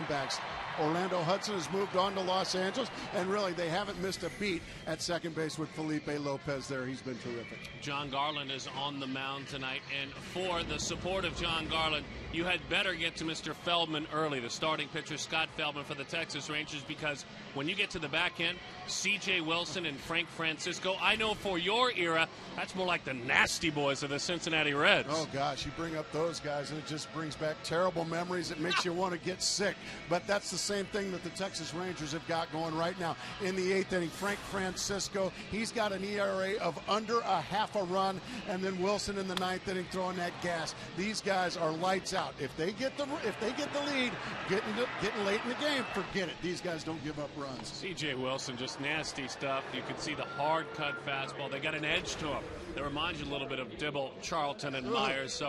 Diamondbacks. Orlando Hudson has moved on to Los Angeles, and really they haven't missed a beat at second base with Felipe Lopez there. He's been terrific. John Garland is on the mound tonight, and for the support of John Garland, you had better get to Mr. Feldman early, the starting pitcher, Scott Feldman for the Texas Rangers, because when you get to the back end, C.J. Wilson and Frank Francisco, I know for your era, that's more like the nasty boys of the Cincinnati Reds. Oh, gosh, you bring up those guys, and it just brings back terrible memories. It makes you want to get sick. But that's the same thing that the Texas Rangers have got going right now. In the 8th inning, Frank Francisco, he's got an ERA of under a half a run, and then Wilson in the 9th inning throwing that gas. These guys are lights out. If they get the lead, getting late in the game, forget it. These guys don't give up runs. C.J. Wilson, just nasty stuff. You can see the hard cut fastball. They got an edge to him. That reminds you a little bit of Dibble, Charlton, and Myers,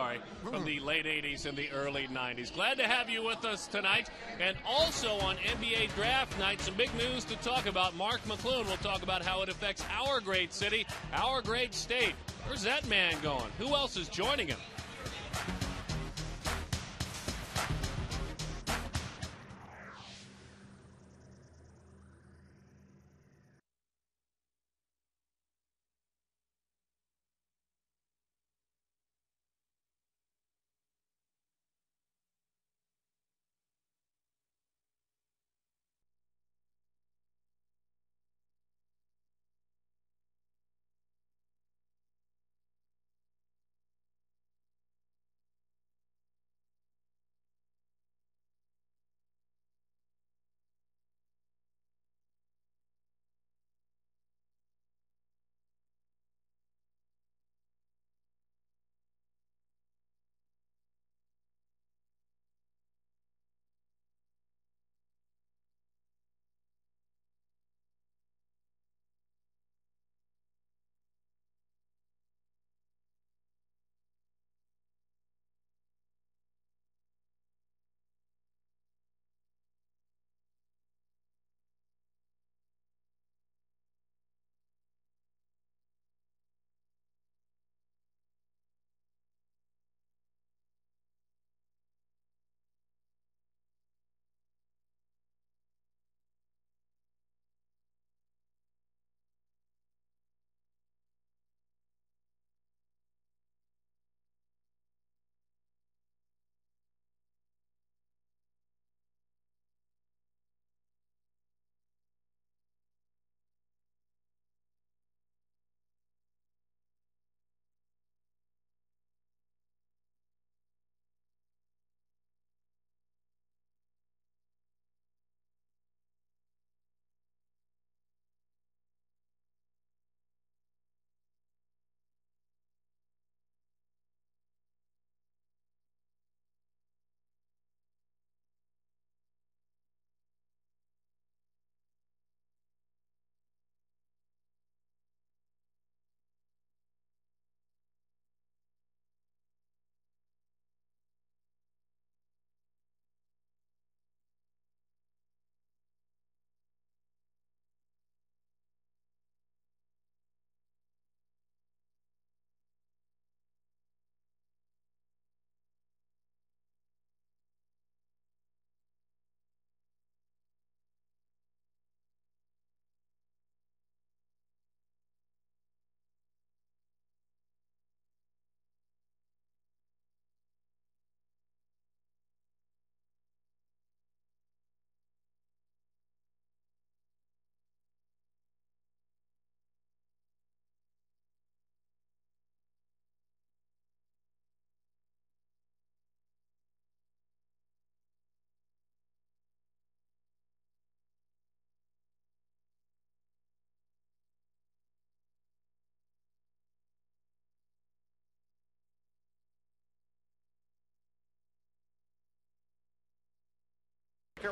from the late 80s and the early 90s. Glad to have you with us tonight. And also on NBA Draft Night, some big news to talk about. Mark McClune will talk about how it affects our great city, our great state. Where's that man going? Who else is joining him?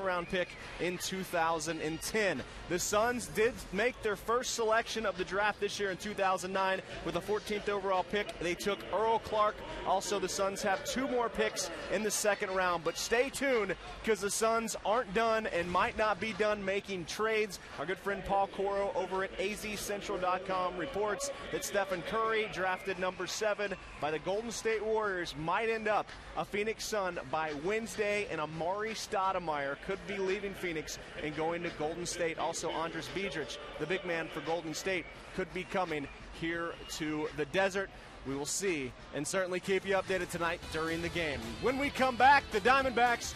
Round pick in 2010. The Suns did make their first selection of the draft this year in 2009 with a 14th overall pick. They took Earl Clark. Also, the Suns have 2 more picks in the second round. But stay tuned because the Suns aren't done and might not be done making trades. Our good friend Paul Coro over at azcentral.com reports that Stephen Curry, drafted number 7 by the Golden State Warriors, might end up a Phoenix Sun by Wednesday, and Amari Stoudemire could could be leaving Phoenix and going to Golden State. Also, Andres Biedrich, the big man for Golden State, could be coming here to the desert. We will see and certainly keep you updated tonight during the game. When we come back, the Diamondbacks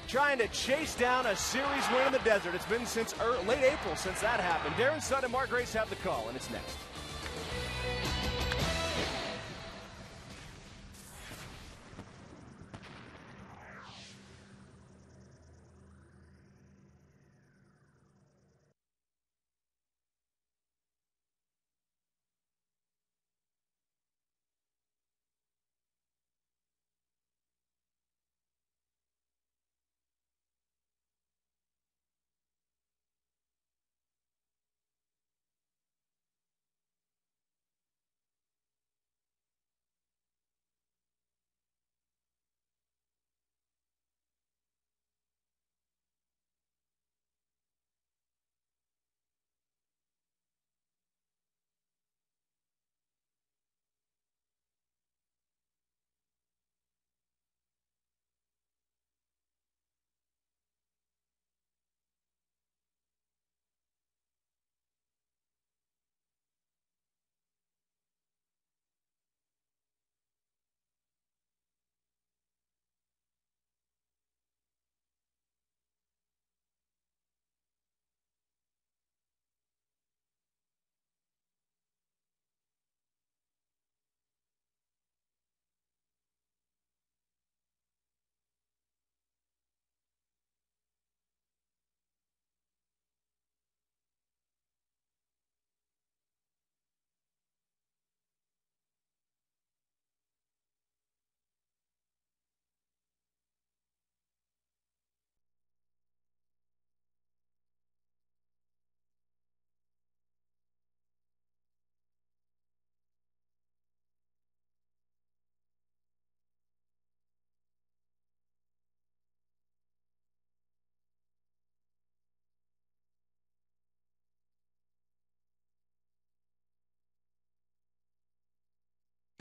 trying to chase down a series win in the desert. It's been since late April since that happened. Darren Sutton and Mark Grace have the call, and it's next.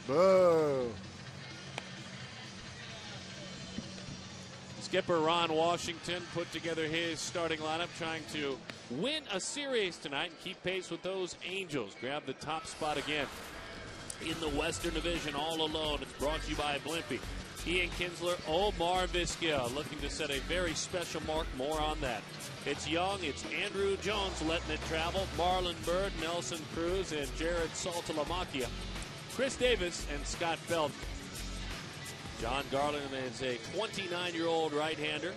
Boo. Skipper Ron Washington put together his starting lineup, trying to win a series tonight and keep pace with those Angels. Grab the top spot again in the Western Division all alone. It's brought to you by Blimpie. Ian Kinsler, Omar Vizquel looking to set a very special mark. More on that. It's Young, it's Andrew Jones letting it travel, Marlon Byrd, Nelson Cruz, and Jared Saltalamacchia. Chris Davis and Scott Feldman. John Garland is a 29-year-old right-hander.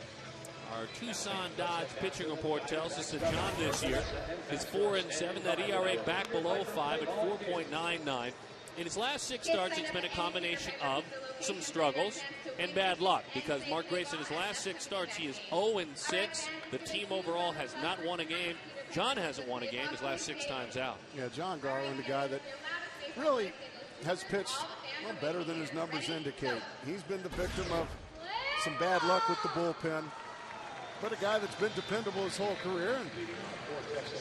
Our Tucson Dodge pitching report tells us that John this year is 4-7. That ERA back below 5 at 4.99. In his last 6 starts, it's been a combination of some struggles and bad luck, because Mark Grace in his last 6 starts, he is 0-6. The team overall has not won a game. John hasn't won a game his last 6 times out. Yeah, John Garland, a guy that really has pitched better than his numbers indicate. He's been the victim of some bad luck with the bullpen, but a guy that's been dependable his whole career. And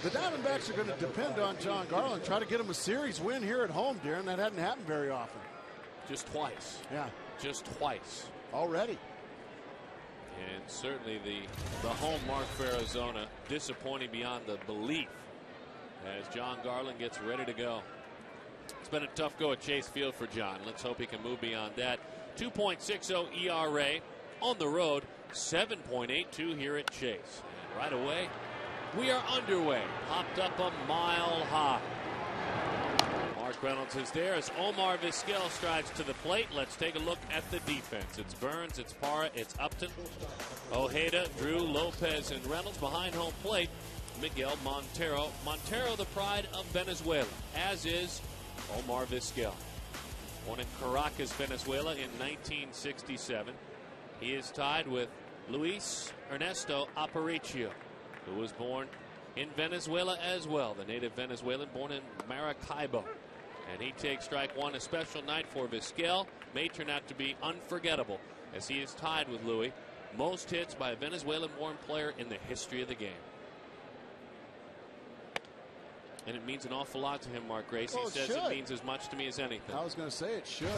the Diamondbacks are going to depend on John Garland, try to get him a series win here at home, Darren. That hadn't happened very often. Just twice. Yeah. Just twice. Already. And certainly the home mark for Arizona disappointing beyond the belief as John Garland gets ready to go. It's been a tough go at Chase Field for John. Let's hope he can move beyond that. 2.60 ERA on the road, 7.82 here at Chase. And right away, we are underway. Hopped up a mile high. Mark Reynolds is there as Omar Vizquel strides to the plate. Let's take a look at the defense. It's Byrnes, it's Parra, it's Upton, Ojeda, Drew, Lopez, and Reynolds. Behind home plate, Miguel Montero. Montero, the pride of Venezuela, as is Omar Vizquel. Born in Caracas, Venezuela in 1967. He is tied with Luis Ernesto Aparicio, who was born in Venezuela as well. The native Venezuelan born in Maracaibo. And he takes strike one. A special night for Vizquel. May turn out to be unforgettable, as he is tied with Louis. Most hits by a Venezuelan-born player in the history of the game. And it means an awful lot to him, Mark Grace. Well, he says it means as much to me as anything. I was going to say it should.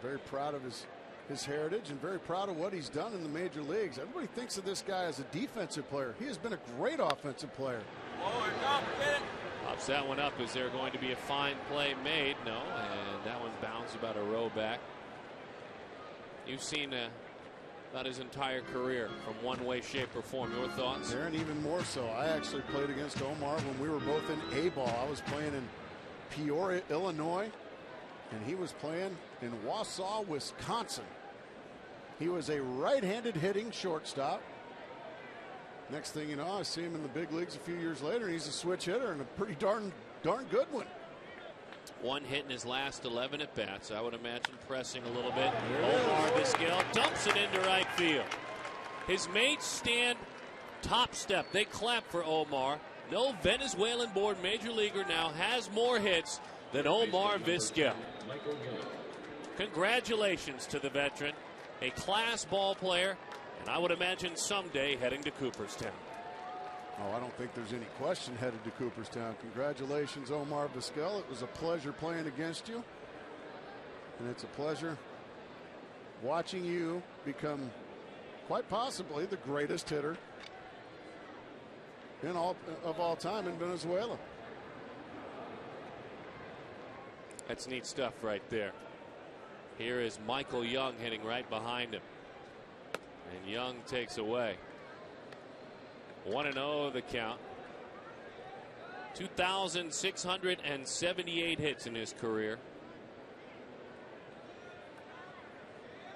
Very proud of his his heritage and very proud of what he's done in the major leagues. Everybody thinks of this guy as a defensive player. He has been a great offensive player. Pops that one up. Is there going to be a fine play made? No, and that one bounced about a row back. You've seen about his entire career from one way, shape, or form. Your thoughts? Darren, even more so. I actually played against Omar when we were both in A-ball. I was playing in Peoria, Illinois, and he was playing in Wausau, Wisconsin. He was a right-handed hitting shortstop. Next thing you know, I see him in the big leagues a few years later, and he's a switch hitter and a pretty darn good one. One hit in his last 11 at bats. I would imagine pressing a little bit. Omar Vizquel dumps it into right field. His mates stand top step. They clap for Omar. No Venezuelan-born major leaguer now has more hits than Omar Vizquel. Congratulations to the veteran, a class ball player, and I would imagine someday heading to Cooperstown. Oh, I don't think there's any question headed to Cooperstown. Congratulations, Omar Vizquel. It was a pleasure playing against you. And it's a pleasure watching you become quite possibly the greatest hitter of all time in Venezuela. That's neat stuff right there. Here is Michael Young hitting right behind him. And Young takes away. 1-0 the count. 2,678 hits in his career.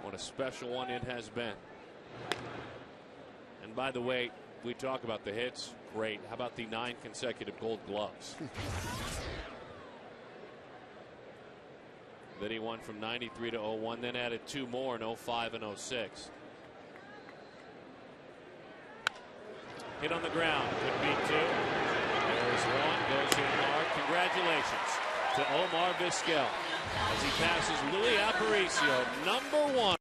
What a special one it has been. And by the way, we talk about the hits. Great. How about the 9 consecutive Gold Gloves? Then he won from 93 to 01, then added 2 more in 05 and 06. Hit on the ground. Could be 2. There's 1. Goes in hard. Congratulations to Omar Vizquel as he passes Luis Aparicio, number 1.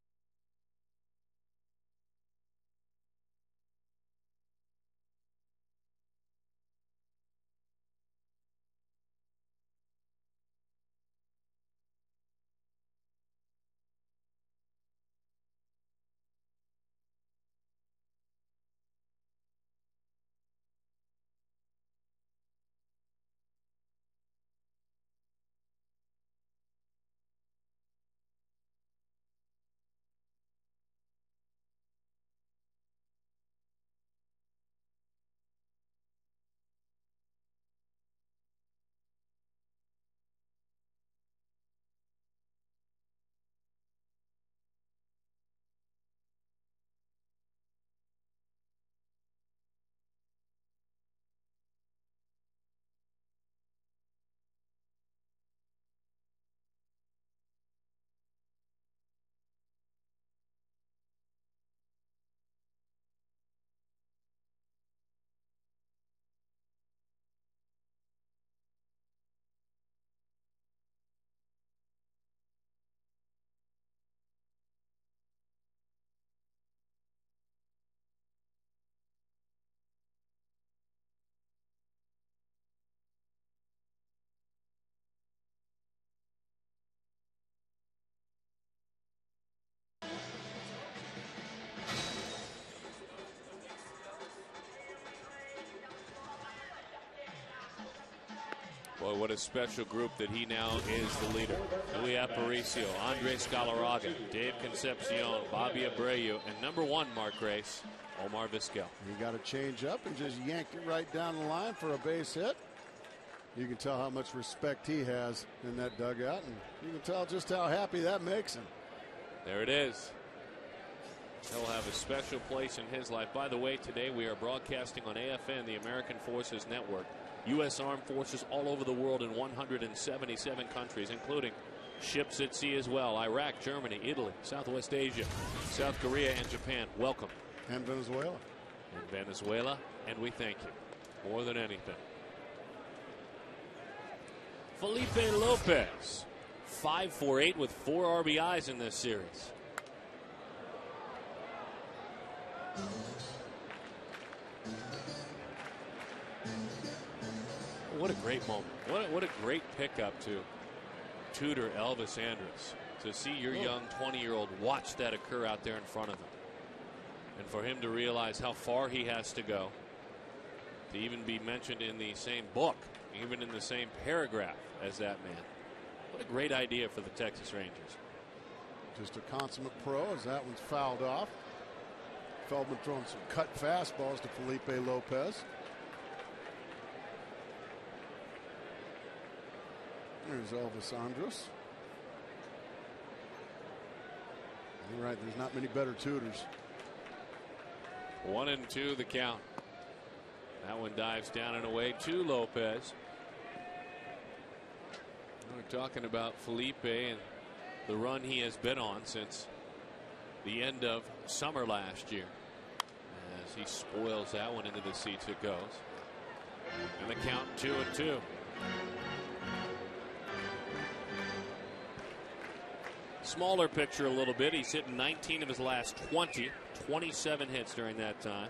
Boy, what a special group that he now is the leader. Luis Aparicio, Andres Galarraga, Dave Concepcion, Bobby Abreu, and number 1, Mark Grace, Omar Vizquel. He got to change up and just yanked it right down the line for a base hit. You can tell how much respect he has in that dugout, and you can tell just how happy that makes him. There it is. He'll have a special place in his life. By the way, today we are broadcasting on AFN, the American Forces Network. U.S. Armed Forces all over the world in 177 countries, including ships at sea as well. Iraq, Germany, Italy, Southwest Asia, South Korea, and Japan. Welcome. And Venezuela. And Venezuela, and we thank you more than anything. Felipe Lopez, 5 for 8 with 4 RBIs in this series. What a great moment. What a great pickup to tutor Elvis Andrus. to see your young 20-year-old watch that occur out there in front of him. And for him to realize how far he has to go to even be mentioned in the same book, even in the same paragraph as that man. What a great idea for the Texas Rangers. Just a consummate pro as that one's fouled off. Feldman throwing some cut fastballs to Felipe Lopez. There's Elvis Andrus. You're right, there's not many better tutors. 1-2 the count. That one dives down and away to Lopez. We're talking about Felipe and the run he has been on since the end of summer last year. As he spoils that one into the seats it goes. And the count 2-2. Smaller picture a little bit. He's hitting 19 of his last 20. 27 hits during that time.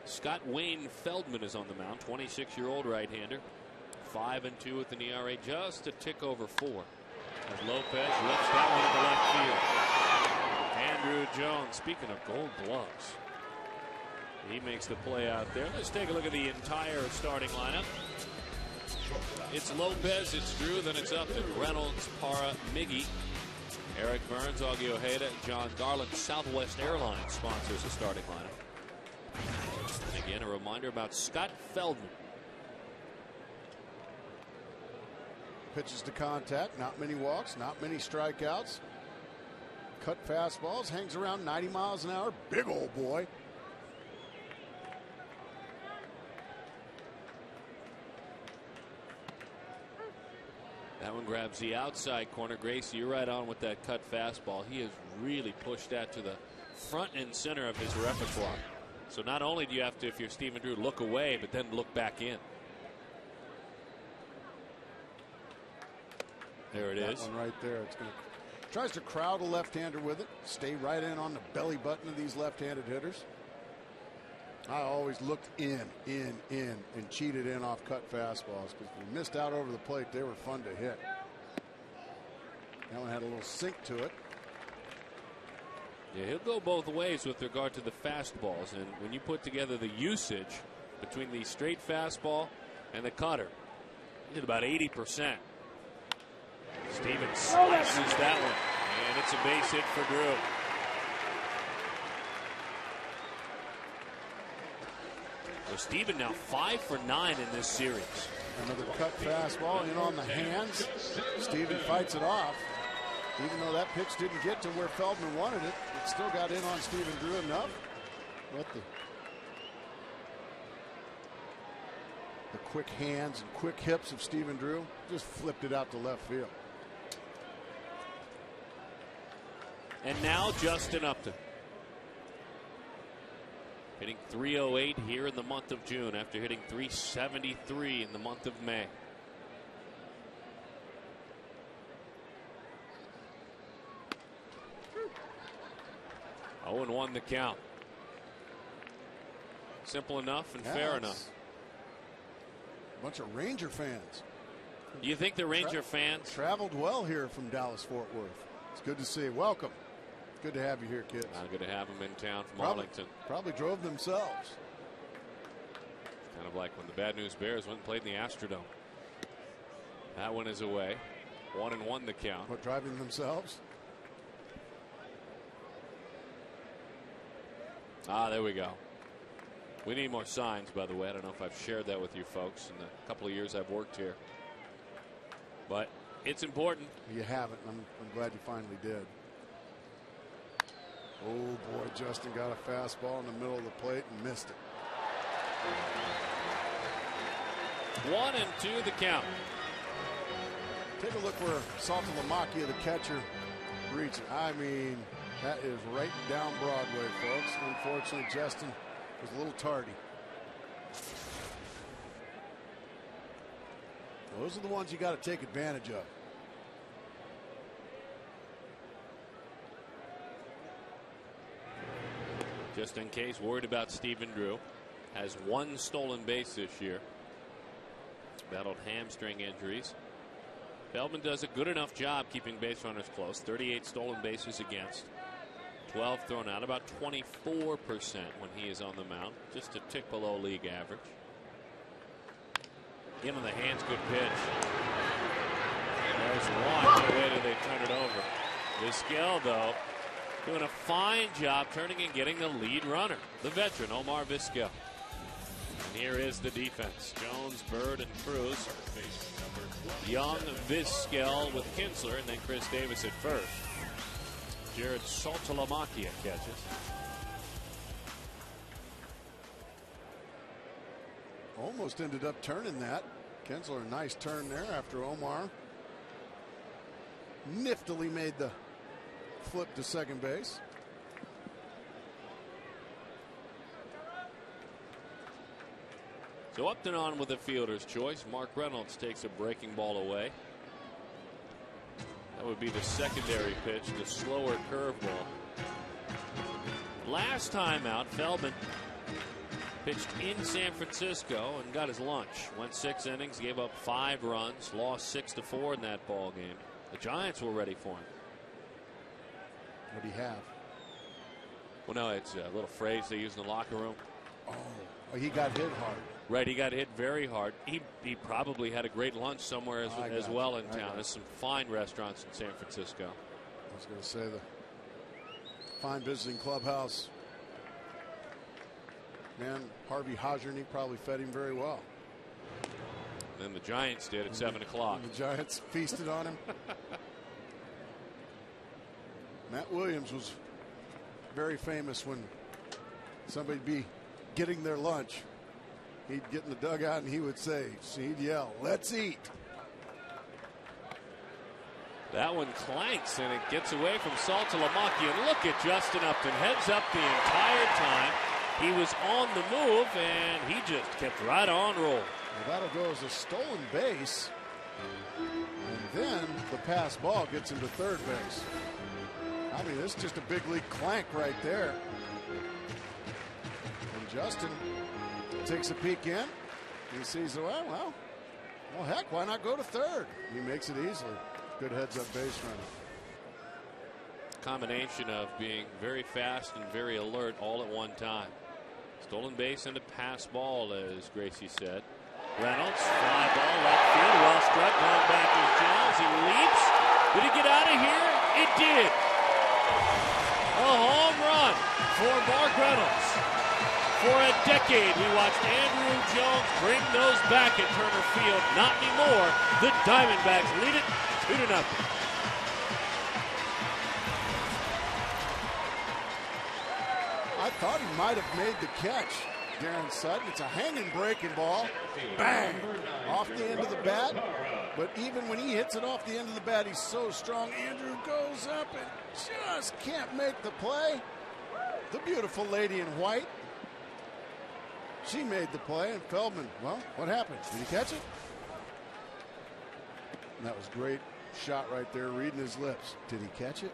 Scott Wayne Feldman is on the mound, 26-year-old right-hander. 5-2 with an ERA, just a tick over 4. As Lopez lifts that one to the left field. Andrew Jones, speaking of gold gloves, he makes the play out there. Let's take a look at the entire starting lineup. It's Lopez, it's Drew, then it's Upton, Reynolds, Parra, Miggy, Eric Byrnes, Augie Ojeda, John Garland. Southwest Airlines sponsors the starting lineup. And again, a reminder about Scott Feldman. Pitches to contact, not many walks, not many strikeouts. Cut fastballs, hangs around 90 miles an hour. Big old boy. That one grabs the outside corner. Gracie, you're right on with that cut fastball. He has really pushed that to the front and center of his repertoire. So not only do you have to, if you're Stephen Drew, look away, but then look back in. There it is. That one right there. It's going to tries to crowd a left-hander with it. Stay right in on the belly button of these left-handed hitters. I always looked in, and cheated in off cut fastballs because if we missed out over the plate, they were fun to hit. That one had a little sink to it. Yeah, he'll go both ways with regard to the fastballs, and when you put together the usage between the straight fastball and the cutter, he did about 80%. Stevens slices that one, and it's a base hit for Drew. So Steven now 5 for 9 in this series. Another cut fastball in on the hands. Steven fights it off. Even though that pitch didn't get to where Feldman wanted it, it still got in on Stephen Drew enough. But the quick hands and quick hips of Stephen Drew just flipped it out to left field. And now Justin Upton, hitting .308 here in the month of June after hitting .373 in the month of May. Oh, and 1 the count. Simple enough and fair enough. A bunch of Ranger fans. Do you think the Ranger fans traveled well here from Dallas-Fort Worth? It's good to see. Welcome. Good to have you here, kids. Good to have them in town from Arlington. Probably drove themselves. Kind of like when the Bad News Bears went and played in the Astrodome. That one is away. 1-1 the count. What, driving themselves? There we go. We need more signs, by the way. I don't know if I've shared that with you folks in the couple of years I've worked here. But it's important. You haven't. I'm glad you finally did. Oh, boy, Justin got a fastball in the middle of the plate and missed it. 1-2 the count. Take a look where Saltalamacchia, the catcher, reached. I mean, that is right down Broadway, folks. Unfortunately, Justin was a little tardy. Those are the ones you got to take advantage of. Just in case, worried about Stephen Drew. has 1 stolen base this year. Battled hamstring injuries. Feldman does a good enough job keeping base runners close. 38 stolen bases against. 12 thrown out, about 24% when he is on the mound. Just a tick below league average. In on the hands, good pitch. There's one. Wait till they turn it over. Vizquel, though, doing a fine job turning and getting the lead runner, the veteran Omar Vizquel. And here is the defense. Jones, Bird, and Cruz. Young, Vizquel with Kinsler, and then Chris Davis at first. Jared Saltalamacchia catches. Almost ended up turning that. Kinsler, a nice turn there after Omar niftily made the flip to second base. So up and on with the fielder's choice. Mark Reynolds takes a breaking ball away. That would be the secondary pitch, the slower curveball. Last time out, Feldman pitched in San Francisco and got his lunch. Went 6 innings, gave up 5 runs, lost 6-4 in that ball game. The Giants were ready for him. What do you have? Well, no, it's a little phrase they use in the locker room. Oh, he got hit hard. Right, he got hit very hard. He probably had a great lunch somewhere as well in town. There's some fine restaurants in San Francisco. I was going to say the fine visiting clubhouse. Man, Harvey Hodgerney probably fed him very well. And then the Giants did at 7 o'clock. The Giants feasted on him. Matt Williams was very famous when somebody'd be getting their lunch. He'd get in the dugout and he would say, he'd yell, "Let's eat." That one clanks and it gets away from Saltalamacchia. And look at Justin Upton, heads up the entire time. He was on the move and he just kept right on rolling. Well, that'll go as a stolen base. And then the pass ball gets into third base. I mean, this is just a big league clank right there. And Justin takes a peek in. He sees, well, heck, why not go to third? He makes it easily. Good heads-up base runner. Combination of being very fast and very alert all at one time. Stolen base and a pass ball, as Gracie said. Reynolds, fly ball, left field, well struck, going back to Jones. He leaps. Did he get out of here? It did. A home run for Mark Reynolds. For a decade, we watched Andrew Jones bring those back at Turner Field. Not anymore. The Diamondbacks lead it 2-0. I thought he might have made the catch, Darren Sutton. It's a hanging breaking ball. Bang! Off the end of the bat. But even when he hits it off the end of the bat, he's so strong. Andrew goes up and just can't make the play. The beautiful lady in white. She made the play, and Feldman, well, what happened? Did he catch it? And that was a great shot right there, reading his lips. Did he catch it?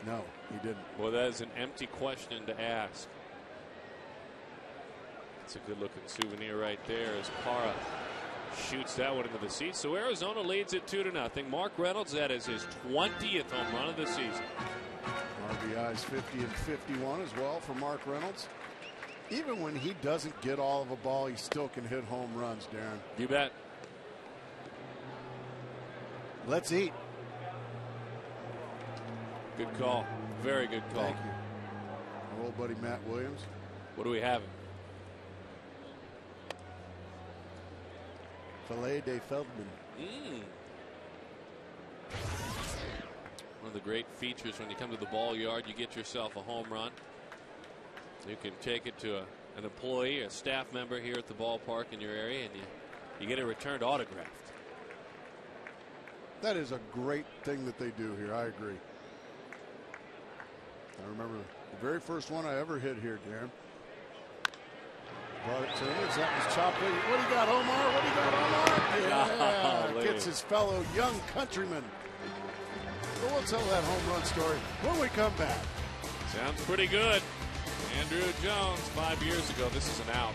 No, he didn't. Well, that is an empty question to ask. It's a good-looking souvenir right there as Parra shoots that one into the seats. So Arizona leads it 2-0. Mark Reynolds, that is his 20th home run of the season. RBIs 50 and 51 as well for Mark Reynolds. Even when he doesn't get all of a ball, he still can hit home runs, Darren. You bet. Let's eat. Good call. Very good call. Thank you. Our old buddy Matt Williams. What do we have? Filet de Feldman. One of the great features when you come to the ball yard, you get yourself a home run. You can take it to an employee, a staff member here at the ballpark in your area, and you get it returned autographed. That is a great thing that they do here. I agree. I remember the very first one I ever hit here, Darren. Brought it to him. That was chopped. What do you got, Omar? What do you got, Omar? Yeah, gets his fellow young countryman. But we'll tell that home run story when we come back. Sounds pretty good. Andrew Jones, 5 years ago, this is an out.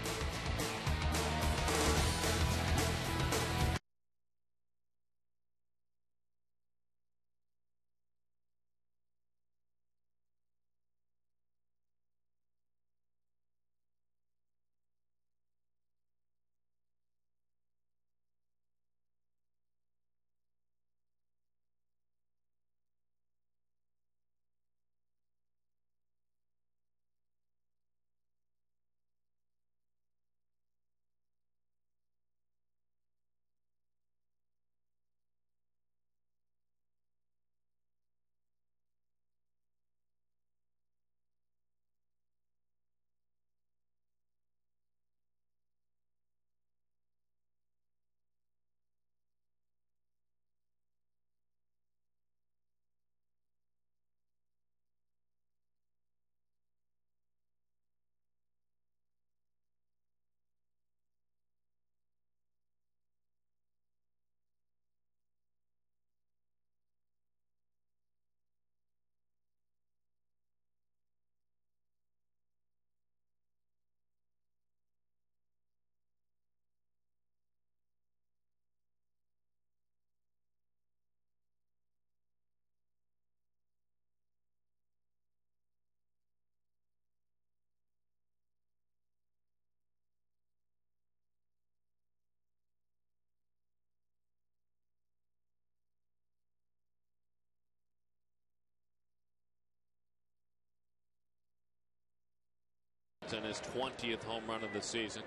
And his 20th home run of the season.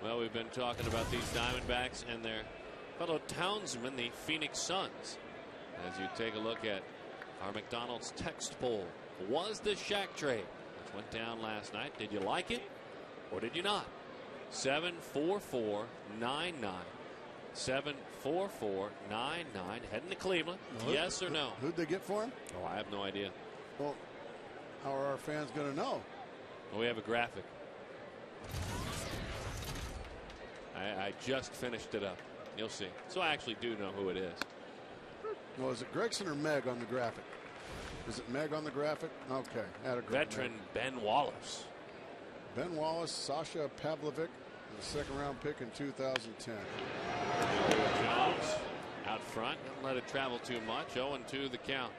Well, we've been talking about these Diamondbacks and their fellow townsmen, the Phoenix Suns. As you take a look at our McDonald's text poll, was the Shaq trade, which went down last night, did you like it or did you not? 74499. 74499. Heading to Cleveland. Yes or no? Who'd they get for him? Oh, I have no idea. Well, how are our fans going to know? Well, we have a graphic. I just finished it up. You'll see. So I actually do know who it is. Well, is it Gregson or Meg on the graphic? Is it Meg on the graphic? Okay. Veteran Ben Wallace. Ben Wallace, Sasha Pavlovic, the second-round pick in 2010. Jones out front. Didn't let it travel too much. 0-2 the count.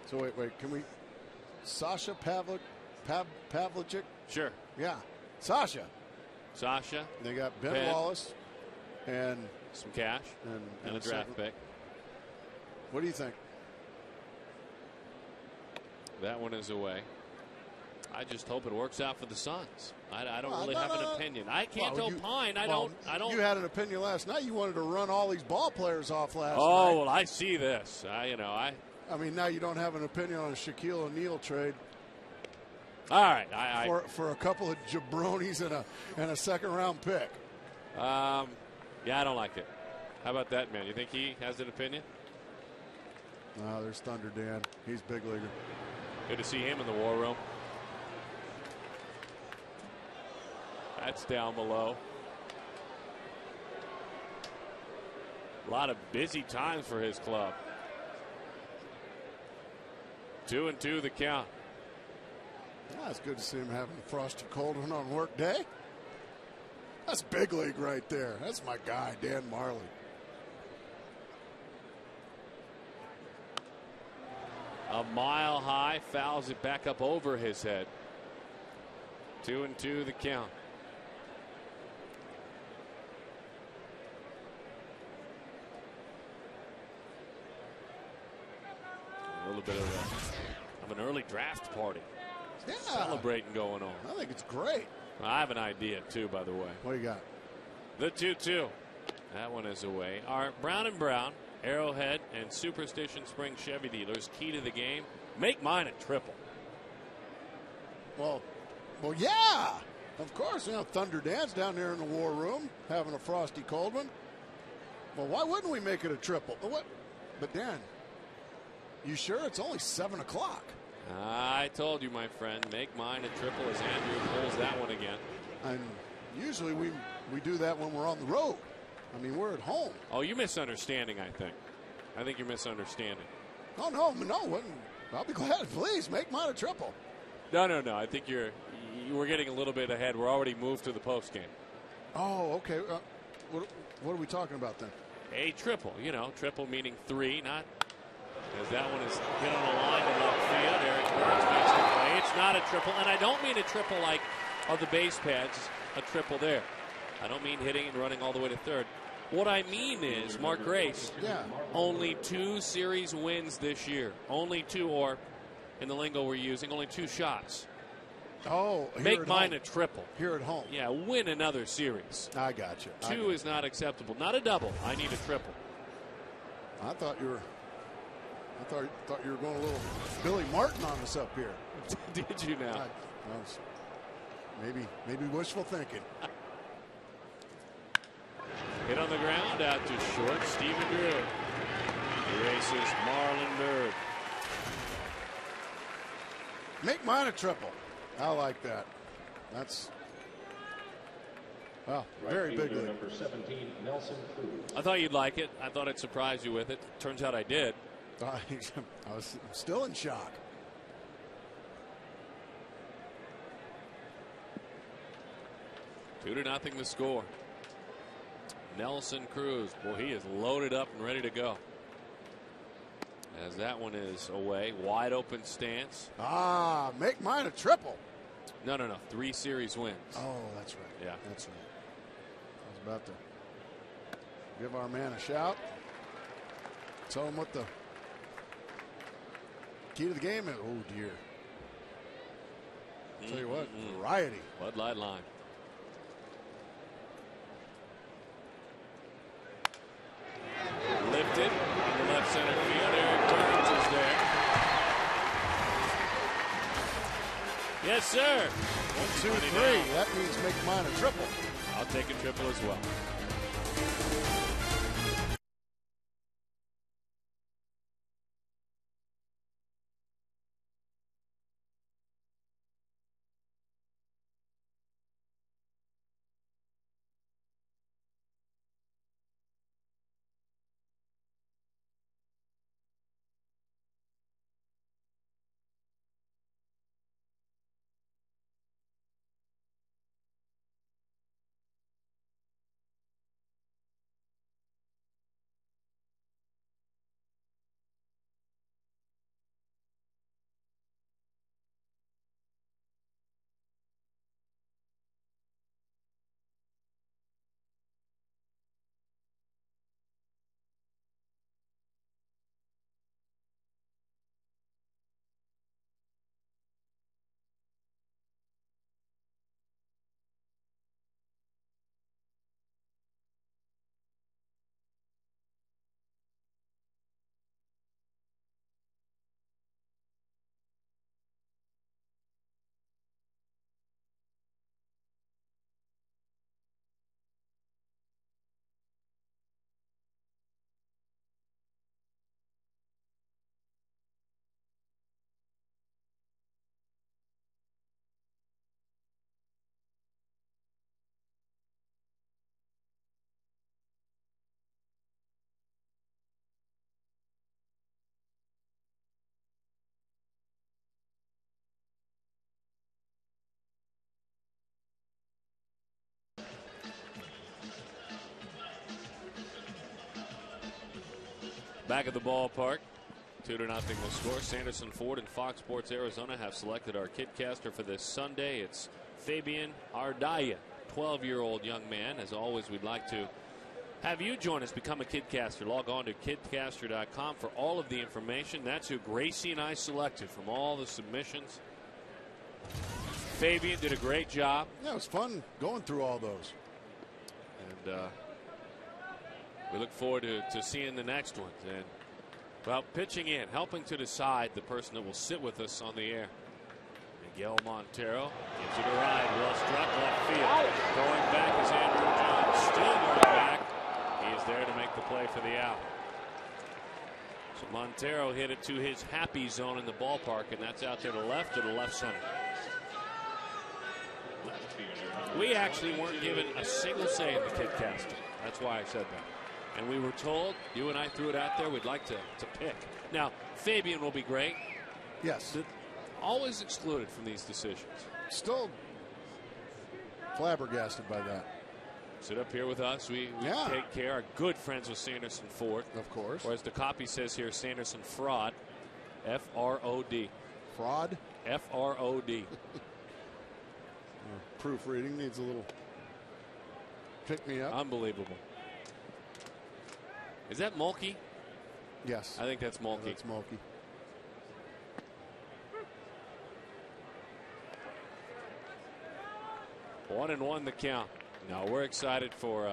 So wait. Can we? Sasha Pavlovic? Sure. Yeah. Sasha. They got Ben Wallace and some cash and a draft pick. What do you think? That one is away. I just hope it works out for the Suns. I don't really have an opinion. I can't opine. I don't. You had an opinion last night. You wanted to run all these ball players off last night. Oh, well, I see this. I mean, now you don't have an opinion on a Shaquille O'Neal trade. All right, for a couple of jabronis and a second-round pick. Yeah, I don't like it. How about that, man? You think he has an opinion? No, there's Thunder Dan. He's big leaguer. Good to see him in the war room. That's down below. A lot of busy times for his club. 2-2 the count. Yeah, it's good to see him having a frosty cold one on work day. That's big league right there. That's my guy, Dan Marley. A mile high, fouls it back up over his head. 2-2 the count. A little bit of an early draft party. Yeah. Celebrating going on. I think it's great. I have an idea, too, by the way. What do you got? The 2-2. That one is away. Our Brown & Brown, Arrowhead, and Superstition Spring Chevy dealers, key to the game, make mine a triple. Well, yeah. Of course, Thunder Dan's down there in the war room having a frosty cold one. Well, why wouldn't we make it a triple? But Dan, you sure it's only 7 o'clock? I told you, my friend, make mine a triple as Andrew pulls that one again. And usually we do that when we're on the road. I mean, we're at home. Oh, you're misunderstanding, I think. I think you're misunderstanding. Oh, no. I'll be glad. Please, make mine a triple. No. I think you were getting a little bit ahead. We're already moved to the post game. Oh, okay. What are we talking about then? A triple. Triple meaning 3, not. As that one is hit on a line to left field. Eric Byrnes makes the play. It's not a triple, and I don't mean a triple like of the base pads. A triple there. I don't mean hitting and running all the way to third. What I mean is, Mark Grace, only 2 series wins this year. Only 2, or in the lingo we're using, only 2 shots. Oh, make mine a triple. Here at home. Yeah, win another series. I got you. 2 is not acceptable. Not a double. I need a triple. I thought you were going a little Billy Martin on us up here. Did you now? I was maybe wishful thinking. Hit on the ground, out to short. Stephen Drew erases Marlon Byrd. Make mine a triple. I like that. That's very big league. Number 17, Nelson Cruz. I thought you'd like it. I thought I'd surprise you with it. Turns out I did. I was still in shock. Two to nothing the score. Nelson Cruz, boy, he is loaded up and ready to go. As that one is away, wide open stance. Make mine a triple. No. 3 series wins. Oh, that's right. Yeah, that's right. I was about to give our man a shout. Tell him what the key to the game is. Oh dear. Tell you what, variety. Bud Light line. Lifted in the left center field. Eric Byrnes is there. Yes, sir. 1, 2, 3. That means make mine a triple. I'll take a triple as well. Back at the ballpark, 2-0 will score. Sanderson Ford and Fox Sports Arizona have selected our kidcaster for this Sunday. It's Fabian Ardaya, 12-year-old young man. As always, we'd like to have you join us, become a kidcaster. Log on to kidcaster.com for all of the information. That's who Gracie and I selected from all the submissions. Fabian did a great job. Yeah, it was fun going through all those. And we look forward to seeing the next ones. And, well, pitching in, helping to decide the person that will sit with us on the air. Miguel Montero gives it a ride. Well struck left field. Going back is Andrew Jones. Still going back. He is there to make the play for the out. So Montero hit it to his happy zone in the ballpark, and that's out there to left or to left center. We actually weren't given a single say in the kidcaster. That's why I said that. And we were told, you and I threw it out there, we'd like to pick. Now, Fabian will be great. Yes. always excluded from these decisions. Still flabbergasted by that. Sit up here with us. We take care. Our good friends with Sanderson Ford. Of course. Or as the copy says here, Sanderson Fraud. F-R-O-D. Fraud? F-R-O-D. Proofreading needs a little pick me up. Unbelievable. Is that Mulkey? Yes. I think that's Mulkey. That's Mulkey. One and one the count. No, we're excited for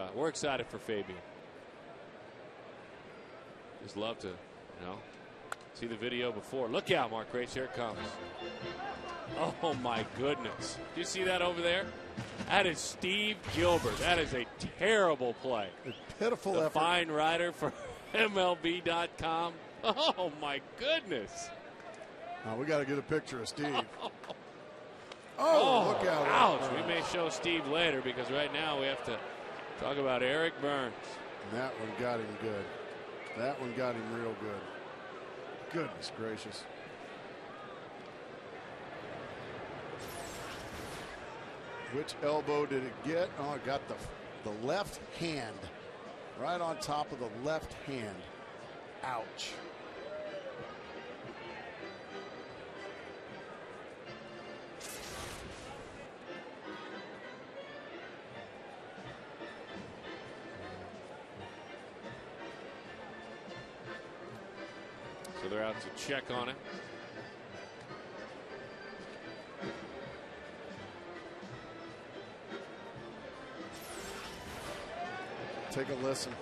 Fabian. Just love to, see the video before. Look out, Mark Grace. Here it comes. Oh my goodness! Do you see that over there? That is Steve Gilbert. That is a terrible play. A pitiful effort. Fine writer for MLB.com. Oh my goodness! Now we got to get a picture of Steve. Oh, look out. Ouch. We may show Steve later because right now we have to talk about Eric Byrnes. And that one got him good. That one got him real good. Goodness gracious. Which elbow did it get? Oh, it got the left hand. Right on top of the left hand. Ouch. So they're out to check on it. Take a listen.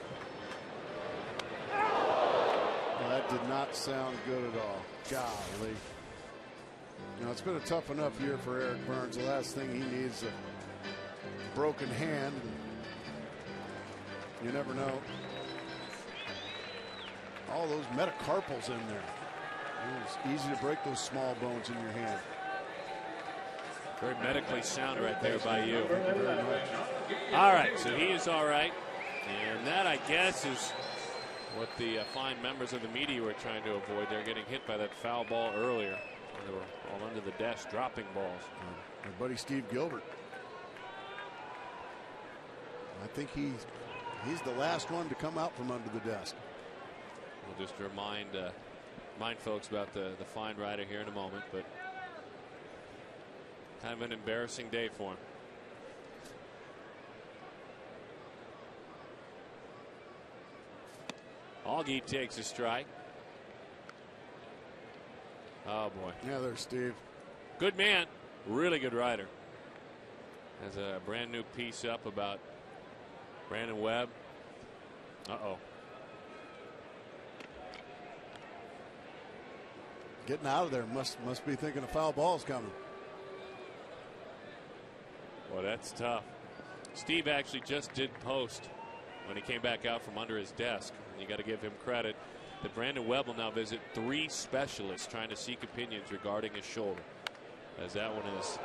Well, that did not sound good at all. Golly. It's been a tough enough year for Eric Byrnes. The last thing he needs is a broken hand. You never know. All those metacarpals in there. It's easy to break those small bones in your hand. Very medically sound right there by you. Thank you very much. All right, so he is all right. And that, I guess, is what the fine members of the media were trying to avoid. They're getting hit by that foul ball earlier. They were all under the desk, dropping balls. My buddy Steve Gilbert. I think he's the last one to come out from under the desk. We'll just remind folks about the fine rider here in a moment, but kind of an embarrassing day for him. Augie takes a strike. Oh boy. Yeah, there's Steve. Good man. Really good rider. Has a brand new piece up about Brandon Webb. Uh-oh. Getting out of there. Must be thinking a foul ball's coming. Well, that's tough. Steve actually just did post when he came back out from under his desk. And you got to give him credit that Brandon Webb will now visit 3 specialists trying to seek opinions regarding his shoulder. As that one is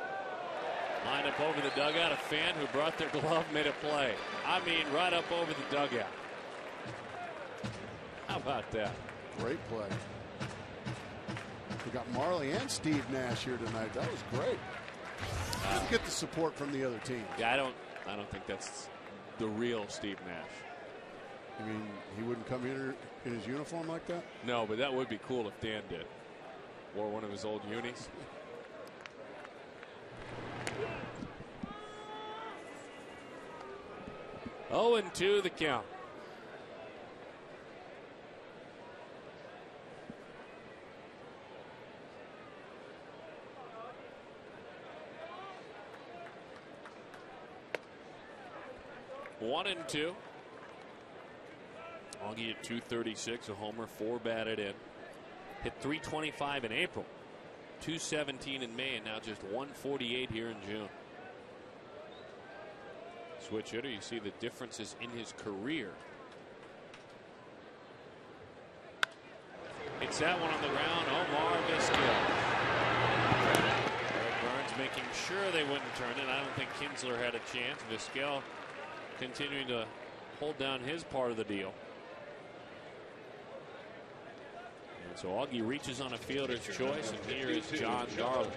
lined up over the dugout. A fan who brought their glove made a play. I mean, right up over the dugout. How about that? Great play. We got Marley and Steve Nash here tonight. That was great. Just get the support from the other team. Yeah, I don't think that's the real Steve Nash. You mean he wouldn't come here in his uniform like that? No, but that would be cool if Dan did. Wore one of his old unis. Oh, and 2 the count. One and 2. Augie at 236, a homer, 4 batted in. Hit 325 in April, 217 in May, and now just 148 here in June. Switch hitter, you see the differences in his career. It's that one on the ground, Omar Vizquel. Byrnes making sure they wouldn't turn it. I don't think Kinsler had a chance. Vizquel continuing to hold down his part of the deal. And so Augie reaches on a fielder's choice, and here is John Garland.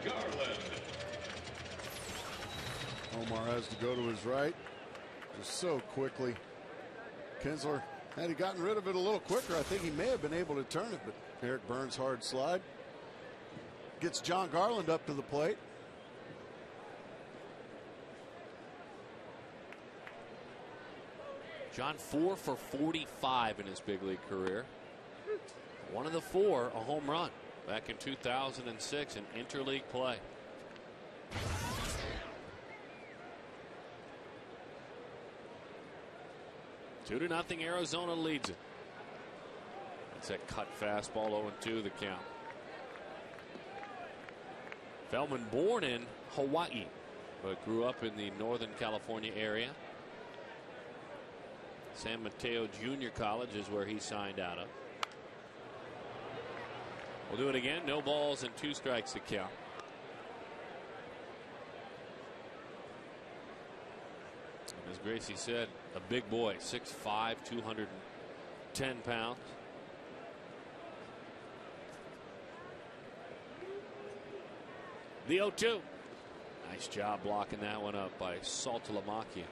Omar has to go to his right just so quickly. Kinsler, had he gotten rid of it a little quicker, I think he may have been able to turn it, but Eric Byrnes hard slide gets John Garland up to the plate. John 4 for 45 in his big league career. One of the 4 a home run back in 2006 in interleague play. Two to nothing, Arizona leads it. That's a cut fastball, 0-2 the count. Feldman born in Hawaii, but grew up in the Northern California area. San Mateo Junior College is where he signed out of. We'll do it again. No balls and 2 strikes to count. And as Gracie said, a big boy, 6'5", 210 pounds. The 0-2. Nice job blocking that one up by Saltalamacchia.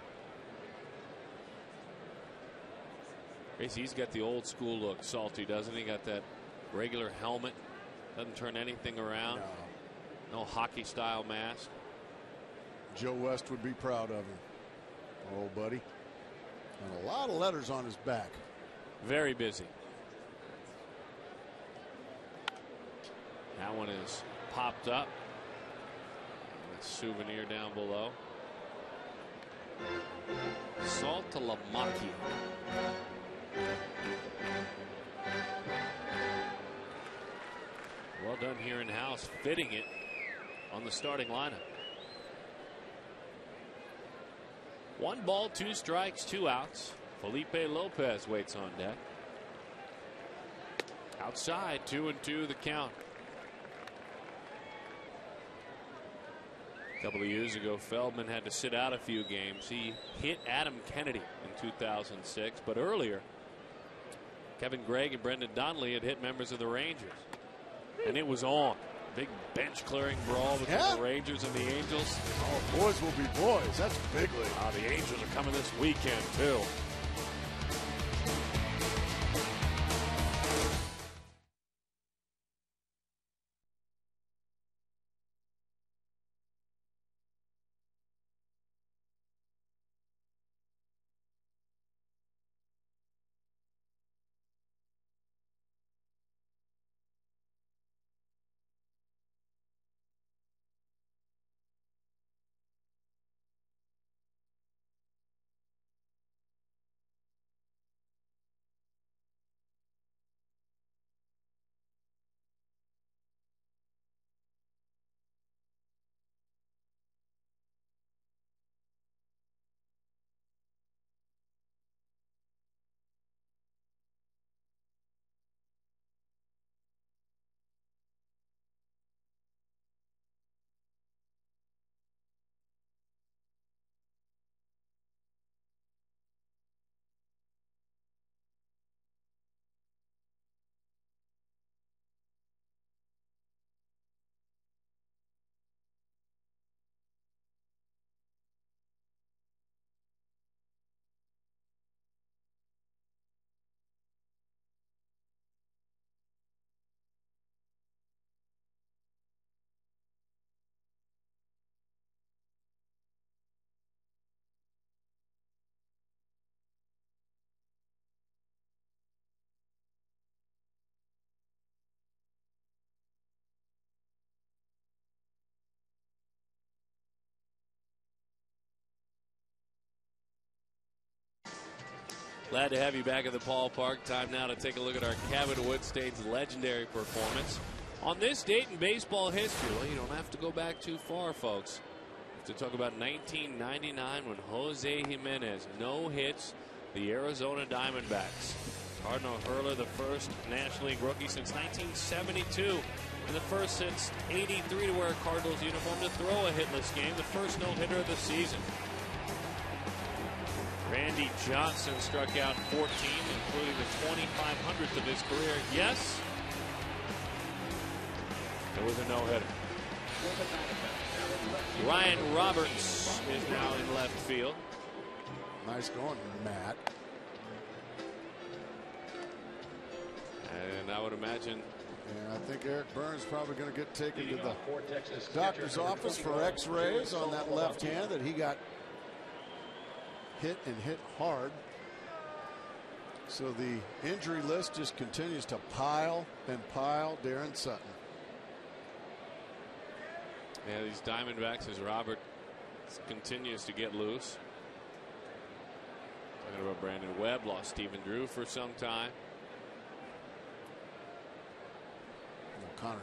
He's got the old school look, Salty, doesn't he? Got that regular helmet, doesn't turn anything around. No hockey style mask. Joe West would be proud of him, our old buddy. And a lot of letters on his back. Very busy. That one is popped up. Souvenir down below. Saltalamacchia. Well done here in house, fitting it on the starting lineup. 1 ball, 2 strikes, 2 outs. Felipe Lopez waits on deck. Outside, 2-2 the count. A couple of years ago, Feldman had to sit out a few games. He hit Adam Kennedy in 2006, but earlier, Kevin Gregg and Brendan Donnelly had hit members of the Rangers, and it was on. Big bench clearing brawl between the Rangers and the Angels. Oh, boys will be boys. That's big league. The Angels are coming this weekend too. Glad to have you back at the ballpark. Time now to take a look at our Kevin Woodstain's legendary performance. On this date in baseball history, well, you don't have to go back too far, folks, to talk about 1999 when Jose Jimenez no hits the Arizona Diamondbacks. Cardinal hurler, the first National League rookie since 1972, and the first since '83 to wear a Cardinals uniform to throw a hitless game, the first no-hitter of the season. Randy Johnson struck out 14, including the 2,500th of his career. Yes, It was a no-hitter. Ryan Roberts is now in left field. Nice going, Matt. And I would imagine. Yeah, I think Eric Byrnes probably going to get taken to the doctor's office for x-rays on that left hand that he got hit and hit hard. So the injury list just continues to pile and pile. Darren Sutton. Yeah, these Diamondbacks, as Robert continues to get loose. Talking about Brandon Webb, lost Stephen Drew for some time. Connor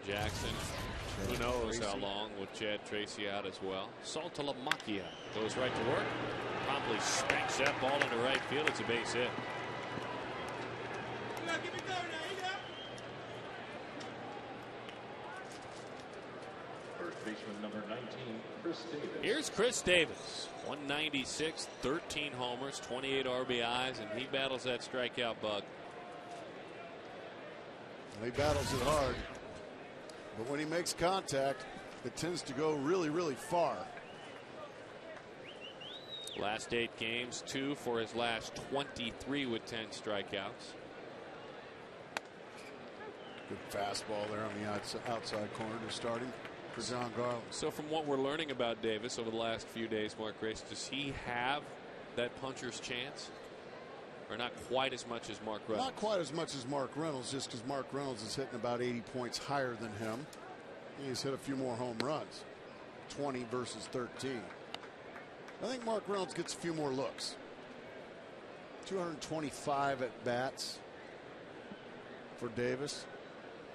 Jackson. Who knows how long with Chad Tracy out as well. Saltalamacchia goes right to work. Promptly spanks that ball into right field. It's a base hit. First baseman number 19, Chris Davis. Here's Chris Davis. 196, 13 homers, 28 RBIs, and he battles that strikeout bug. He battles it hard, but when he makes contact, it tends to go really, really far. Last 8 games, 2 for his last 23 with 10 strikeouts. Good fastball there on the outside corner to starting for John Garland. So from what we're learning about Davis over the last few days, Mark Grace, does he have that puncher's chance? Or not quite as much as Mark Reynolds? Not quite as much as Mark Reynolds, just because Mark Reynolds is hitting about 80 points higher than him. He's hit a few more home runs, 20 versus 13. I think Mark Reynolds gets a few more looks. 225 at bats for Davis.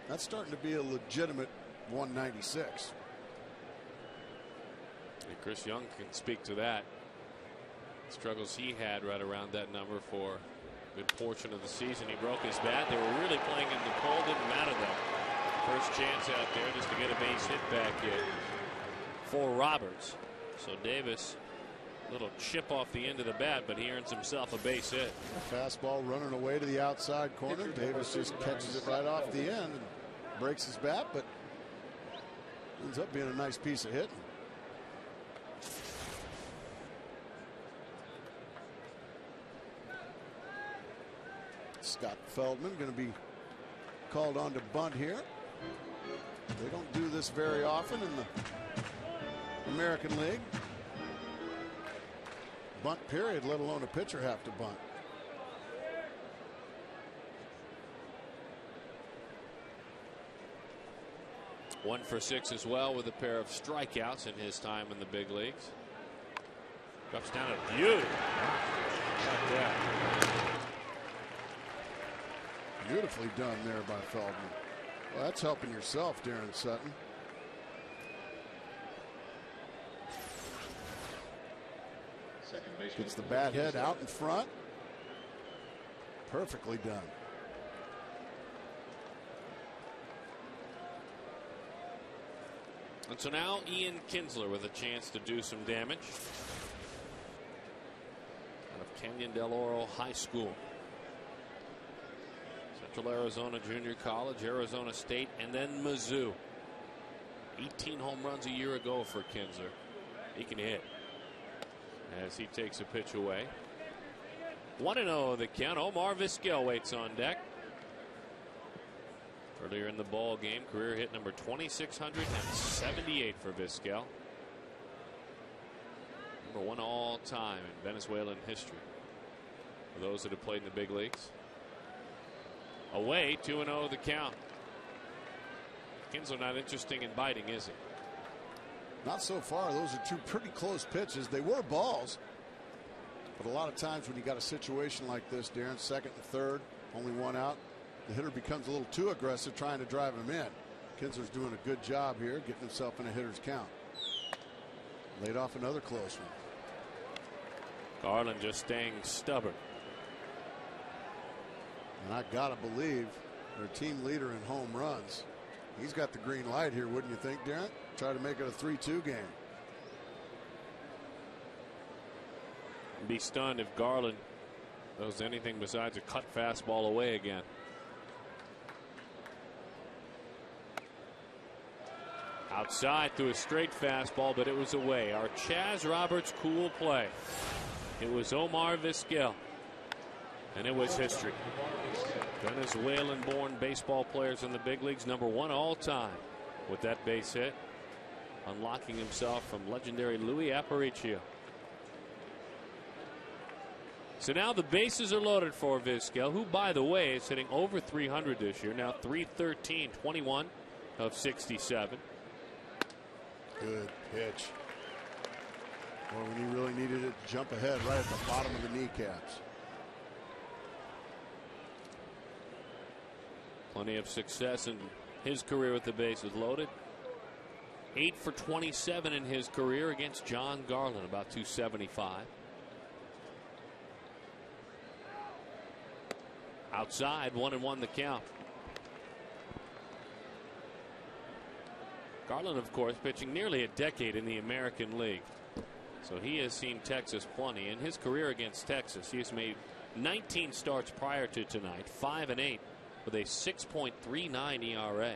That's starting to be a legitimate 196. And Chris Young can speak to that. Struggles he had right around that number for a good portion of the season. He broke his bat. They were really playing in the cold. Didn't matter though. First chance out there just to get a base hit back in for Roberts. So Davis, a little chip off the end of the bat, but he earns himself a base hit. A fastball running away to the outside corner. Davis just catches it right off the end and breaks his bat, but ends up being a nice piece of hitting. Scott Feldman going to be called on to bunt here. They don't do this very often in the American League. Bunt period, let alone a pitcher have to bunt. One for 6 as well with a pair of strikeouts in his time in the big leagues. Drops down a beauty. Like that. Beautifully done there by Feldman. Well, that's helping yourself, Darren Sutton. Gets the bat head out in front. Perfectly done. And so now Ian Kinsler with a chance to do some damage. Out of Canyon Del Oro High School. Central Arizona Junior College, Arizona State, and then Mizzou. 18 home runs a year ago for Kinsler. He can hit. As he takes a pitch away. 1-0 the count. Omar Vizquel waits on deck. Earlier in the ball game, career hit number 2,678 for Vizquel. Number 1 all time in Venezuelan history for those that have played in the big leagues. Away, 2-0 the count. Kinsler not interesting in biting, is he? Not so far. Those are 2 pretty close pitches. They were balls, but a lot of times when you got a situation like this, Darren, second and third, only 1 out, the hitter becomes a little too aggressive trying to drive him in. Kinsler's doing a good job here, getting himself in a hitter's count. Laid off another close one. Garland just staying stubborn. And I gotta believe their team leader in home runs. He's got the green light here, wouldn't you think, Darren? Try to make it a 3-2 game. Be stunned if Garland throws anything besides a cut fastball away again. Outside through a straight fastball, but it was away. Our Chaz Roberts cool play. It was Omar Vizquel, and it was history. Venezuelan-born baseball players in the big leagues, #1 all time with that base hit, unlocking himself from legendary Louis Aparicio. So now the bases are loaded for Vizquel, who, by the way, is hitting over 300 this year. Now 313, 21 of 67. Good pitch. Well, when he really needed it to jump ahead right at the bottom of the kneecaps. Plenty of success in his career with the bases loaded. 8 for 27 in his career against John Garland, about 275. Outside, 1-1 the count. Garland, of course, pitching nearly a decade in the American League. So he has seen Texas plenty. In his career against Texas, he has made 19 starts prior to tonight, 5-8 with a 6.39 ERA.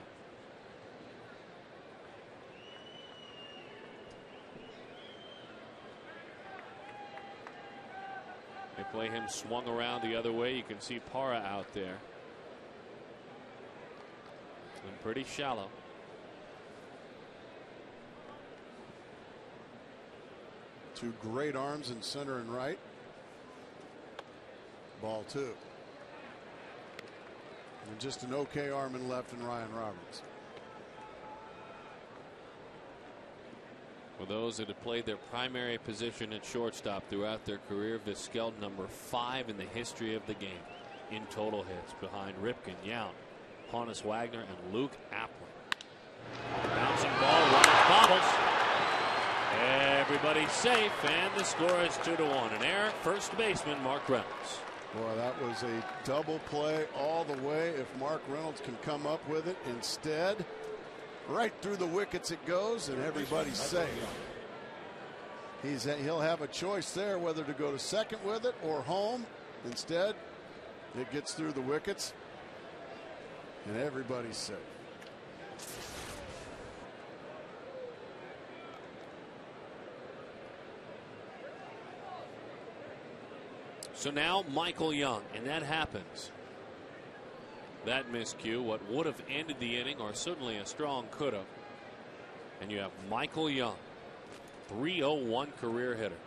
They play him swung around the other way. You can see Parra out there. And pretty shallow. Two great arms in center and right. Ball 2. And just an okay arm in left and Ryan Roberts. For those that have played their primary position at shortstop throughout their career, Vizquel #5 in the history of the game in total hits, behind Ripken, Yount, Honus Wagner, and Luke Appling. Bouncing ball, running bobbles. Everybody's safe, and the score is 2-1. An error, first baseman Mark Reynolds. Boy, that was a double play all the way. If Mark Reynolds can come up with it, instead, right through the wickets it goes, and everybody's safe. He'll have a choice there whether to go to second with it or home. Instead, it gets through the wickets, and everybody's safe. So now Michael Young, and that happens. That miscue, what would have ended the inning, or certainly a strong could have. And you have Michael Young, 301 career hitter.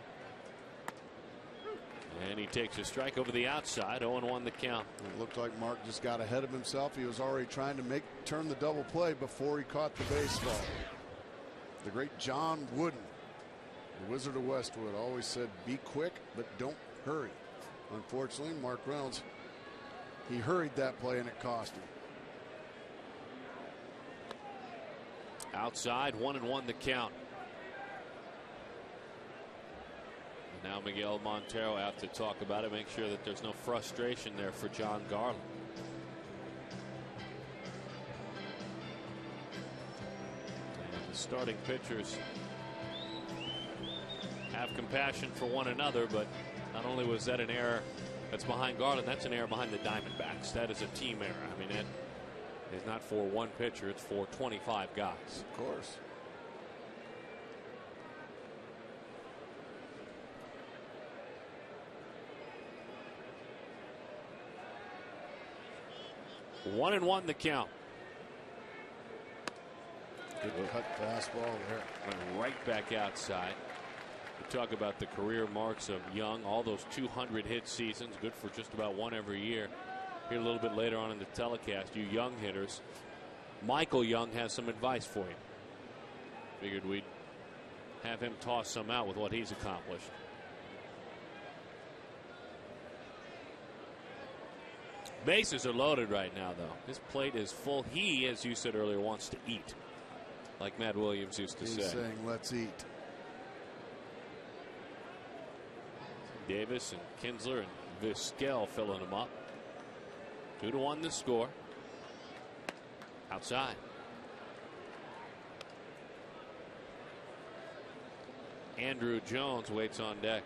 And he takes a strike over the outside, 0-1 the count. It looked like Mark just got ahead of himself. He was already trying to turn the double play before he caught the baseball. The great John Wooden, the Wizard of Westwood, always said, be quick, but don't hurry. Unfortunately, Mark Reynolds, he hurried that play and it cost him. Outside, 1-1 the count. And now Miguel Montero out to talk about it, make sure that there's no frustration there for John Garland. And the starting pitchers have compassion for one another, but not only was that an error that's behind Garland, that's an error behind the Diamondbacks. That is a team error. I mean, it is not for one pitcher, it's for 25 guys. Of course. One and one the count. Good cut fastball there. Went right back outside. We talk about the career marks of Young, all those 200 hit seasons, good for just about one every year. Here a little bit later on in the telecast, you young hitters, Michael Young has some advice for you. Figured we'd have him toss some out with what he's accomplished. Bases are loaded right now, though. His plate is full. He, as you said earlier, wants to eat, like Matt Williams used to say. He's saying, let's eat. Davis and Kinsler and Vizquel filling them up. 2-1 the score. Outside. Andrew Jones waits on deck.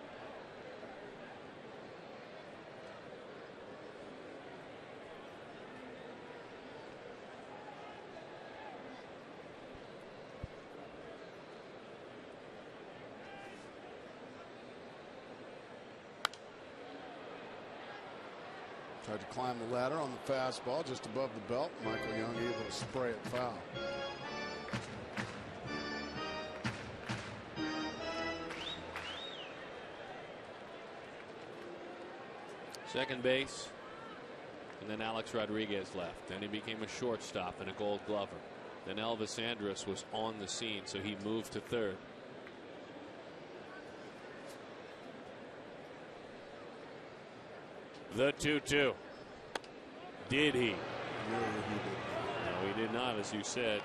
Tried to climb the ladder on the fastball just above the belt. Michael Young able to spray it foul. Second base. And then Alex Rodriguez left. Then he became a shortstop and a Gold Glover. Then Elvis Andrus was on the scene, so he moved to third. The 2-2. Did he? Yeah, he did. No, he did not, as you said.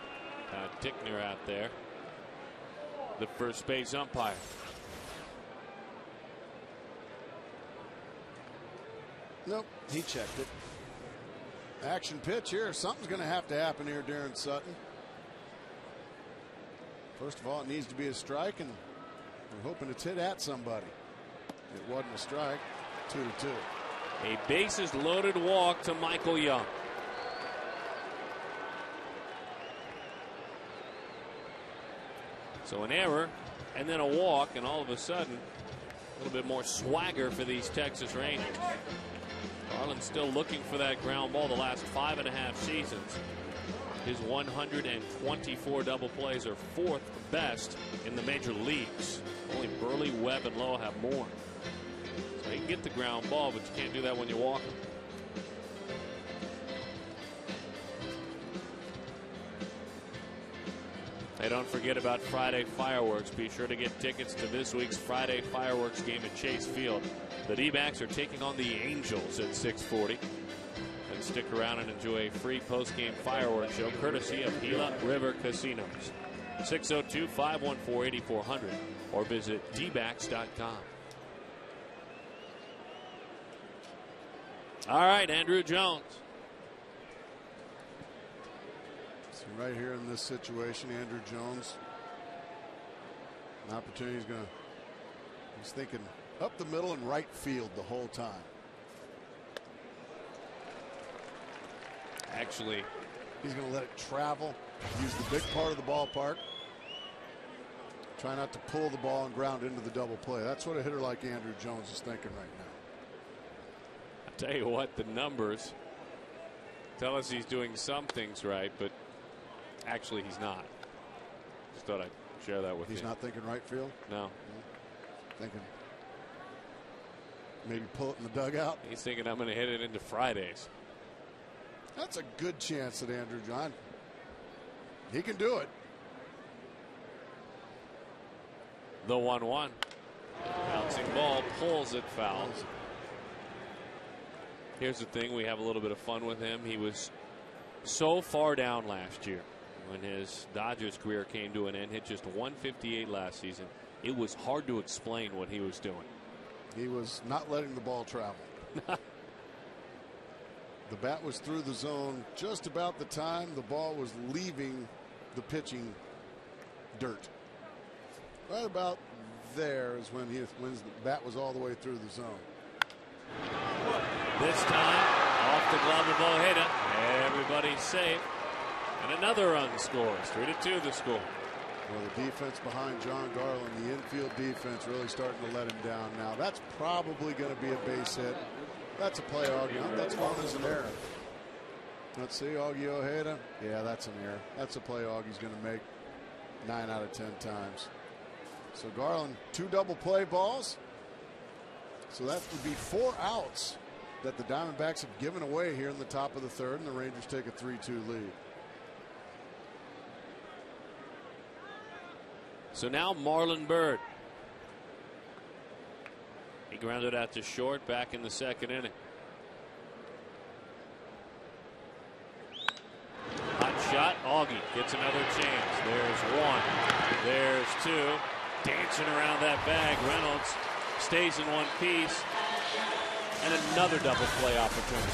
Tickner out there, the first base umpire. Nope, he checked it. Action pitch here. Something's going to have to happen here, Darren Sutton. First of all, it needs to be a strike, and we're hoping it's hit at somebody. It wasn't a strike. 2-2. A bases loaded walk to Michael Young. So an error and then a walk, and all of a sudden a little bit more swagger for these Texas Rangers. Garland's still looking for that ground ball the last 5.5 seasons. His 124 double plays are 4th best in the major leagues. Only Burley, Webb, and Lowe have more. So he can get the ground ball, but you can't do that when you walk him. Hey, don't forget about Friday fireworks. Be sure to get tickets to this week's Friday fireworks game at Chase Field. The D-backs are taking on the Angels at 6:40. And stick around and enjoy a free post-game fireworks show courtesy of Gila River Casinos. 602-514-8400 or visit dbacks.com. All right, Andrew Jones. So right here in this situation, Andrew Jones, an opportunity. He's thinking up the middle and right field the whole time. Actually, he's going to let it travel, use the big part of the ballpark. Try not to pull the ball and ground into the double play. That's what a hitter like Andrew Jones is thinking right now. I'll tell you what, the numbers tell us he's doing some things right, but actually he's not. Just thought I'd share that with you. He's not thinking right field? No. Thinking maybe pull it in the dugout? He's thinking I'm going to hit it into Fridays. That's a good chance that Andrew John, he can do it. The 1-1. Bouncing ball pulls it foul. Here's the thing, we have a little bit of fun with him. He was so far down last year when his Dodgers career came to an end. Hit just 158 last season. It was hard to explain what he was doing. He was not letting the ball travel. The bat was through the zone just about the time the ball was leaving the pitching dirt. Right about there is when the bat was all the way through the zone. This time off the glove of Ojeda. Everybody's safe. And another run scores. 3-2 the score. Well, the defense behind John Garland, the infield defense really starting to let him down now. That's probably going to be a base hit. That's a play, Augie. That's one as an error. Let's see, Augie Ojeda. Yeah, that's an error. That's a play Augie's going to make 9 out of 10 times. So Garland, 2 double play balls. So that would be 4 outs that the Diamondbacks have given away here in the top of the third, and the Rangers take a 3-2 lead. So now Marlon Byrd. He grounded out to short back in the second inning. Hot shot. Augie gets another chance. There's 1. There's 2. Dancing around that bag. Reynolds stays in one piece. And another double play opportunity.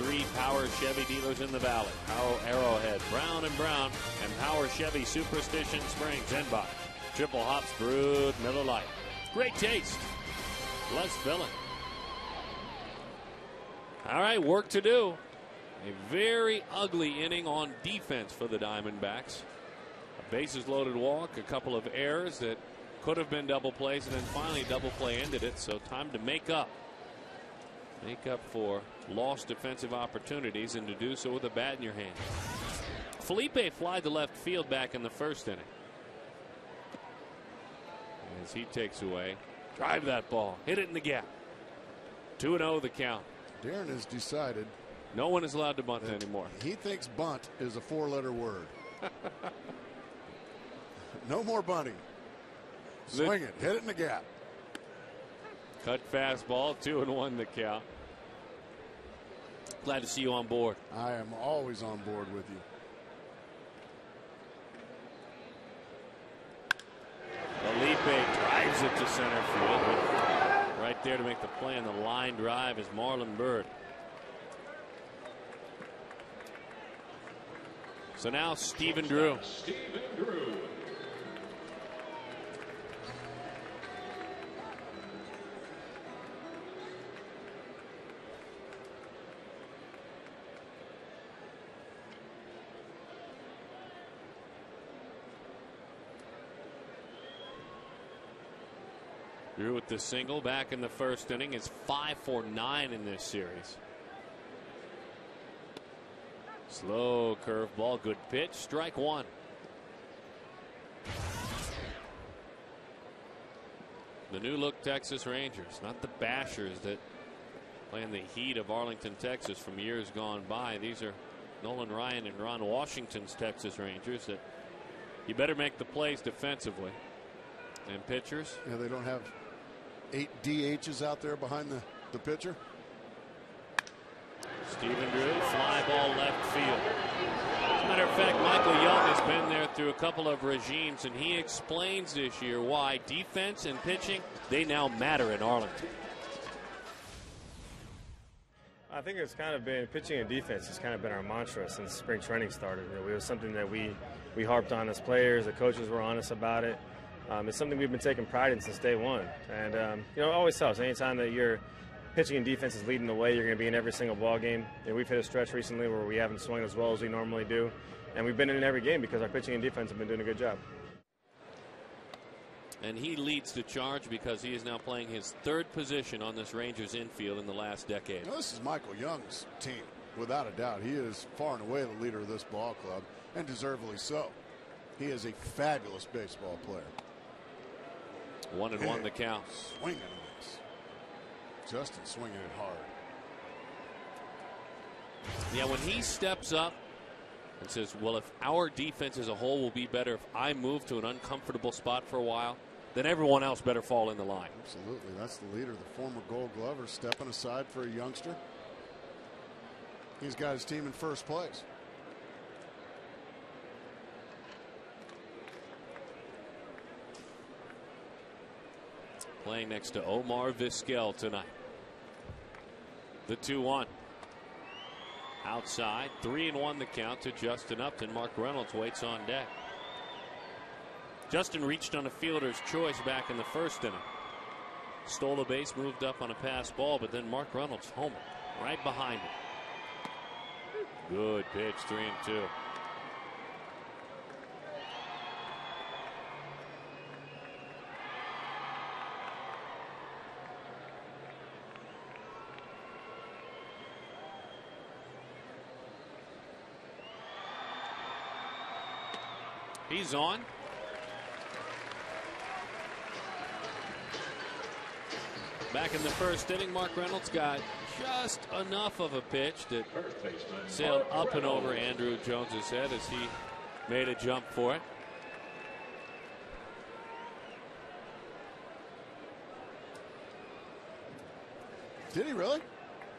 3 Power Chevy dealers in the valley. Power Arrowhead, Brown and Brown, and Power Chevy Superstition Springs. And by Triple Hops Brewed Miller Lite. Great taste. Less filling. All right, work to do. A very ugly inning on defense for the Diamondbacks. A bases loaded walk, a couple of errors that could have been double plays, and then finally double play ended it. So time to make up. Make up for lost defensive opportunities, and to do so with a bat in your hand. Felipe flied to left field back in the first inning. As he takes away, drive that ball, hit it in the gap. 2-0 the count. Darren has decided no one is allowed to bunt anymore. He thinks bunt is a 4-letter word. No more bunting. Swing it, hit it in the gap. Cut fastball, 2-1 the count. Glad to see you on board. I am always on board with you. Felipe drives it to center field. Right there to make the play on the line drive is Marlon Byrd. So now Stephen Drew. Drew with the single back in the first inning is 5 for 9 in this series. Slow curveball, good pitch, strike one. The new look Texas Rangers, not the bashers that play in the heat of Arlington, Texas from years gone by. These are Nolan Ryan and Ron Washington's Texas Rangers that you better make the plays defensively. And pitchers. Yeah, they don't have 8 DHs out there behind the pitcher. Stephen Drew, fly ball left field. As a matter of fact, Michael Young has been there through a couple of regimes, and he explains this year why defense and pitching, they now matter in Arlington. I think it's kind of been pitching and defense has kind of been our mantra since spring training started. You know, it was something that we harped on as players. The coaches were honest about it. It's something we've been taking pride in since day one. And, you know, it always helps. Anytime that your pitching and defense is leading the way, you're going to be in every single ball game. You know, we've hit a stretch recently where we haven't swung as well as we normally do. And we've been in every game because our pitching and defense have been doing a good job. And he leads the charge because he is now playing his 3rd position on this Rangers infield in the last decade. Now, this is Michael Young's team, without a doubt. He is far and away the leader of this ball club, and deservedly so. He is a fabulous baseball player. 1-1 the count. Swinging it. Justin swinging it hard. Yeah, when he steps up and says, well, if our defense as a whole will be better if I move to an uncomfortable spot for a while, then everyone else better fall in the line. Absolutely. That's the leader, the former Gold Glover, stepping aside for a youngster. He's got his team in first place. Playing next to Omar Vizquel tonight. The 2-1. Outside, 3-1 the count to Justin Upton. Mark Reynolds waits on deck. Justin reached on a fielder's choice back in the first inning. Stole a base, moved up on a pass ball, but then Mark Reynolds homered right behind him. Good pitch, 3-2. He's on. Back in the first inning, Mark Reynolds got just enough of a pitch that sailed up and over Andrew Jones's head as he made a jump for it. Did he really?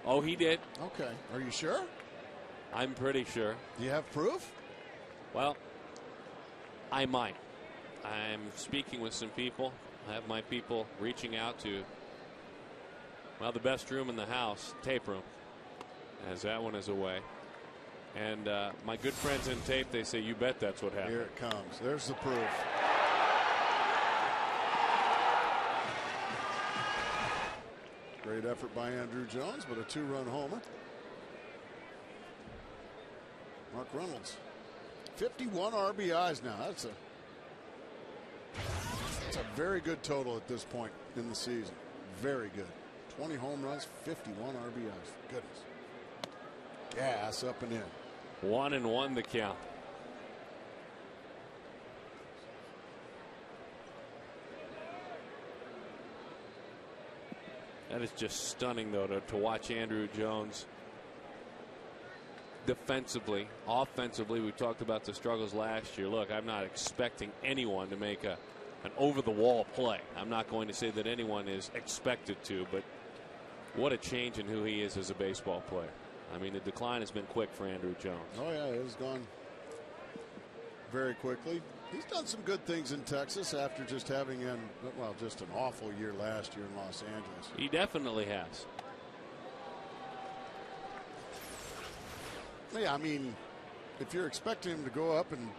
Oh, he did. Okay. Are you sure? I'm pretty sure. Do you have proof? Well, I might. I'm speaking with some people. I have my people reaching out to, well, the best room in the house, tape room. as that one is away. And my good friends in tape, they say, you bet that's what happened. Here it comes. There's the proof. Great effort by Andrew Jones, but a 2-run homer. Mark Reynolds, 51 RBIs now. That's a very good total at this point in the season. Very good. 20 home runs, 51 RBIs. Goodness. Gas up and in. 1-1 the count. That is just stunning, though, to watch Andrew Jones defensively. Offensively, we talked about the struggles last year. Look, I'm not expecting anyone to make an over-the-wall play. I'm not going to say that anyone is expected to, but what a change in who he is as a baseball player. I mean, the decline has been quick for Andrew Jones. Oh, yeah, it has gone very quickly. He's done some good things in Texas after just having just an awful year last year in Los Angeles. He definitely has. Yeah, I mean, if you're expecting him to go up and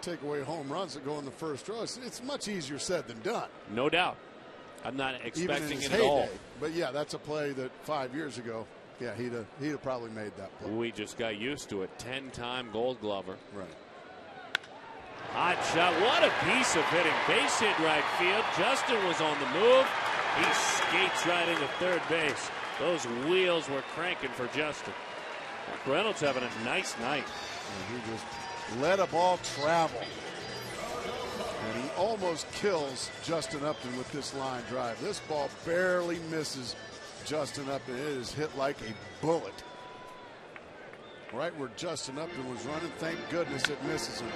take away home runs that go in the first row, it's much easier said than done. No doubt. I'm not expecting it at heyday, all. But yeah, that's a play that 5 years ago, yeah, he'd have probably made that play. We just got used to it. 10-time Gold Glover. Right. Hot shot. What a piece of hitting. Base hit right field. Justin was on the move. He skates right into third base. Those wheels were cranking for Justin. Reynolds having a nice night. And he just let a ball travel. And he almost kills Justin Upton with this line drive. This ball barely misses Justin Upton. It is hit like a bullet. Right where Justin Upton was running. Thank goodness it misses him.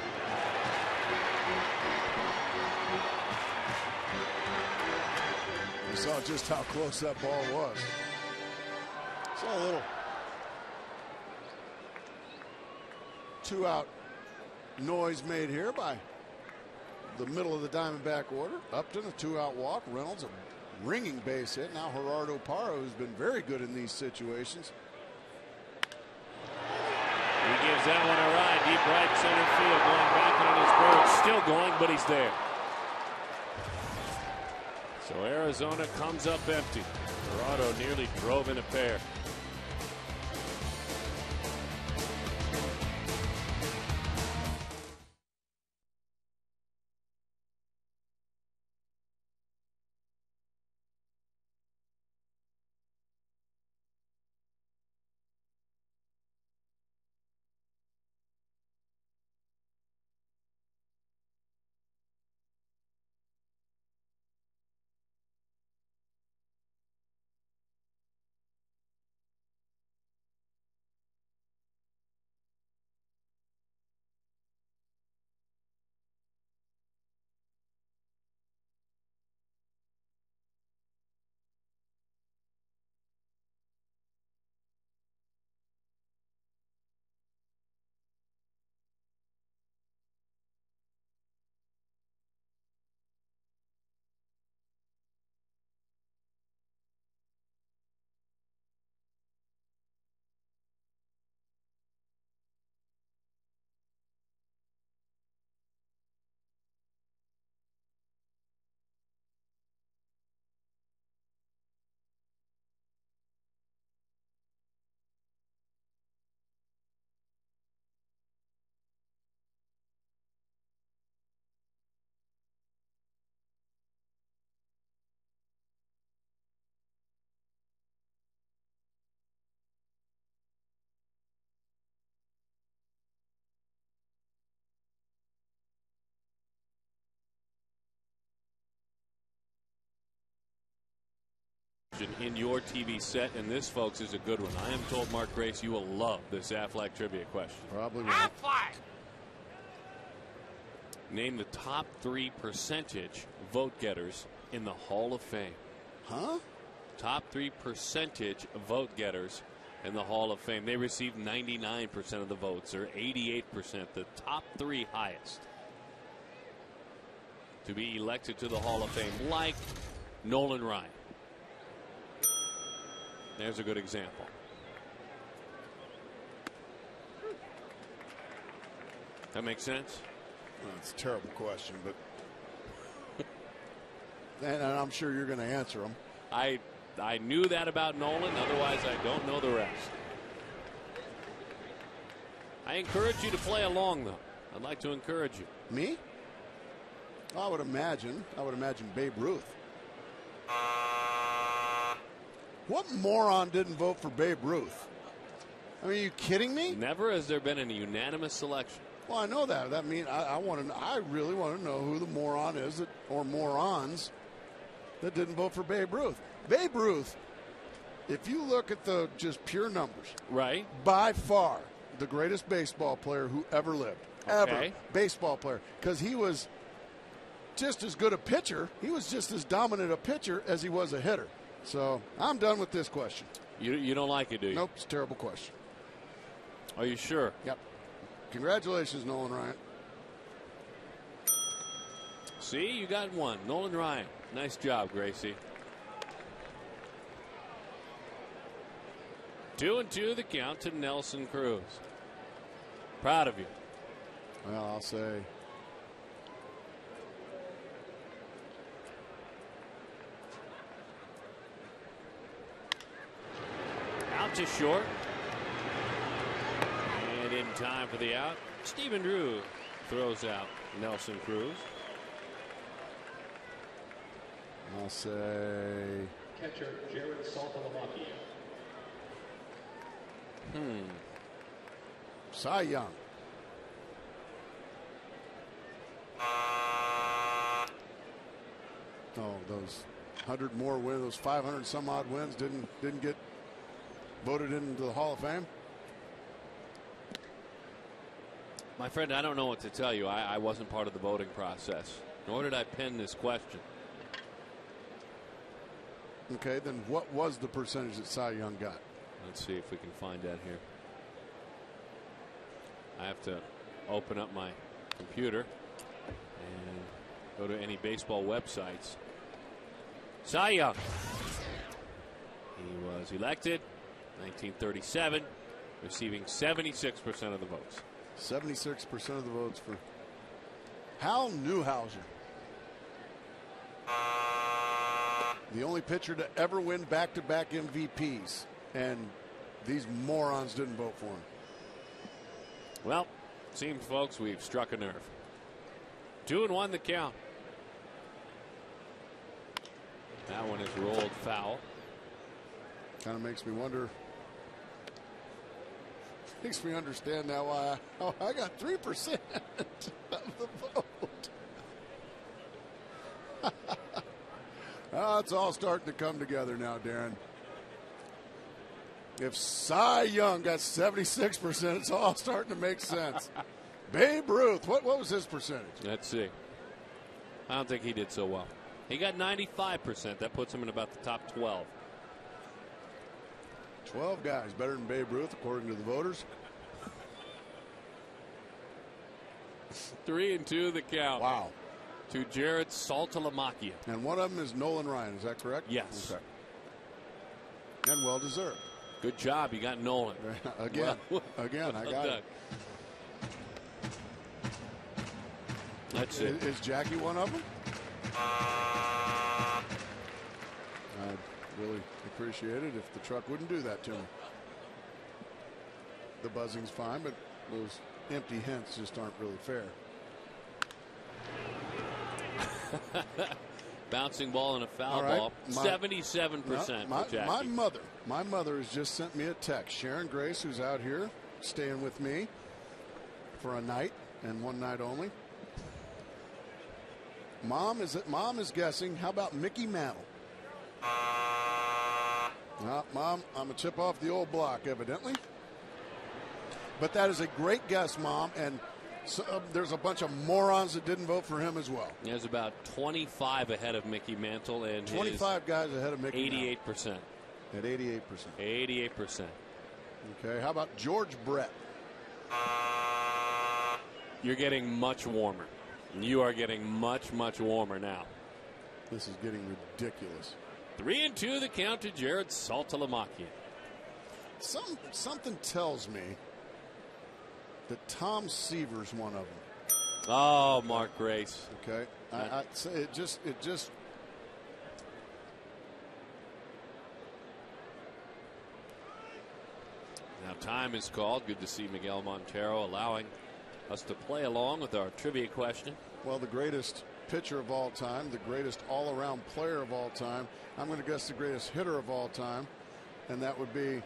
You saw just how close that ball was. Saw a little 2-out noise made here by the middle of the Diamondback order. Upton, a 2-out walk. Reynolds, a ringing base hit. Now Gerardo Parra, who's been very good in these situations. He gives that one a ride. Deep right center field. Going back on his bird. Still going, but he's there. So Arizona comes up empty. Gerardo nearly drove in a pair. In your TV set, and this, folks, is a good one. I am told, Mark Grace, you will love this Affleck trivia question. Probably will. Affleck! Name the top 3 percentage vote getters in the Hall of Fame. Huh? Top 3 percentage vote getters in the Hall of Fame. They received 99% of the votes, or 88%. The top 3 highest to be elected to the Hall of Fame, like Nolan Ryan. There's a good example. That makes sense. Well, it's a terrible question, but and I'm sure you're going to answer them. I knew that about Nolan. Otherwise, I don't know the rest. I encourage you to play along, though. I'd like to encourage you. Me? I would imagine Babe Ruth. What moron didn't vote for Babe Ruth? I mean, are you kidding me? Never has there been a unanimous selection. Well, I know that. That means I really want to know who the moron is or morons that didn't vote for Babe Ruth. Babe Ruth, if you look at the just pure numbers, right, by far the greatest baseball player who ever lived. Okay. Ever. Baseball player. Because he was just as good a pitcher. He was just as dominant a pitcher as he was a hitter. So I'm done with this question. You don't like it, do you? Nope, it's a terrible question. Are you sure? Yep. Congratulations, Nolan Ryan. See, you got one. Nolan Ryan. Nice job, Gracie. 2-2 the count to Nelson Cruz. Proud of you. Well, I'll say out to short. And in time for the out, Stephen Drew throws out Nelson Cruz. I'll say Catcher Jared Saltalamacchia. Cy Young. Oh, those 100 more wins, those 500 some odd wins didn't get voted into the Hall of Fame. My friend, I don't know what to tell you. I wasn't part of the voting process, nor did I pen this question. Okay, then what was the percentage that Cy Young got? Let's see if we can find that here. I have to open up my computer and go to any baseball websites. Cy Young. He was elected 1937, receiving 76% of the votes. 76% of the votes for Hal Newhouser. The only pitcher to ever win back-to-back MVPs. And these morons didn't vote for him. Well, seems, folks, we've struck a nerve. 2-1 the count. That one is rolled foul. Kind of makes me wonder. Makes me understand now why I got 3% of the vote. Oh, it's all starting to come together now, Darren. If Cy Young got 76%, it's all starting to make sense. Babe Ruth, what was his percentage? Let's see. I don't think he did so well. He got 95%. That puts him in about the top 12. 12 guys better than Babe Ruth, according to the voters. 3-2 the count. Wow. To Jared Saltalamacchia. And one of them is Nolan Ryan, is that correct? Yes. Okay. And well deserved. Good job. You got Nolan. Again. Well, Again, I got it. Let's see. Is Jackie one of them? I'd really appreciate it if the truck wouldn't do that to me. The buzzing's fine, but those empty hints just aren't really fair. Bouncing ball and a foul right. ball. 77% for Jackie. My mother has just sent me a text. Sharon Grace, who's out here staying with me for a night and one night only. Mom is guessing. How about Mickey Mantle? Mom, I'm a chip off the old block, evidently. But that is a great guess, Mom, and so, there's a bunch of morons that didn't vote for him as well. There's about 25 ahead of Mickey Mantle, and 25 guys ahead of Mickey. 88%. At 88%. 88%. Okay, how about George Brett? You're getting much warmer. You are getting much, much warmer now. This is getting ridiculous. 3-2 the count to Jared Saltalamacchia. Something tells me that Tom Seaver's one of them. Oh, Mark Grace. Okay. I'd say it just. Now time is called. Good to see Miguel Montero allowing us to play along with our trivia question. Well, the greatest pitcher of all time, the greatest all-around player of all time. I'm going to guess the greatest hitter of all time, and that would be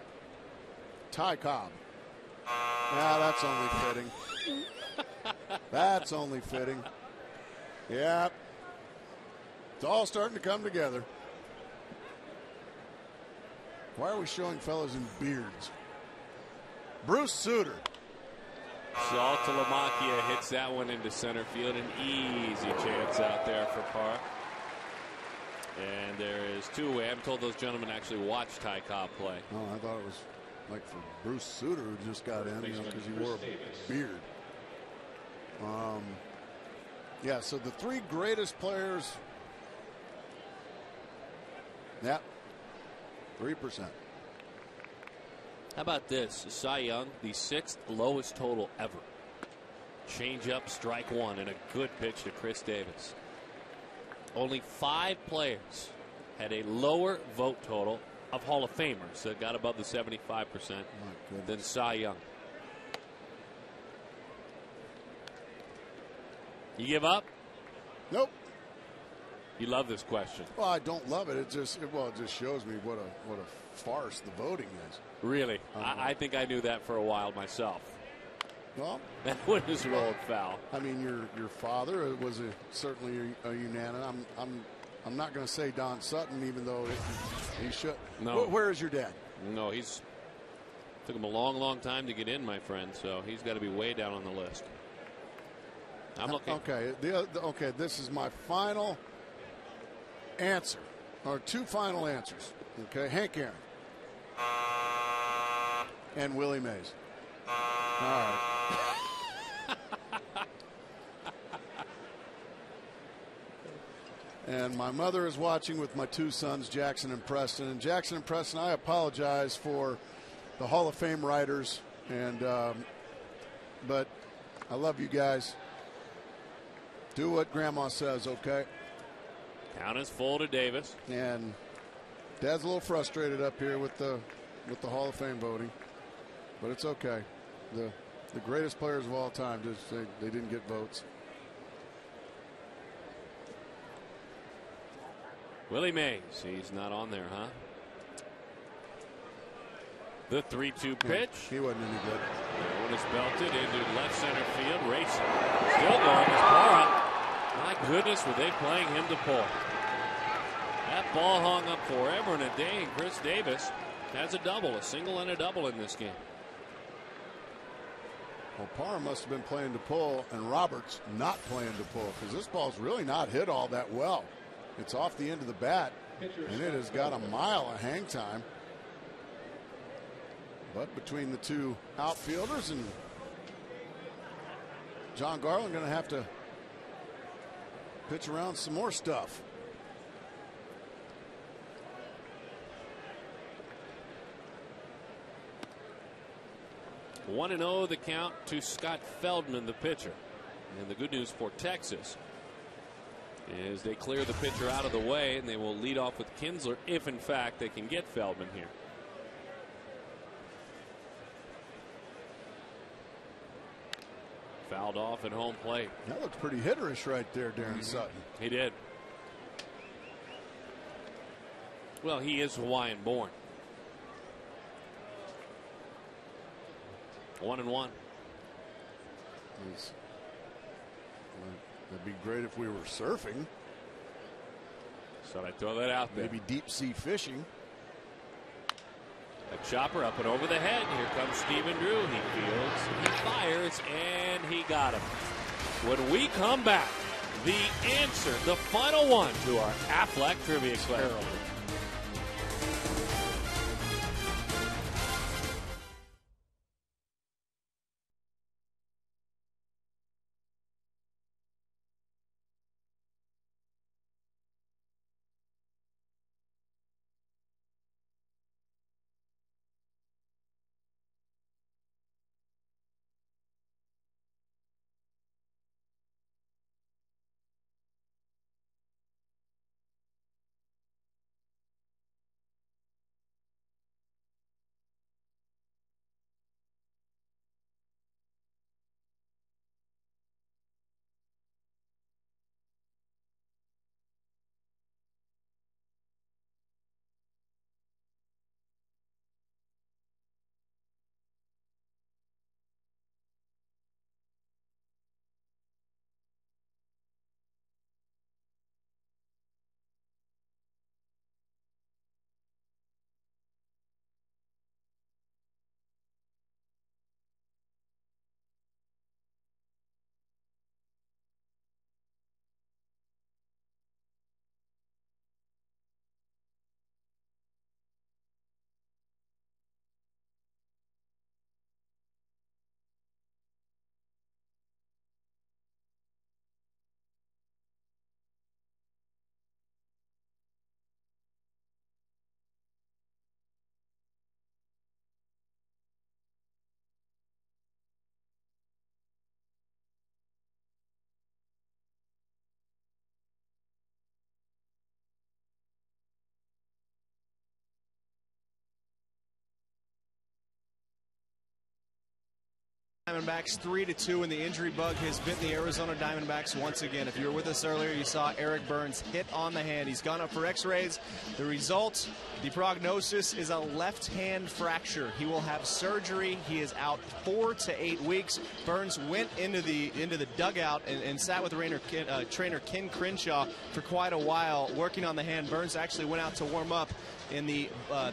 Ty Cobb. Yeah, that's only fitting. That's only fitting. Yeah. It's all starting to come together. Why are we showing fellas in beards? Bruce Sutter. Saltalamacchia hits that one into center field. An easy chance out there for Parra. And there is two-way. I'm told those gentlemen actually watched Ty Cobb play. Oh, I thought it was like for Bruce Sutter, who just got in, because he wore a beard. Yeah, so the three greatest players. Yeah, 3%. How about this? Cy Young, the 6th lowest total ever. Change up, strike one, and a good pitch to Chris Davis. Only 5 players had a lower vote total of Hall of Famers that got above the 75% than Cy Young. You give up? Nope. You love this question. Well, I don't love it. It just shows me what a farce the voting is. Really? I think I knew that for a while myself. Well, that one is rolled foul. I mean, your father was certainly a unanimous. I'm not going to say Don Sutton, even though he should. No. Where is your dad? No, took him a long time to get in, my friend. So he's got to be way down on the list. I'm looking. Okay. Okay. This is my final answer, or 2 final answers. Okay, Hank Aaron and Willie Mays. All right. And my mother is watching with my 2 sons, Jackson and Preston. And Jackson and Preston, I apologize for the Hall of Fame writers, and but I love you guys. Do what Grandma says, okay? Count is full to Davis. And Dad's a little frustrated up here with the Hall of Fame voting, but it's okay. The greatest players of all time, they didn't get votes. Willie Mays, he's not on there, huh? The 3-2 pitch. He wasn't any good. That one is belted into left center field. Racing. Still going as Parra. My goodness, were they playing him to pull. That ball hung up forever and a day, and Chris Davis has a double, a single and a double in this game. Well, Parra must have been playing to pull, and Roberts not playing to pull, because this ball's really not hit all that well. It's off the end of the bat, and it has got a mile of hang time. But between the 2 outfielders and John Garland going to have to pitch around some more stuff. One and 0 the count to Scott Feldman, the pitcher. And the good news for Texas is they clear the pitcher out of the way, and they will lead off with Kinsler if, in fact, they can get Feldman here. Fouled off at home plate. That looks pretty hitterish right there, Darren Sutton. He did. Well, he is Hawaiian born. 1-1. It'd be great if we were surfing. So I throw that out there. Maybe deep sea fishing. A chopper up and over the head. Here comes Stephen Drew. He fields, he fires, and he got him. When we come back, the answer, the final one to our Aflac trivia question. Diamondbacks 3-2, and the injury bug has bitten the Arizona Diamondbacks once again. If you were with us earlier, you saw Eric Byrnes hit on the hand. He's gone up for x-rays. The result, the prognosis is a left hand fracture. He will have surgery. He is out 4 to 8 weeks. Byrnes went into the dugout and sat with trainer Ken Crenshaw for quite a while working on the hand. Byrnes actually went out to warm up in the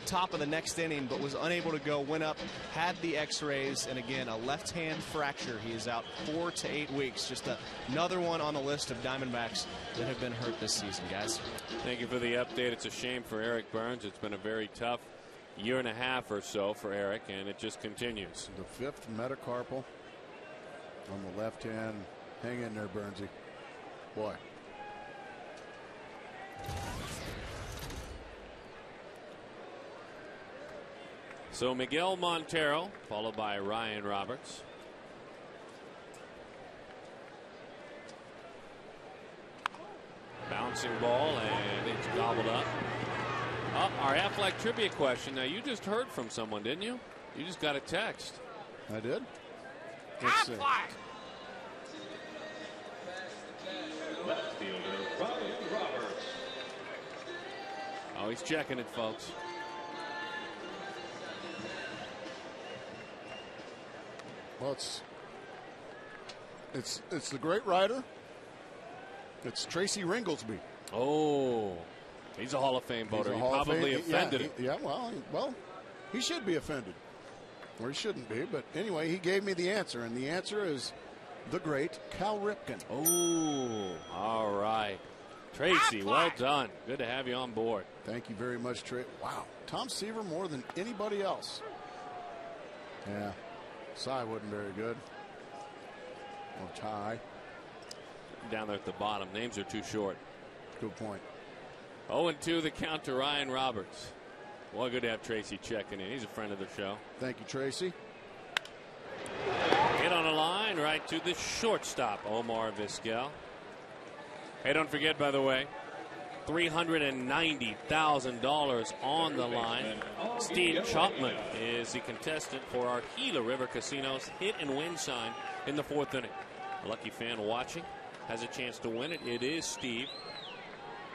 top of the next inning, but was unable to go, went up, had the x-rays, and again, a left hand fracture. He is out 4 to 8 weeks. Just another one on the list of Diamondbacks that have been hurt this season, guys. Thank you for the update. It's a shame for Eric Byrnes. It's been a very tough year and a half or so for Eric, and it just continues. The 5th metacarpal on the left hand. Hang in there, Byrnesy. Boy. So Miguel Montero, followed by Ryan Roberts. Bouncing ball, and it's gobbled up. Oh, our Affleck trivia question. Now, you just heard from someone, didn't you? You just got a text. I did? Let's see. Left fielder, Ryan Roberts. Oh, he's checking it, folks. Well, it's the great writer. It's Tracy Ringolsby. Oh, he's a Hall of Fame voter. He probably offended him. Yeah, well, he should be offended. Or he shouldn't be. But anyway, he gave me the answer. And the answer is the great Cal Ripken. Oh, all right. Tracy, well done. Good to have you on board. Thank you very much, Trey. Wow. Tom Seaver more than anybody else. Yeah. Cy wasn't very good. Or Ty. Down there at the bottom. Names are too short. Good point. 0-2 the count to Ryan Roberts. Well, good to have Tracy checking in. He's a friend of the show. Thank you, Tracy. Hit on a line right to the shortstop, Omar Vizquel. Hey, don't forget, by the way, $390,000 on the line. Steve Chapman is the contestant for our Gila River Casinos hit and win sign in the 4th inning. A lucky fan watching has a chance to win it. It is Steve.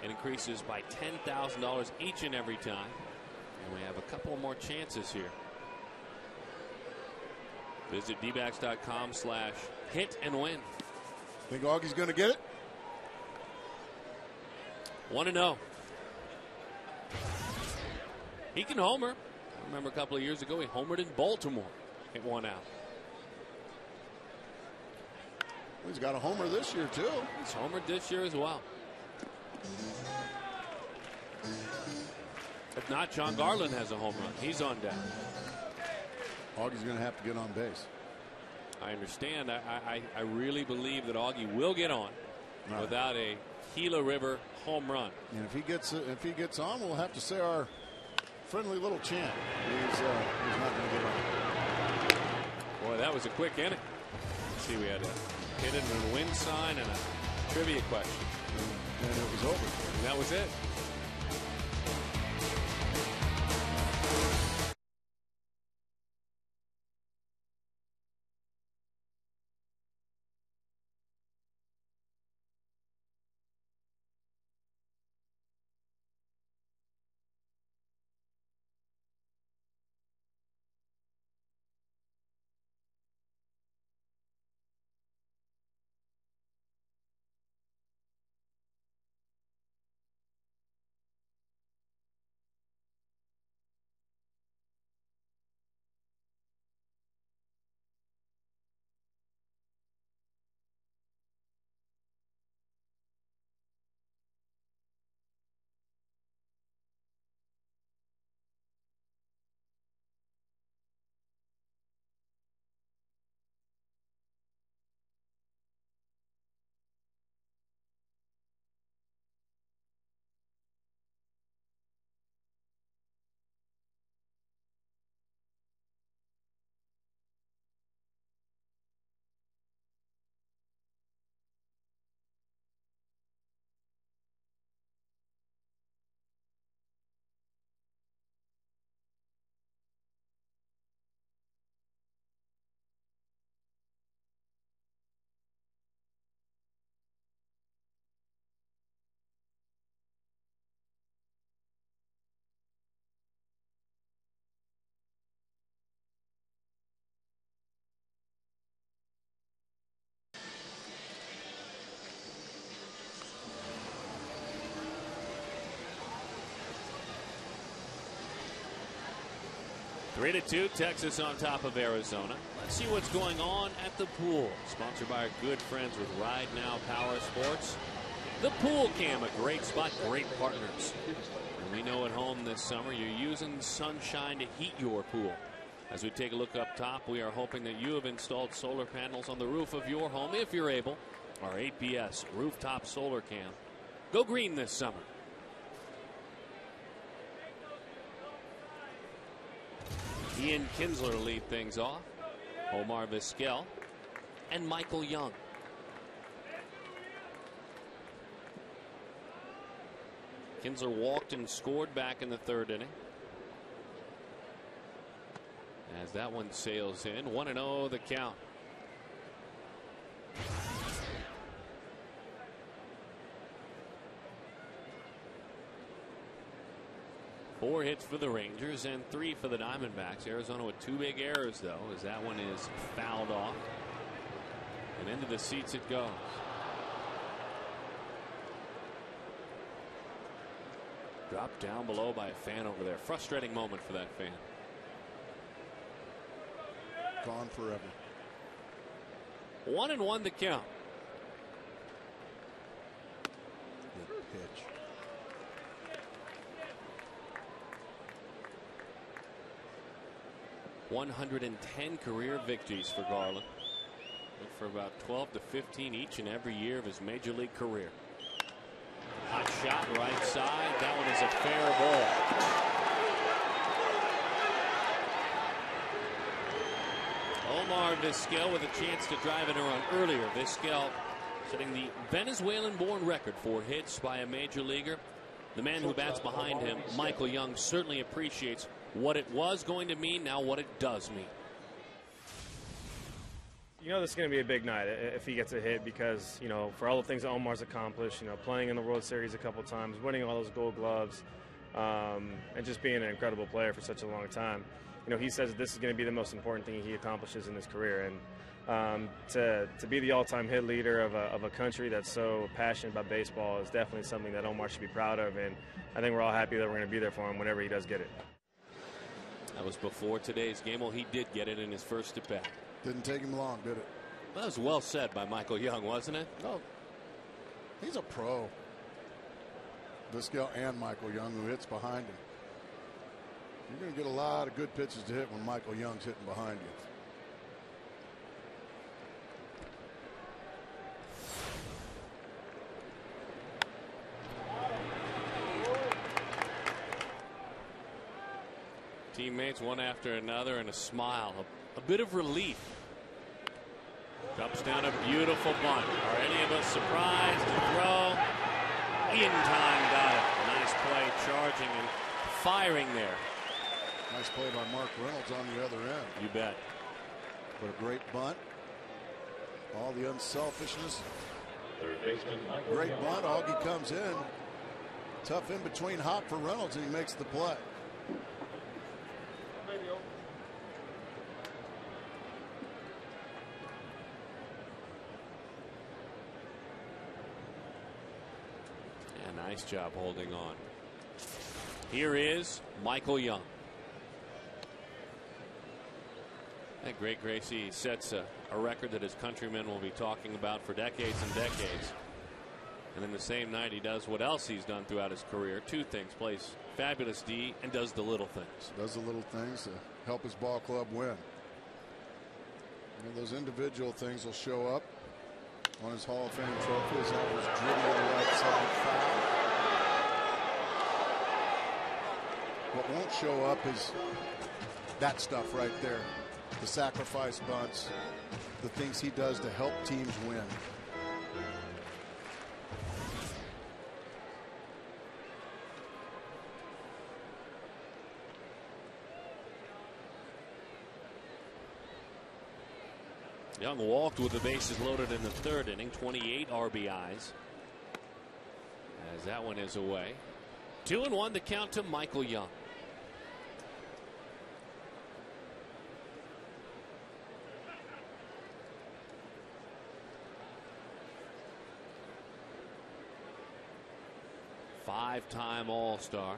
It increases by $10,000 each and every time. And we have a couple more chances here. Visit dbacks.com/hit and win. Think Augie's going to get it? 1-0. He can homer. I remember a couple of years ago he homered in Baltimore. Hit one out. He's got a homer this year, too. He's homered this year as well. If not, John Garland has a home run. He's on deck. Augie's going to have to get on base. I understand. I really believe that Augie will get on without a Gila River home run. And if he gets on, we'll have to say our friendly little chant. He's not going to get on. Boy, that was a quick inning. Let's see, we had a hit and win sign and a trivia question. And it was over. And that was it. 3-2, Texas on top of Arizona. Let's see what's going on at the pool. Sponsored by our good friends with Ride Now Power Sports. The Pool Cam, a great spot, great partners. And we know at home this summer you're using sunshine to heat your pool. As we take a look up top, we are hoping that you have installed solar panels on the roof of your home, if you're able. Our 8BS rooftop solar cam. Go green this summer. Ian Kinsler lead things off. Omar Vizquel and Michael Young. Kinsler walked and scored back in the third inning. As that one sails in, 1-0 the count. Four hits for the Rangers and 3 for the Diamondbacks. Arizona with 2 big errors, though, as that one is fouled off. And into the seats it goes. Dropped down below by a fan over there. Frustrating moment for that fan. Gone forever. 1-1 the count. Good pitch. .110 career victories for Garland. Look for about 12 to 15 each and every year of his major league career. Hot shot right side. That one is a fair ball. Omar Vizquel with a chance to drive in a run earlier. Vizquel setting the Venezuelan-born record for hits by a major leaguer. The man who bats behind him, Michael Young, certainly appreciates what it was going to mean, now what it does mean. You know this is going to be a big night if he gets a hit because, you know, for all the things that Omar's accomplished, you know, playing in the World Series a couple times, winning all those Gold Gloves, and just being an incredible player for such a long time. You know, he says this is going to be the most important thing he accomplishes in his career. And to be the all-time hit leader of a country that's so passionate about baseball is definitely something that Omar should be proud of. And I think we're all happy that we're going to be there for him whenever he does get it. That was before today's game. Well, he did get it in his first at bat. Didn't take him long, did it? That was well said by Michael Young, wasn't it? No. He's a pro. Vizquel and Michael Young, who hits behind him. You're going to get a lot of good pitches to hit when Michael Young's hitting behind you. Teammates one after another and a smile, a bit of relief. Drops down a beautiful bunt. Are any of us surprised to throw? In time got it. A nice play, charging and firing there. Nice play by Mark Reynolds on the other end. You bet. But a great bunt. All the unselfishness. Third baseman, Michael Great Young. bunt. Augie comes in. Tough in between hop for Reynolds, and he makes the play. Nice job holding on. Here is Michael Young. That great Gracie sets a record that his countrymen will be talking about for decades and decades. And then the same night he does what else he's done throughout his career. 2 things. Plays fabulous D and does the little things. Does the little things to help his ball club win. And those individual things will show up on his Hall of Fame trophies. That was driven to the right side foul. What won't show up is that stuff right there. The sacrifice bunts, the things he does to help teams win. Young walked with the bases loaded in the third inning. 28 RBIs. As that one is away. 2-1 the count to Michael Young. Five-time All-Star.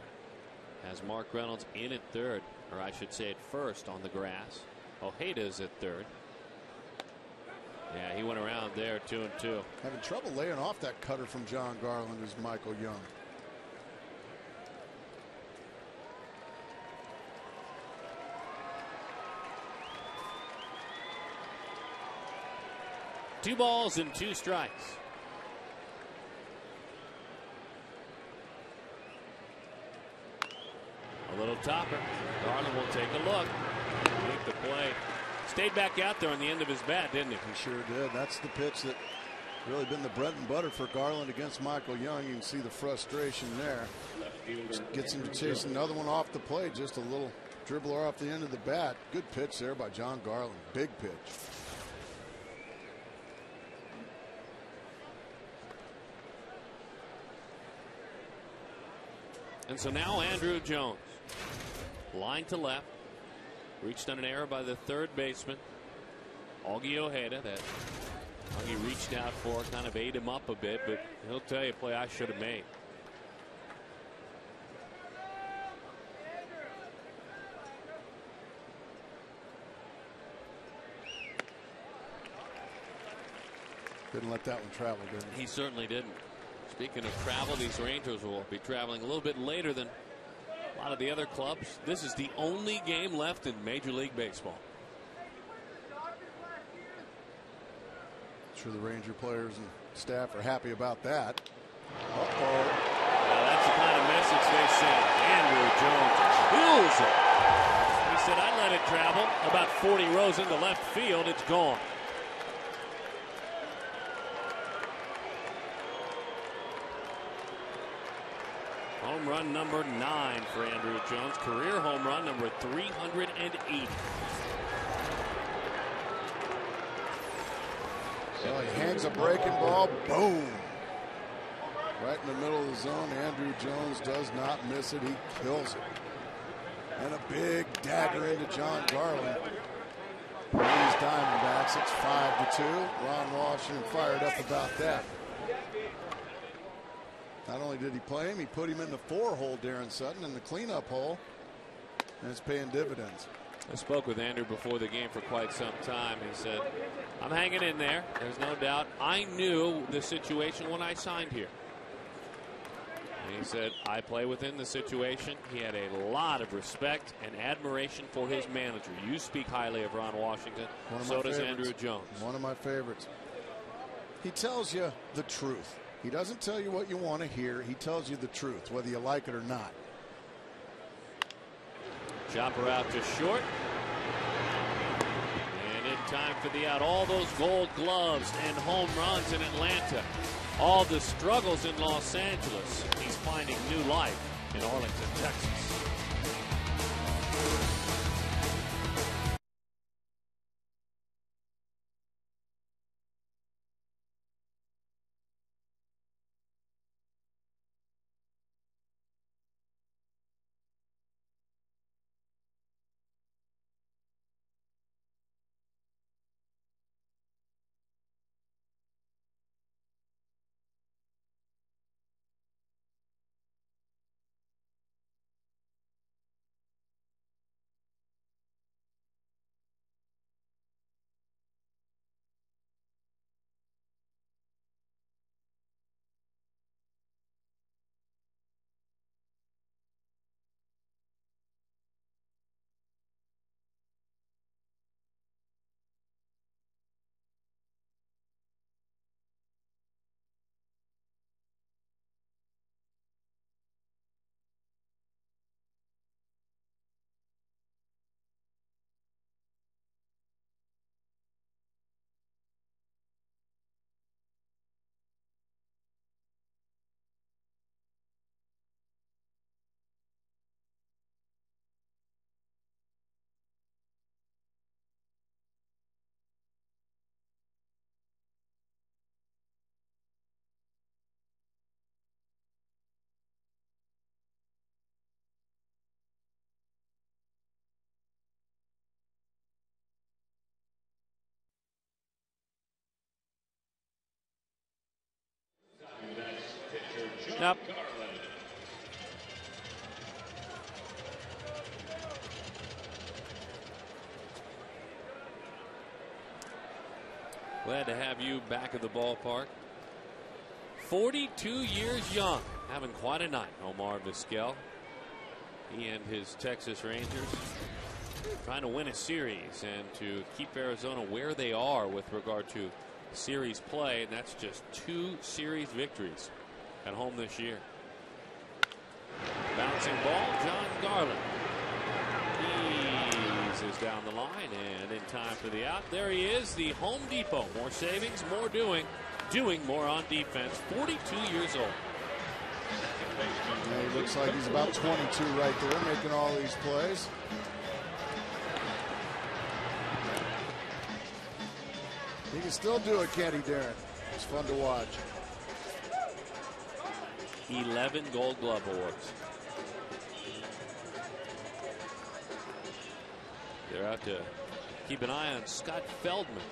has Mark Reynolds in at third, or I should say at first on the grass. Ojeda's at third. Yeah, he went around there 2-2. Having trouble laying off that cutter from John Garland is Michael Young. Two balls and two strikes. A little topper. Garland will take a look. Make the play. Stayed back out there on the end of his bat, didn't he? He sure did. That's the pitch that really been the bread and butter for Garland against Michael Young. You can see the frustration there. Just gets him to chase another one off the plate. Just a little dribbler off the end of the bat. Good pitch there by John Garland. Big pitch. And so now Andrew Jones. Line to left. Reached on an error by the third baseman, Augie Ojeda, that Augie reached out for, kind of ate him up a bit, but he'll tell you a play I should have made. Didn't let that one travel, did he? He certainly didn't. Speaking of travel, these Rangers will be traveling a little bit later than a lot of the other clubs. This is the only game left in Major League Baseball. Sure, the Ranger players and staff are happy about that. Well, that's the kind of message they send. Andrew Jones kills it. He said, I let it travel about 40 rows into left field. It's gone. Home run number 9 for Andrew Jones. Career home run number 380. So he hangs a breaking ball. Boom. Right in the middle of the zone. Andrew Jones does not miss it. He kills it. And a big dagger into John Garland. For these Diamondbacks, it's 5-2. Ron Washington fired up about that. Not only did he play him, he put him in the 4-hole, Darren Sutton, in the cleanup hole, and it's paying dividends. I spoke with Andrew before the game for quite some time. He said, I'm hanging in there. There's no doubt. I knew the situation when I signed here. And he said, I play within the situation. He had a lot of respect and admiration for his manager. You speak highly of Ron Washington. So does Andrew Jones. One of my favorites. He tells you the truth. He doesn't tell you what you want to hear. He tells you the truth, whether you like it or not. Chopper out to short. And in time for the out. All those gold gloves and home runs in Atlanta. All the struggles in Los Angeles. He's finding new life in Arlington, Texas. Yep. Glad to have you back at the ballpark. 42 years young, having quite a night. Omar Vizquel, he and his Texas Rangers trying to win a series and to keep Arizona where they are with regard to series play, and that's just 2 series victories at home this year. Bouncing ball, John Garland. Eases down the line and in time for the out. There he is, the Home Depot. More savings, more doing more on defense. 42 years old. Yeah, he looks like he's about 22 right there, making all these plays. He can still do it, can't he, Darren? It's fun to watch. 11 Gold Glove awards. They're out to keep an eye on Scott Feldman.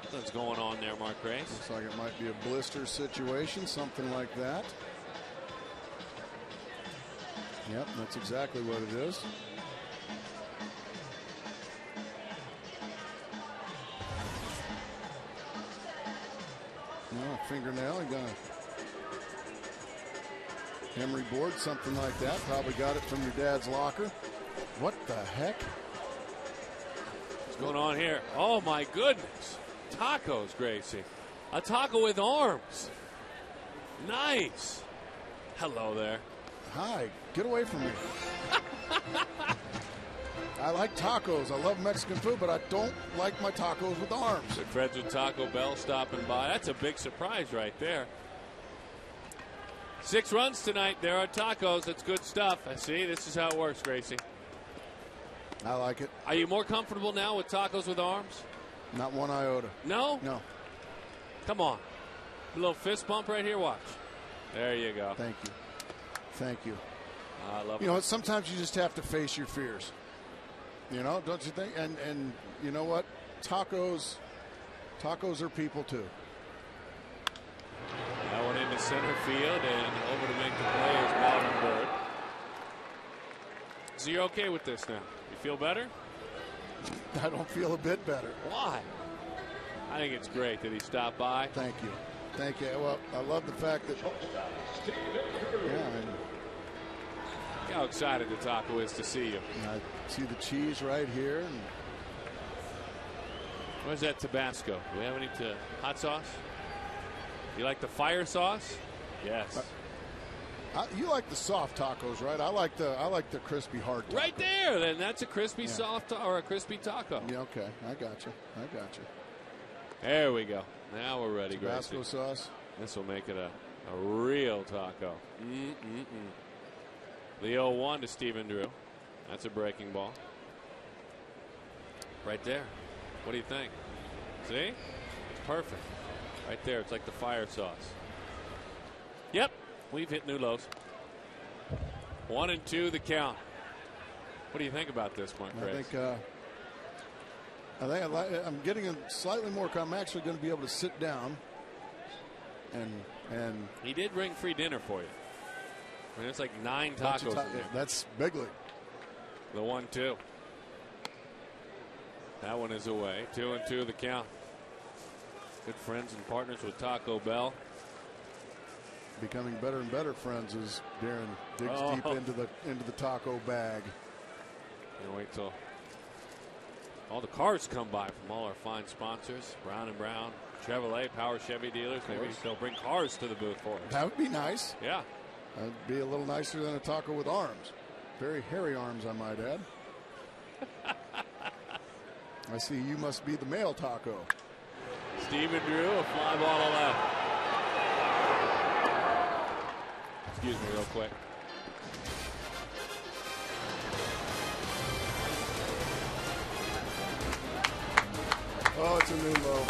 What's going on there, Mark Grace? Looks like it might be a blister situation, something like that. Yep, that's exactly what it is. No, fingernail, he gonna Emery board, something like that. Probably got it from your dad's locker. What the heck? What's going on here? Oh my goodness. Tacos, Gracie. A taco with arms. Nice. Hello there. Hi, get away from me. I like tacos. I love Mexican food, but I don't like my tacos with arms. The friends with Taco Bell stopping by. That's a big surprise right there. 6 runs tonight. There are tacos. That's good stuff. I see. This is how it works, Gracie. I like it. Are you more comfortable now with tacos with arms? Not one iota. No? No. Come on. A little fist bump right here. Watch. There you go. Thank you. Thank you. I love it. You know, sometimes you just have to face your fears. You know, don't you think? And you know what? Tacos are people too. That one into center field and over to make the play is Bottom Bird. So you're okay with this now? You feel better? I don't feel a bit better. Why? I think it's great that he stopped by. Thank you. Thank you. Well, I love the fact that. Yeah. Look how excited the taco is to see you. I see the cheese right here. And where's that Tabasco? Do we have any hot sauce? You like the fire sauce? Yes. You like the soft tacos, right? I like the crispy hard taco. Right there, then that's a crispy soft or a crispy taco. Yeah, okay. I got you. There we go. Now we're ready, Tabasco Gracie. sauce. This will make it a real taco. The 0-1 to Stephen Drew. That's a breaking ball. Right there. What do you think? See? It's perfect. Right there. It's like the fire sauce. Yep. We've hit new lows. 1-2 the count. What do you think about this, Mark Grace? I'm getting a slightly more. I'm actually going to be able to sit down and he did bring free dinner for you. I mean, it's like 9 tacos in there. That's big league. The 1-2. That one is away. 2-2 the count. Good friends and partners with Taco Bell. Becoming better and better friends as Darren digs deep into the taco bag. Can't wait till all the cars come by from all our fine sponsors. Brown & Brown, Chevrolet, Power Chevy dealers. Maybe they'll bring cars to the booth for us. That would be nice. Yeah. That'd be a little nicer than a taco with arms. Very hairy arms, I might add. I see you must be the male taco. Stephen Drew, a fly ball to left. Excuse me real quick. Oh, it's a new low.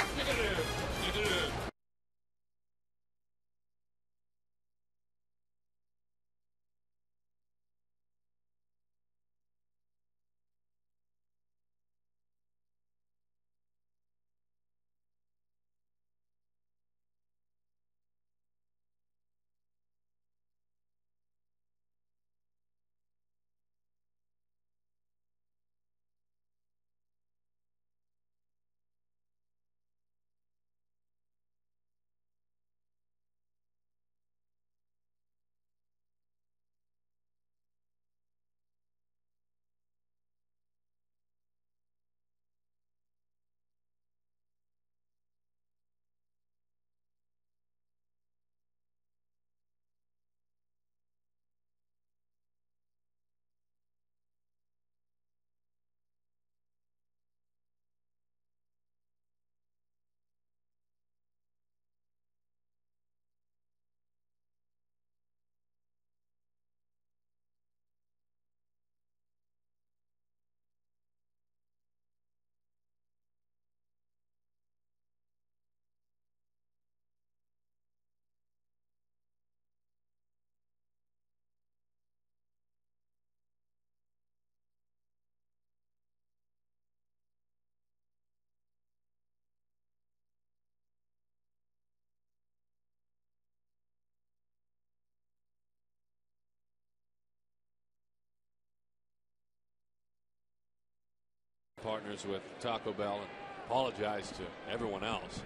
partners with Taco Bell and apologize to everyone else.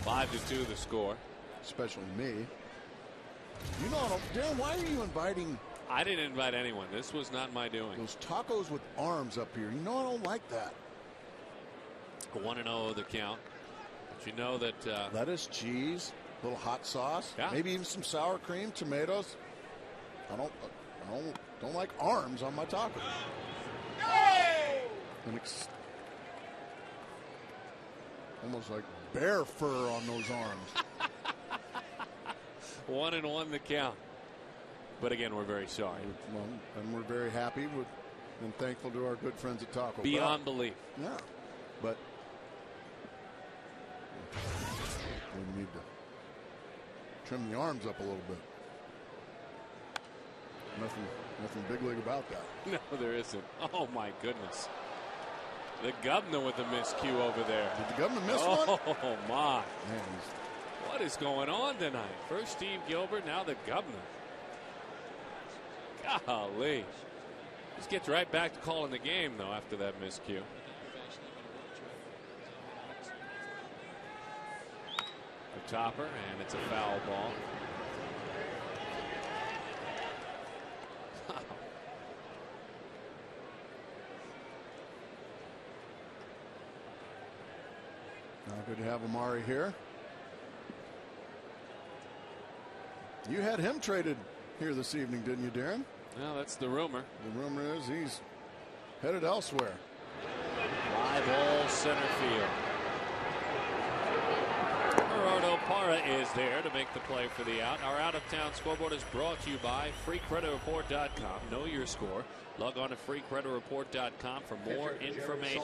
5-2 the score. Especially me. You know, Darren, why are you inviting? I didn't invite anyone. This was not my doing. Those tacos with arms up here. You know I don't like that. 1-0 the count. But you know that lettuce, cheese, a little hot sauce, yeah. Maybe even some sour cream, tomatoes. I don't like arms on my taco. Almost like bear fur on those arms. 1-1 the count. But again, we're very sorry. Well, and we're very happy and thankful to our good friends at Taco Bell. Beyond belief. Yeah. But we need to trim the arms up a little bit. Nothing big league about that. No, there isn't. Oh, my goodness. The governor with the miscue over there. Did the governor miss one? Oh, my. Man, what is going on tonight? First Steve Gilbert, now the governor. Golly. Just gets right back to calling the game, though, after that miscue. A topper, and it's a foul ball. Good to have Amari here. You had him traded here this evening, didn't you, Darren? Well, that's the rumor. The rumor is he's headed elsewhere. Fly ball center field. Gerardo Parra is there to make the play for the out. Our out-of-town scoreboard is brought to you by FreeCreditReport.com. Know your score. Log on to FreeCreditReport.com for more information.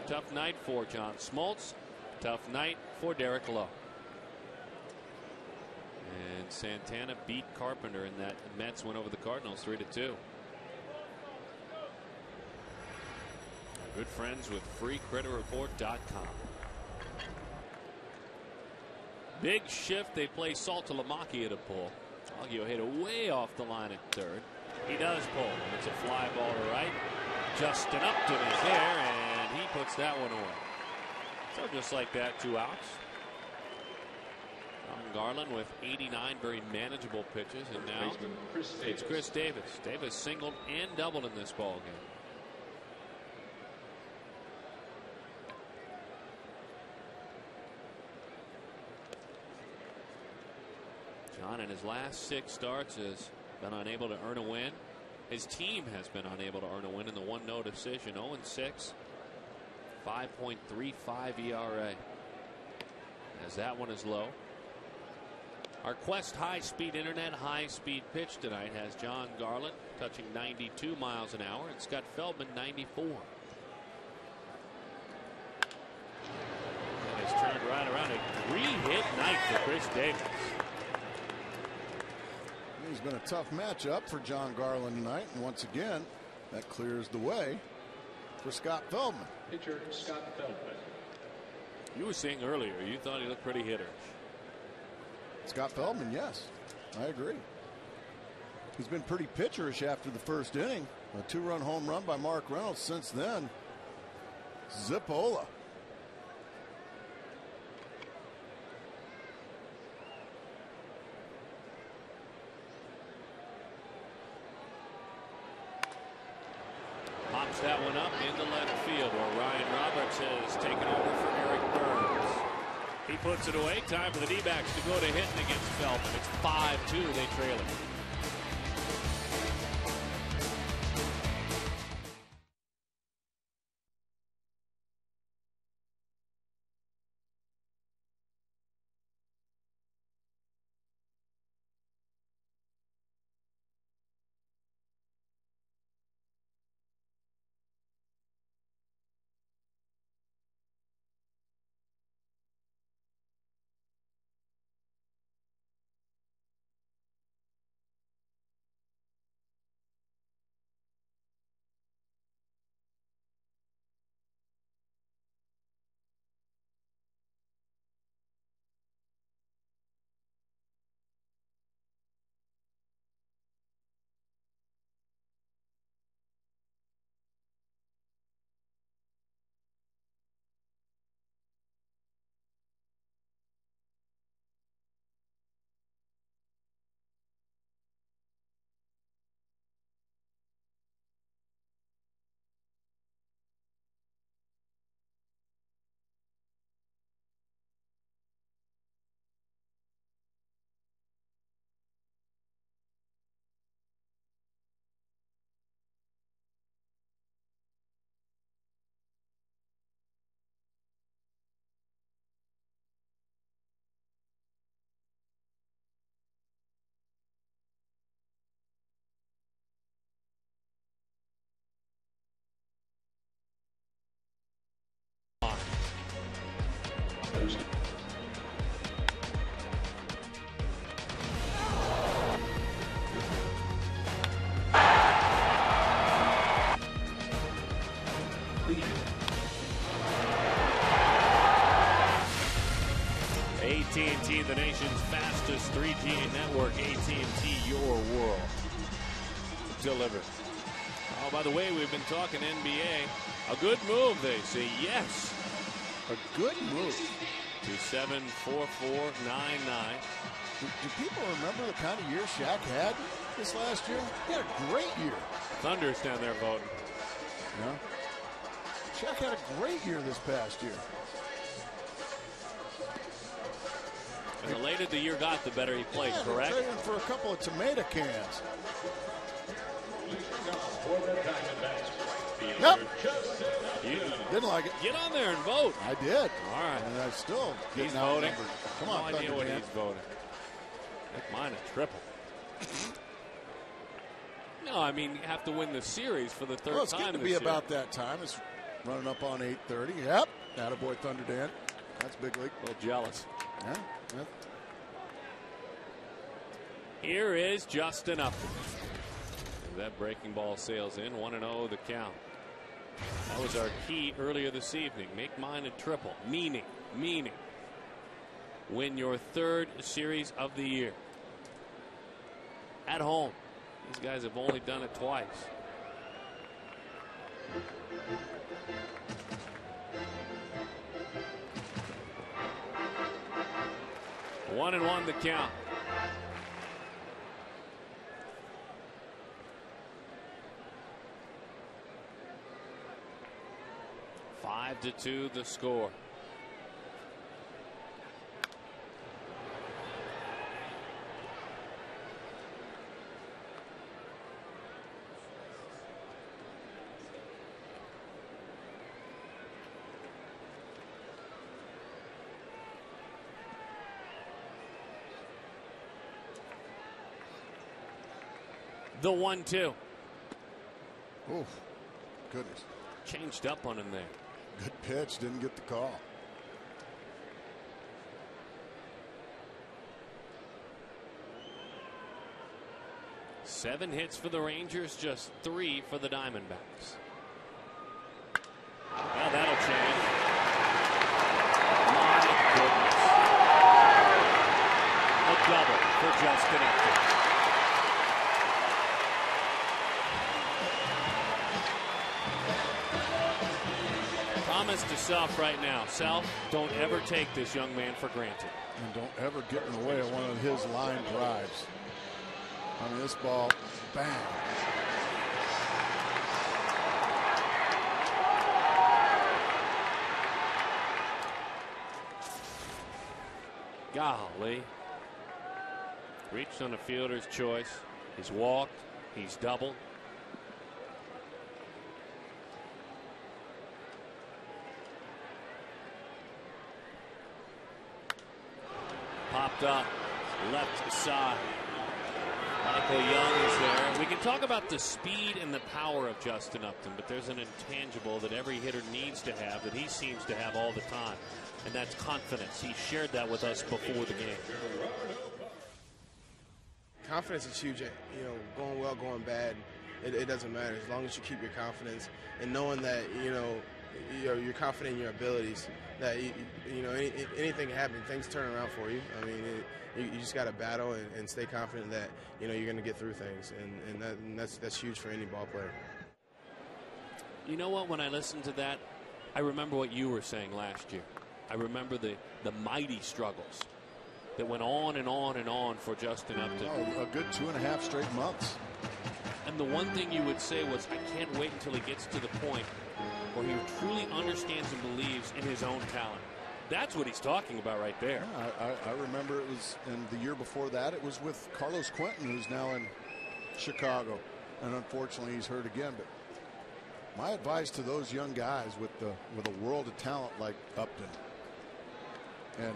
Tough night for John Smoltz. Tough night for Derek Lowe. And Santana beat Carpenter in that Mets win over the Cardinals 3-2. Good friends with FreeCreditReport.com. Big shift. They play Saltalamacchia at a pull. Aguio hit way off the line at third. He does pull. It's a fly ball to right. Justin Upton is there, and he puts that one away. So just like that, 2 outs. Garland with 89 very manageable pitches, and now it's Chris Davis. Davis singled and doubled in this ball game. John in his last 6 starts has been unable to earn a win. His team has been unable to earn a win in the 1-0 decision. 0-6. 5.35 ERA. As that one is low. Our Quest high-speed internet high-speed pitch tonight has John Garland touching 92 miles an hour and Scott Feldman 94. And it's turned right around. A 3-hit night for Chris Davis. It's been a tough matchup for John Garland tonight, and once again that clears the way for Scott Feldman. Pitcher Scott Feldman. You were saying earlier you thought he looked pretty hitter. Scott Feldman, yes, I agree. He's been pretty pitcherish after the first inning. A 2-run home run by Mark Reynolds. Since then, Zipola. Pops that one up into left field where Ryan Roberts has taken over for Eric Byrnes. He puts it away. Time for the D-backs to go to hitting against Feldman. It's 5-2. They trail it. AT&T, the nation's fastest 3G network. AT&T, your world. Delivered. Oh, by the way, we've been talking NBA. A good move, they say. Yes. A good move. 2-7, 4-4, 9-9. Do people remember the kind of year Shaq had this last year? He had a great year. Thunder's down there voting. Yeah. Shaq had a great year this past year. And the later the year got, the better he played, yeah, correct? They traded for a couple of tomato cans. Yep. You didn't like it. Get on there and vote. I did. All right. And I still He's getting voting. outnumbered. Come on, no idea what Thunderman. he's voting. Make mine a triple. No, I mean, you have to win the series for the third Well, it's time. getting to be about that time. It's running up on 8:30. Yep. Attaboy, Thunder Dan. That's big league. A little jealous. Yeah. Yep. Here is Justin Upton. That breaking ball sails in. 1-0 the count. That was our key earlier this evening. Make mine a triple. Meaning. Win your third series of the year. At home. These guys have only done it twice. One and one the count. Five to 2 the score. The 1-2. Oof. Goodness. Changed up on him there. Good pitch. Didn't get the call. Seven hits for the Rangers, just 3 for the Diamondbacks. Well, that'll change. My goodness. A double for Justin Upton. Promise to Self right now. Self, don't ever take this young man for granted. And don't ever get in the way of one of his line drives. I mean, this ball, bang. Golly. Reached on a fielder's choice. He's walked. He's doubled. Popped up. Left side. Michael Young is there. We can talk about the speed and the power of Justin Upton, but there's an intangible that every hitter needs to have that he seems to have all the time, and that's confidence. He shared that with us before the game. Confidence is huge. Going well, going bad, it doesn't matter as long as you keep your confidence and knowing that you're confident in your abilities. That anything can happen, things turn around for you. I mean, you just got to battle and stay confident that you're going to get through things, and that's huge for any ball player. You know what? When I listened to that, I remember what you were saying last year. I remember the mighty struggles that went on and on and on for Justin Upton. Oh, a good 2.5 straight months. And the one thing you would say was, I can't wait until he gets to the point where he truly understands and believes in his own talent. That's what he's talking about right there. Yeah, I remember it was, and the year before that, it was with Carlos Quentin, who's now in Chicago. And unfortunately, he's hurt again. But my advice to those young guys with a world of talent like Upton, and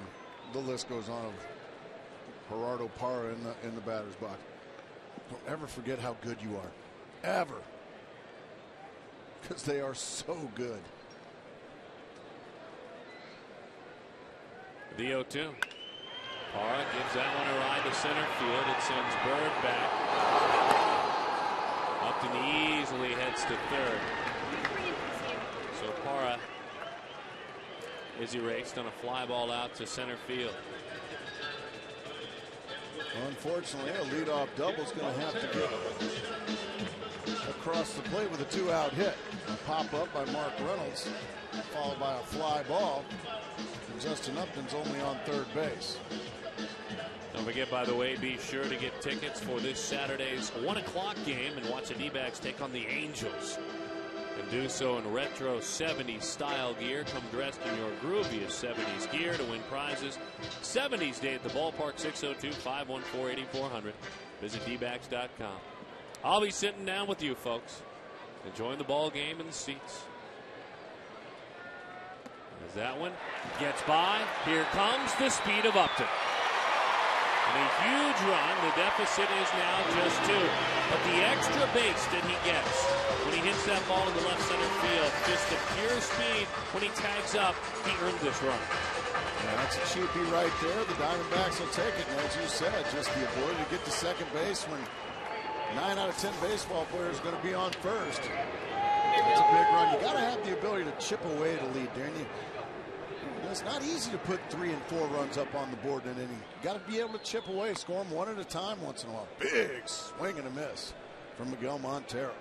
the list goes on of Gerardo Parra in the batter's box. Don't ever forget how good you are. Ever. Because they are so good. The 0-2. Parra gives that one a ride to center field. It sends Bird back. Upton easily heads to third. So Parra is erased on a fly ball out to center field. Unfortunately, a leadoff double is going to have to get across the plate with a 2-out hit. A pop up by Mark Reynolds, followed by a fly ball. And Justin Upton's only on third base. Don't forget, by the way, be sure to get tickets for this Saturday's 1 o'clock game and watch the D-backs take on the Angels. And do so in retro 70s style gear. Come dressed in your grooviest 70s gear to win prizes. 70s Day at the ballpark, 602-514-8400. Visit dbacks.com. I'll be sitting down with you folks, enjoying the ball game in the seats. As that one gets by, here comes the speed of Upton. And a huge run. The deficit is now just 2. But the extra base that he gets when he hits that ball in the left center field, just the pure speed when he tags up, he earned this run. Yeah, that's a cheapie right there. The Diamondbacks will take it. And as you said, just the ability to get to second base when 9 out of 10 baseball players are going to be on first. That's a big run. You got to have the ability to chip away to lead, don't you? It's not easy to put 3 and 4 runs up on the board in an inning. You got to be able to chip away, score them one at a time once in a while. Big swing and a miss from Miguel Montero.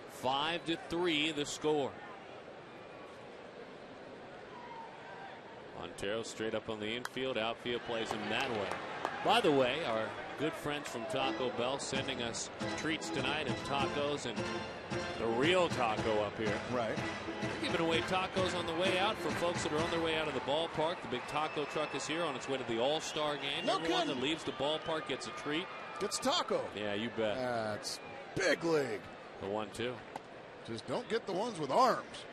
Five to 3 the score. Montero straight up on the infield, outfield plays him that way. By the way, our good friends from Taco Bell sending us treats tonight and tacos and the real taco up here. Right. We're giving away tacos on the way out for folks that are on their way out of the ballpark. The big taco truck is here on its way to the All-Star game. No Everyone kidding. that leaves the ballpark gets a treat. Gets taco. Yeah, you bet. That's big league. The 1-2. Just don't get the ones with arms.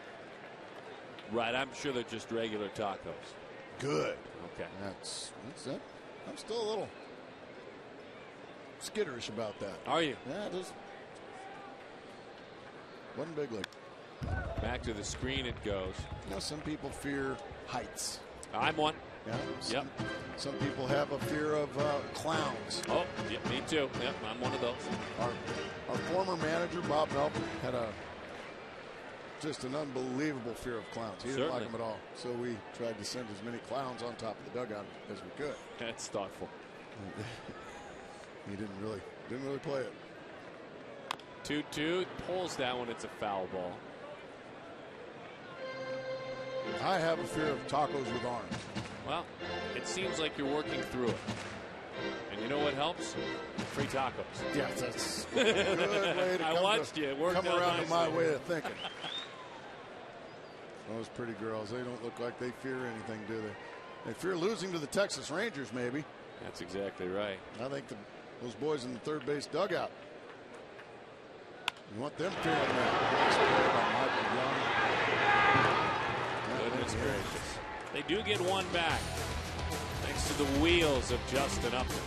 Right, I'm sure they're just regular tacos. Good. Okay. That's it. I'm still a little skitterish about that. Are you? Yeah, it is. One big league. Back to the screen it goes. You know, some people fear heights. I'm one. Yeah. Some people have a fear of clowns. Oh, yeah, me too. Yep, I'm one of those. Our former manager, Bob Melvin, had just an unbelievable fear of clowns. He didn't like them at all. So we tried to send as many clowns on top of the dugout as we could. That's thoughtful. He didn't really play it. 2-2, pulls that one. It's a foul ball. I have a fear of tacos with arms. Well, it seems like you're working through it. And you know what helps? Free tacos. Yeah, that's a good way to I watched you. It worked come out around to my nicely. way of thinking. Those pretty girls, they don't look like they fear anything, do they? They fear losing to the Texas Rangers, maybe. That's exactly right. I think those boys in the third base dugout, you want them feeling that. Goodness gracious. They do get one back, thanks to the wheels of Justin Upton.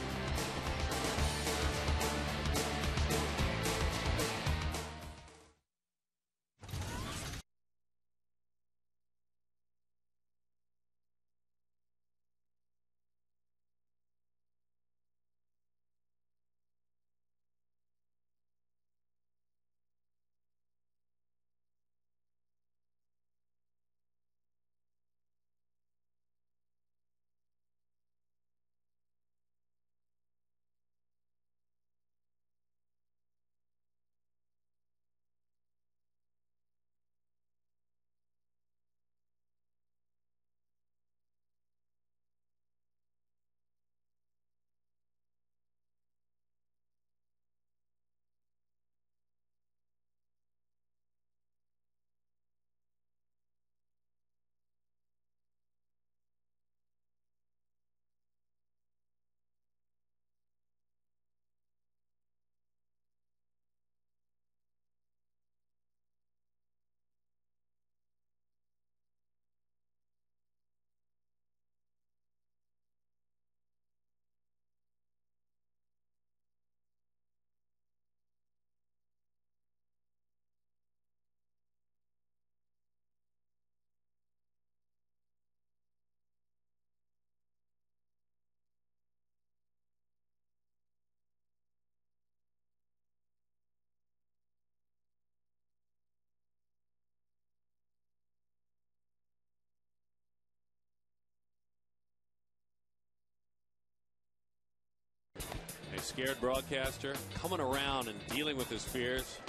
scared broadcaster coming around and dealing with his fears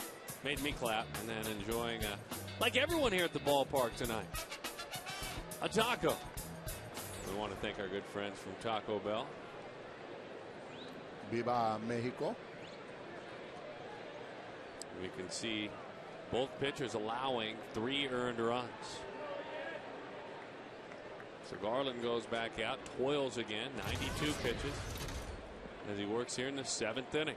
made me clap, and then enjoying, like everyone here at the ballpark tonight, a taco. We want to thank our good friends from Taco Bell. Viva Mexico. We can see both pitchers allowing 3 earned runs. So Garland goes back out, toils again, 92 pitches, as he works here in the 7th inning.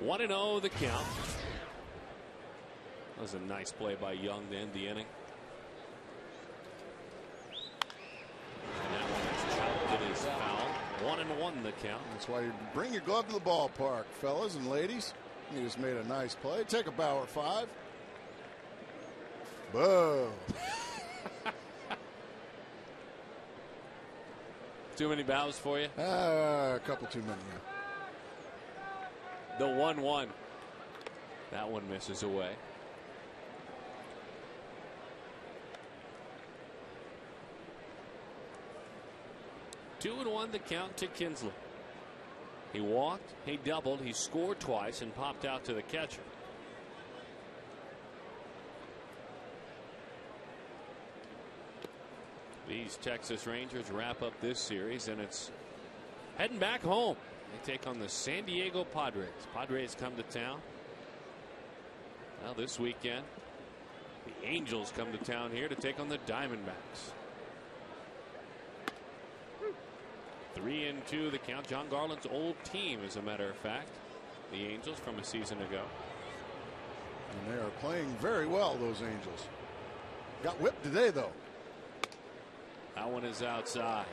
One and 0 the count. That was a nice play by Young to end the inning. And that one is chopped. It is foul. 1-1 the count. That's why you bring your glove to the ballpark, fellas and ladies. You just made a nice play. Take a bow at 5. Boom. Too many bows for you? A couple too many. The 1-1. That one misses away. Two and 1 the count to Kinsley. He walked, he doubled, he scored twice, and popped out to the catcher. These Texas Rangers wrap up this series, and it's heading back home. They take on the San Diego Padres. Padres come to town. Well, this weekend, the Angels come to town here to take on the Diamondbacks. 3-2 the count. John Garland's old team, as a matter of fact. The Angels from a season ago. And they are playing very well, those Angels. Got whipped today, though. That one is outside.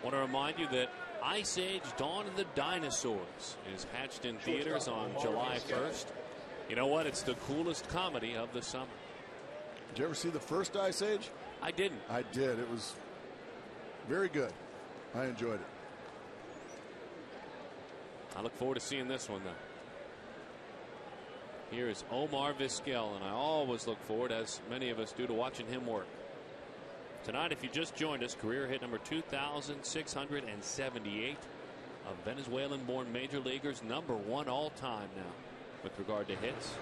Want to remind you that Ice Age Dawn of the Dinosaurs is hatched in theaters on July 1st. You know what? It's the coolest comedy of the summer. Did you ever see the first Ice Age? I didn't. I did. It was very good. I enjoyed it. I look forward to seeing this one, though. Here is Omar Vizquel, and I always look forward, as many of us do, to watching him work. Tonight, if you just joined us, career hit number 2,678 of Venezuelan-born major leaguers, number 1 all-time now with regard to hits.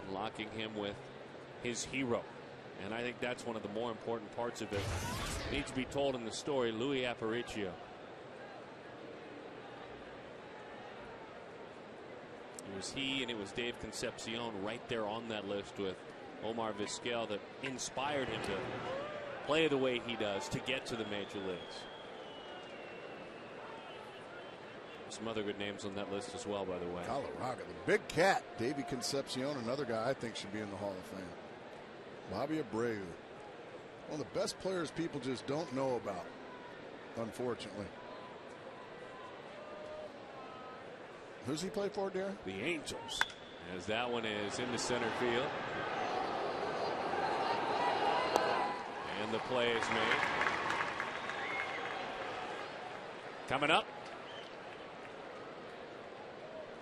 Unlocking him with his hero. And I think that's one of the more important parts of it. Needs to be told in the story, Louis Aparicio. It was he and it was Dave Concepcion right there on that list with Omar Vizquel that inspired him to play the way he does to get to the major leagues. Some other good names on that list as well, by the way. Colorado, the big cat, Davey Concepcion, another guy I think should be in the Hall of Fame. Bobby Abreu, one of the best players people just don't know about, unfortunately. Who's he play for, Darren? The Angels, as that one is into center field. And the play is made. Coming up.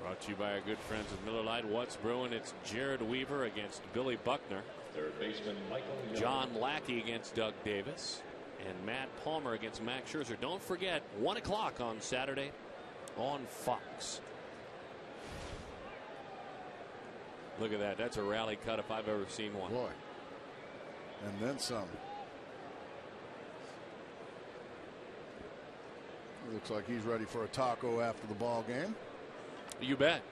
Brought to you by our good friends at Miller Lite. What's brewing? It's Jared Weaver against Billy Buckner. Third baseman Michael Young. John Lackey against Doug Davis. And Matt Palmer against Max Scherzer. Don't forget, 1 o'clock on Saturday on Fox. Look at that. That's a rally cut if I've ever seen one. Boy. And then some. It looks like he's ready for a taco after the ball game. You bet.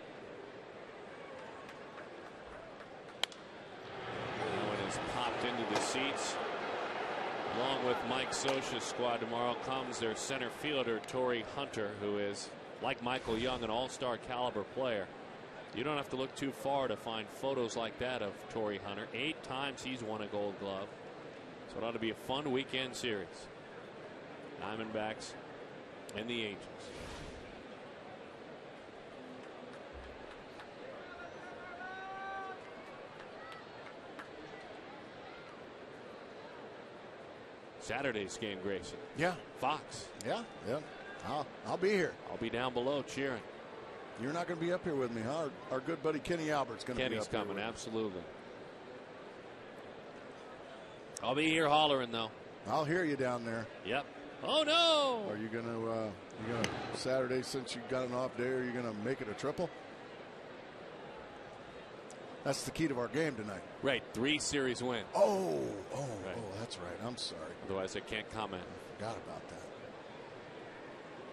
That one is popped into the seats. Along with Mike Scioscia's squad tomorrow comes their center fielder, Torrey Hunter, who is, like Michael Young, an all-star caliber player. You don't have to look too far to find photos like that of Torrey Hunter. 8 times he's won a Gold Glove. So it ought to be a fun weekend series. Diamondbacks and the Angels. Saturday's game, Grayson. Yeah. Fox. Yeah. I'll be here. I'll be down below cheering. You're not going to be up here with me, huh? Our good buddy Kenny Albert's going to be up here. Kenny's coming, absolutely. I'll be here hollering, though. I'll hear you down there. Yep. Oh, no. Are you gonna Saturday, since you got an off day, are you gonna make it a triple? That's the key to our game tonight. Right, 3 series wins. Oh, Right. that's right. I'm sorry. Otherwise, I can't comment. Forgot about that.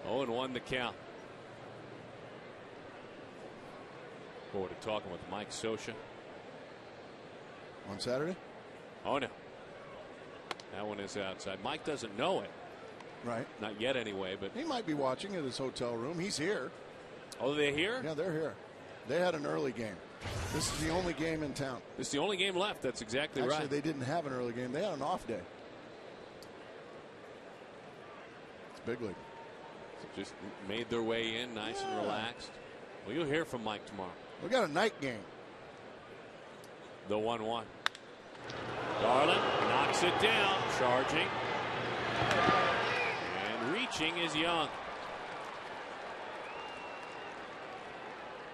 0-1 the count. Forward to talking with Mike Scioscia. On Saturday? Oh, no. That one is outside. Mike doesn't know it. Right. Not yet, anyway, but He might be watching at his hotel room. He's here. oh, they're here? Yeah, they're here. They had an early game. This is the only game in town. This is the only game left. That's exactly Actually, right. they didn't have an early game. They had an off day. It's big league. Just made their way in nice and relaxed. Well, you'll hear from Mike tomorrow. We got a night game. The 1-1. Garland knocks it down. Charging. And reaching is Young.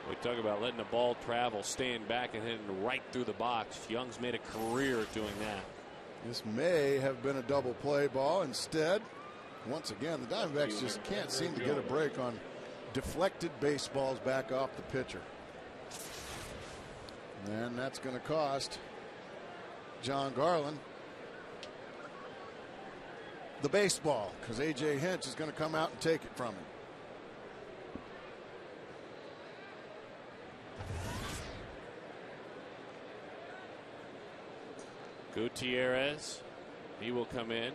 We talk about letting the ball travel, staying back and hitting right through the box. Young's made a career doing that. This may have been a double play ball. Instead, once again, the Diamondbacks just can't seem to get a break on deflected baseballs back off the pitcher. And that's going to cost John Garland the baseball, because A.J. Hinch is going to come out and take it from him. Gutierrez, he will come in.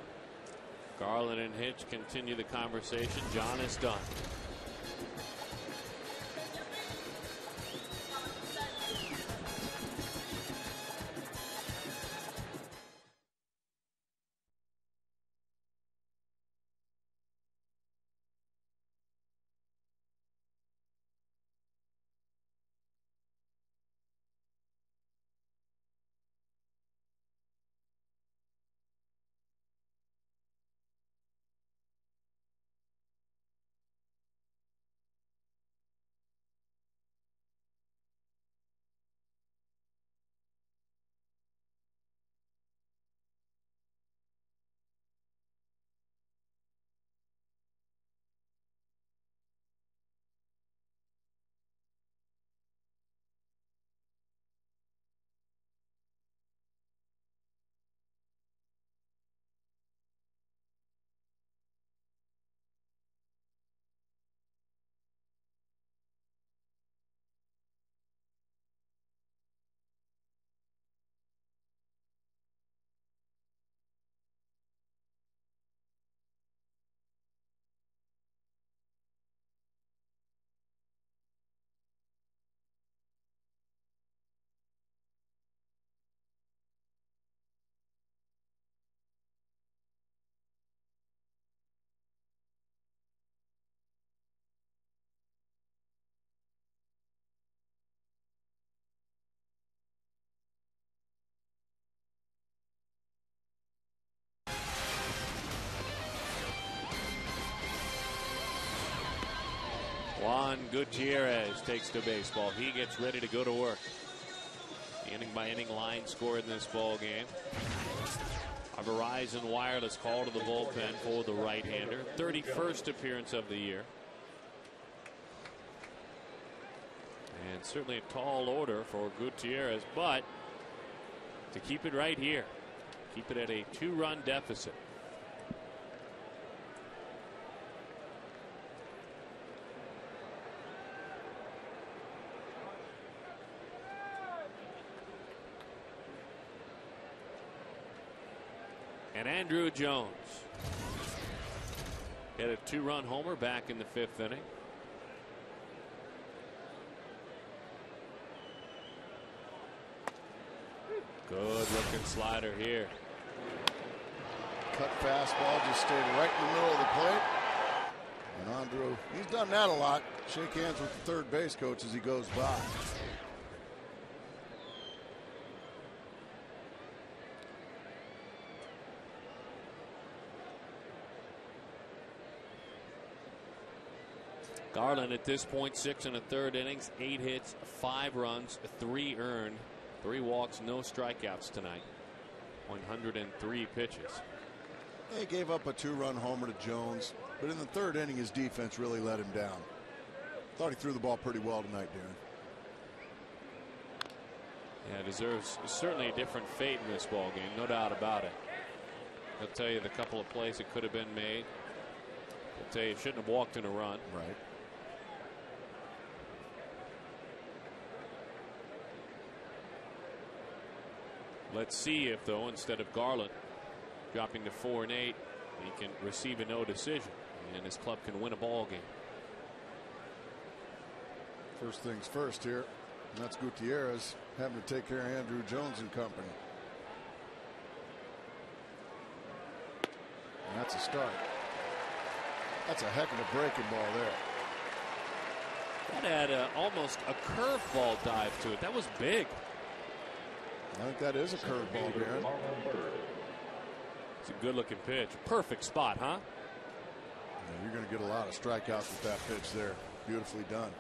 Garland and Hinch continue the conversation. John is done. Juan Gutierrez takes the baseball. He gets ready to go to work. The inning by inning line score in this ball game. A Verizon Wireless call to the bullpen for the right-hander. 31st appearance of the year. And certainly a tall order for Gutierrez, but to keep it right here, keep it at a 2-run deficit. And Andrew Jones hit a 2-run homer back in the 5th inning. Good looking slider here. Cut fastball just stayed right in the middle of the plate. And Andrew, he's done that a lot. Shake hands with the third base coach as he goes by. Garland at this point 6 1/3 innings, 8 hits, 5 runs, 3 earned, 3 walks, no strikeouts tonight. 103 pitches. They gave up a 2-run homer to Jones, but in the third inning, his defense really let him down. Thought he threw the ball pretty well tonight, Darren. Yeah, deserves certainly a different fate in this ball game, no doubt about it. I'll tell you the couple of plays that could have been made. I'll tell you it shouldn't have walked in a run. Right. Let's see if, though, instead of Garland dropping to 4 and 8, he can receive a no decision and his club can win a ball game. First things first here, and that's Gutierrez having to take care of Andrew Jones and company. And that's a start. That's a heck of a breaking ball there. That had almost a curveball dive to it. That was big. I think that is a curveball, Darren. It's a good looking pitch. Perfect spot, huh? Yeah, you're going to get a lot of strikeouts with that pitch there. Beautifully done.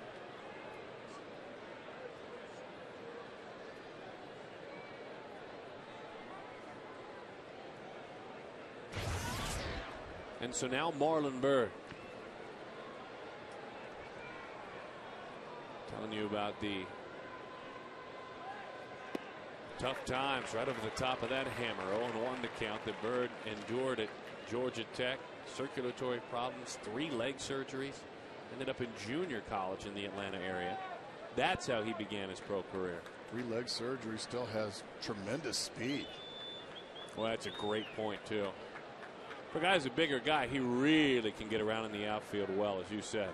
And so now Marlon Byrd. Telling you about the tough times right over the top of that hammer. 0-1 to count that Byrd endured at Georgia Tech. Circulatory problems, 3 leg surgeries. Ended up in junior college in the Atlanta area. That's how he began his pro career. 3 leg surgery, still has tremendous speed. Well, that's a great point, too. For a guy who's a bigger guy, he really can get around in the outfield well, as you said.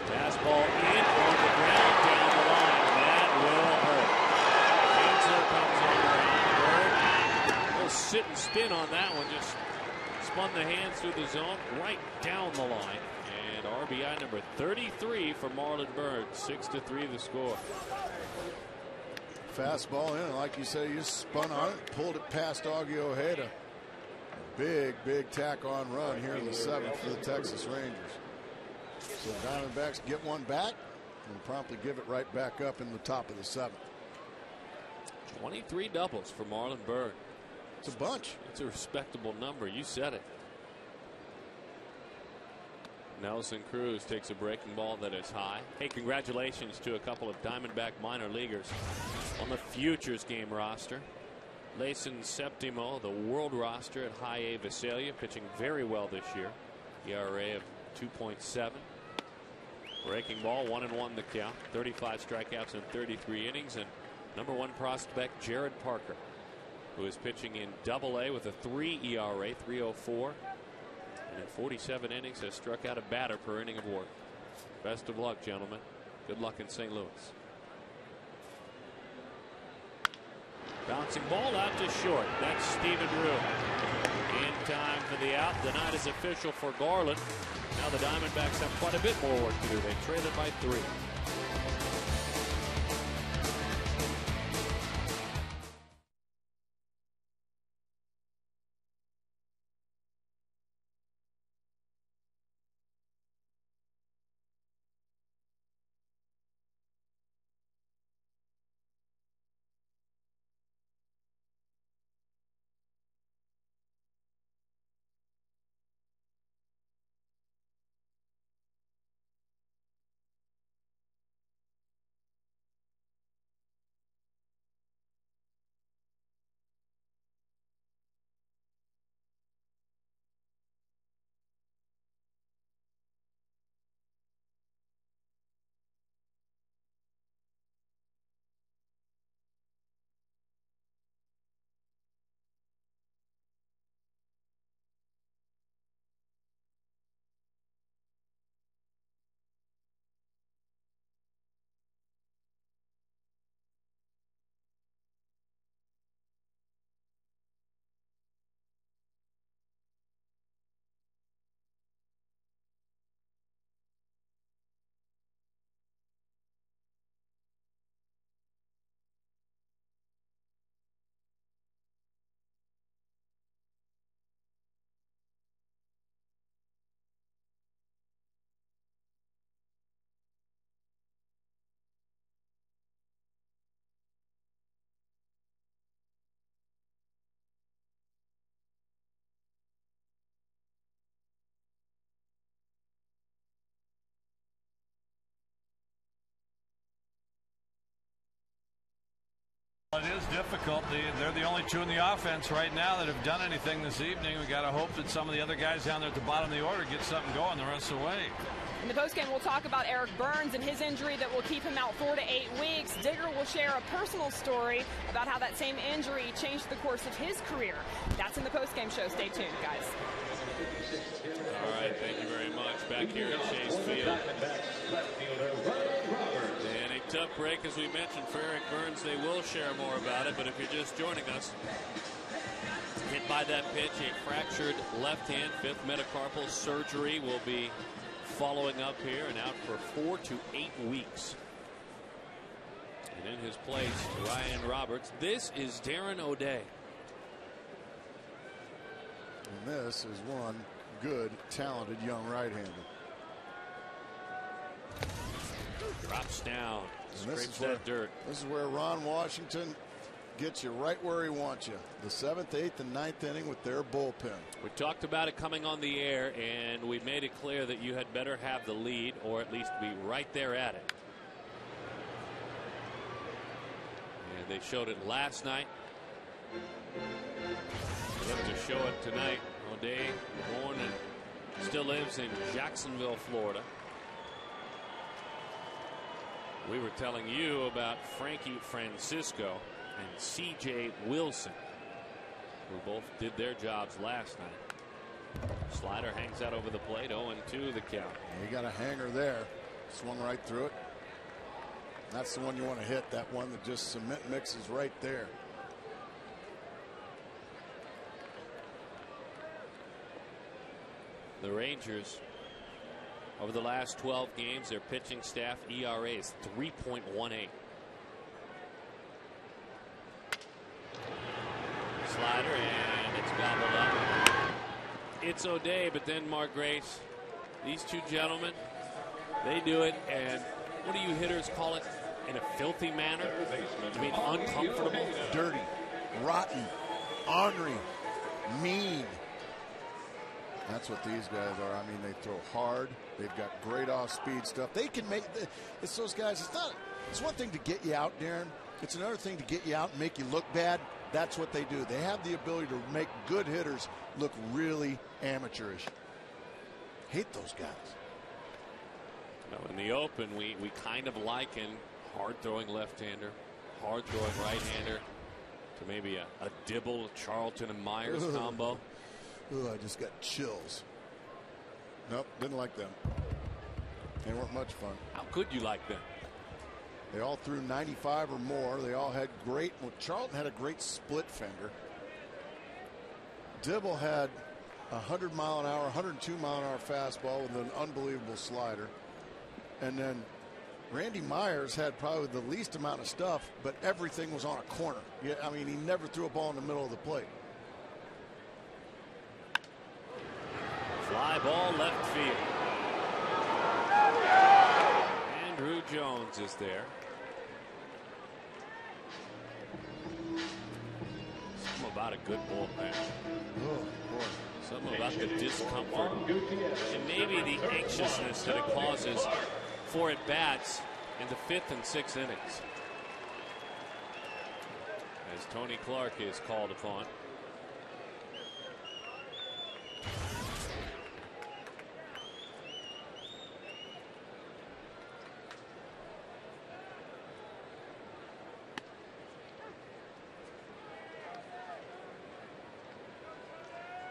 Fastball in on the ground down the line. That will hurt. Hansel comes on the ground. A little sit and spin on that one. Just spun the hands through the zone right down the line. And RBI number 33 for Marlon Byrd. 6-3 the score. Fastball in, like you say, you spun on it, pulled it past Augie Ojeda. Big tack on run here in the 7th for the Texas Rangers. So the Diamondbacks get one back and promptly give it right back up in the top of the 7th. 23 doubles for Marlon Byrd. It's a bunch. It's a respectable number. You said it. Nelson Cruz takes a breaking ball that is high. Hey, congratulations to a couple of Diamondback minor leaguers on the Futures game roster. Layson Septimo, the world roster at High A Visalia, pitching very well this year. ERA of 2.7. Breaking ball, 1-1 the count. 35 strikeouts in 33 innings. And number 1 prospect Jared Parker, who is pitching in Double-A with a 3 ERA, 3.04. And in 47 innings has struck out a batter per inning of work. Best of luck, gentlemen. Good luck in St. Louis. Bouncing ball out to short. That's Stephen Rue. In time for the out. The night is official for Garland. Now the Diamondbacks have quite a bit more work to do. They trail it by 3. It is difficult. They're the only two in the offense right now that have done anything this evening. We got to hope that some of the other guys down there at the bottom of the order get something going the rest of the way. In the postgame, we'll talk about Eric Byrnes and his injury that will keep him out 4 to 8 weeks. Digger will share a personal story about how that same injury changed the course of his career. That's in the postgame show. Stay tuned, guys. All right, thank you very much. Back here at Chase Field. And a tough break, as we mentioned, for Eric Byrnes. They will share more about it, but if you're just joining us, hit by that pitch, a fractured left hand, 5th metacarpal surgery will be following up here and out for 4 to 8 weeks. And in his place, Ryan Roberts. This is Darren O'Day. And this is one good, talented young right-hander. Drops down, scrapes that dirt. This is where Ron Washington gets you right where he wants you. The 7th, 8th, and 9th inning with their bullpen. We talked about it coming on the air, and we made it clear that you had better have the lead, or at least be right there at it. And they showed it last night. Look to show it tonight. O'Day, born and still lives in Jacksonville, Florida. We were telling you about Frankie Francisco and C.J. Wilson, who both did their jobs last night. Slider hangs out over the plate, 0-2 the count. You got a hanger there. Swung right through it. That's the one you want to hit, that one that just cement mixes right there. The Rangers, over the last 12 games, their pitching staff ERA is 3.18. Slider, and it's gobbled up. It's O'Day, but then Mark Grace, these two gentlemen, they do it, and what do you hitters call it? In a filthy manner? I mean, uncomfortable? Dirty, rotten, ornery, mean. That's what these guys are. I mean, they throw hard. They've got great off-speed stuff. They can make it's those guys. It's one thing to get you out, Darren. It's another thing to get you out and make you look bad. That's what they do. They have the ability to make good hitters look really amateurish. Hate those guys. Now, in the open, we kind of liken hard-throwing left-hander, hard-throwing right-hander to maybe a Dibble, Charlton, and Myers combo. Ooh, I just got chills. Nope, didn't like them. They weren't much fun. How could you like them? They all threw 95 or more. They all had great. Well, Charlton had a great split finger. Dibble had 100 mile an hour, 102 mile an hour fastball with an unbelievable slider. And then Randy Myers had probably the least amount of stuff, but everything was on a corner. Yeah, I mean, he never threw a ball in the middle of the plate. Fly ball left field. Andrew Jones is there. Something about a good bullpen. Oh, boy. Something about the discomfort and maybe the anxiousness that it causes for at-bats in the 5th and 6th innings. As Tony Clark is called upon.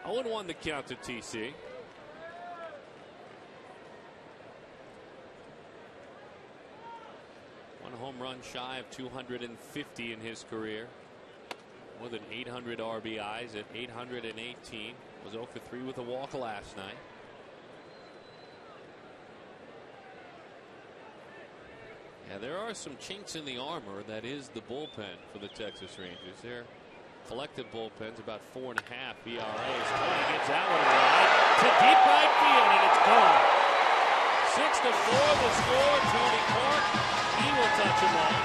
Oh, 1 the count to TC. One home run shy of 250 in his career. More than 800 RBIs at 818. Was 0 for 3 with a walk last night. Yeah, there are some chinks in the armor. That is the bullpen for the Texas Rangers. Their collective bullpen's about 4.5 ERAs. Tony gets that one right to deep right field, and it's gone. 6-4 the score. Tony Clark, he will touch them all,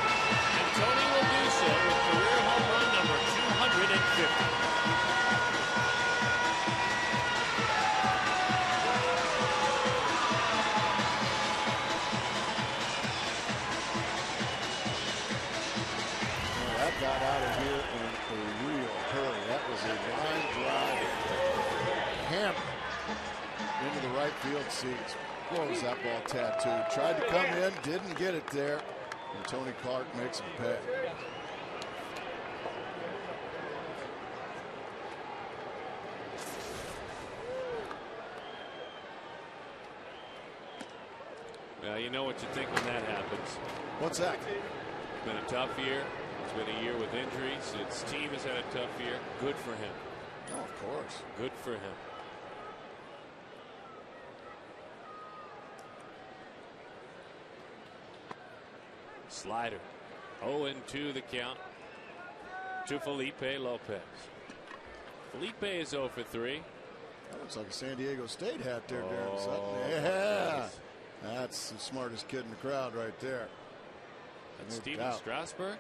and Tony will do so with career home run number 250. That got out see. Where was that ball tattooed? Tried to come in, didn't get it there. And Tony Clark makes him pay. Well, you know what you think when that happens. What's that? It's been a tough year. It's been a year with injuries. His team has had a tough year. Good for him. Oh, of course. Good for him. Slider. 0-2 the count to Felipe Lopez. Felipe is 0 for 3. That looks like a San Diego State hat there, Darren Oh, Sutton. Yeah. nice. That's the smartest kid in the crowd right there. That's No Steven doubt. Strasburg.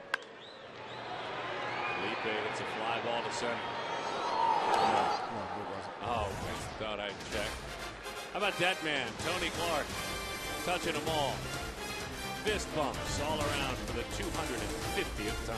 Felipe hits a fly ball to center. No, it wasn't. Oh, I thought I'd check. How about that man, Tony Clark, touching them all. Fist bumps all around for the 250th time.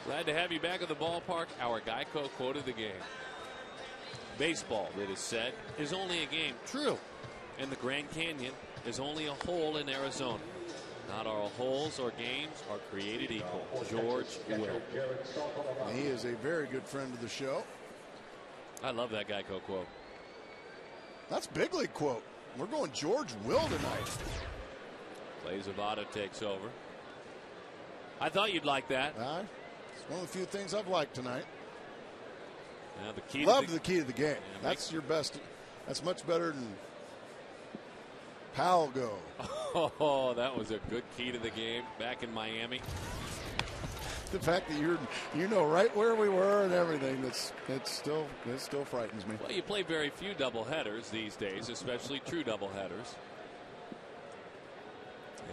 Glad to have you back at the ballpark. Our Geico quote of the game. Baseball, it is said, is only a game. True. And the Grand Canyon is only a hole in Arizona. Not all holes or games are created equal. George Will. He is a very good friend of the show. I love that Geico quote. That's big league quote. We're going George Will tonight. Clay Zavada takes over. I thought you'd like that. It's one of the few things I've liked tonight. Now the key Love the key to the game. Yeah, that's your best. That's much better than Powell go. Oh, that was a good key to the game back in Miami. The fact that you know right where we were and everything, it still frightens me. Well, you play very few doubleheaders these days, especially true doubleheaders.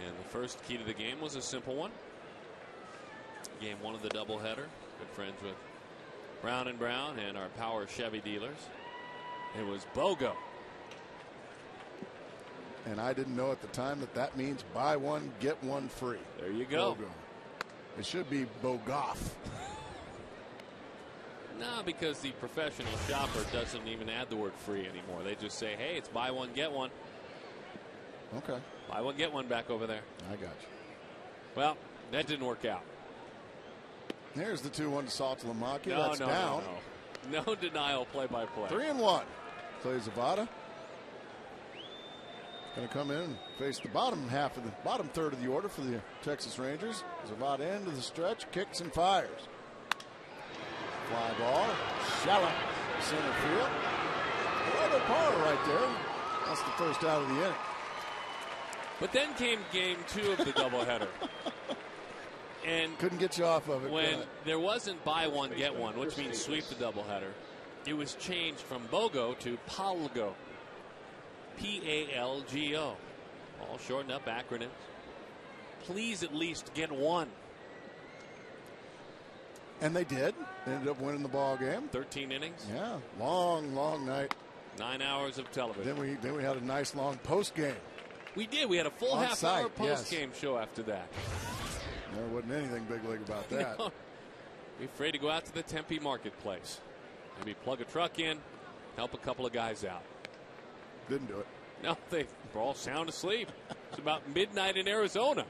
And the first key to the game was a simple one. Game one of the doubleheader. Good friends with Brown and Brown and our Power Chevy dealers. It was BOGO. And I didn't know at the time that means buy one, get one free. There you go. BOGO. It should be BOGOF. No, because the professional shopper doesn't even add the word free anymore. They just say, hey, it's buy one, get one. Okay. Buy one, get one back over there. I got you. Well, that didn't work out. There's the 2-1 to Saltalamacchia. No, That's no, down. No denial, play-by-play. 3-1. Clay Zavada. Going to come in and face the bottom third of the order for the Texas Rangers. Zavada into the stretch, kicks and fires. Fly ball, shallow center field. Another par right there. That's the first out of the inning. But then came game two of the doubleheader. And couldn't get you off of it. When there wasn't buy one, get one, which means sweep the doubleheader, it was changed from BOGO to PALGO. PALGO. All shortened up acronyms. Please at least get one. And they did. They ended up winning the ball game. 13 innings. Yeah, long night. 9 hours of television. Then we had a nice long post game. We did. We had a full half-hour post-game show after that. There wasn't anything big league about that. No. Be afraid to go out to the Tempe marketplace. Maybe plug a truck in, help a couple of guys out. Didn't do it. No, they were all sound asleep. It's about midnight in Arizona.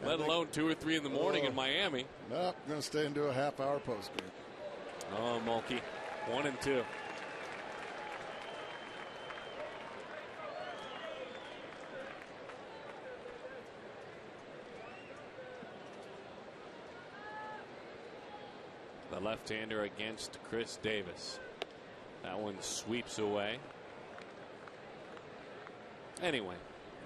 Let alone 2 or 3 in the morning in Miami. No, I'm going to stay and do a half-hour post game. Oh, Mulkey. 1 and 2. The left-hander against Chris Davis. That one sweeps away. Anyway,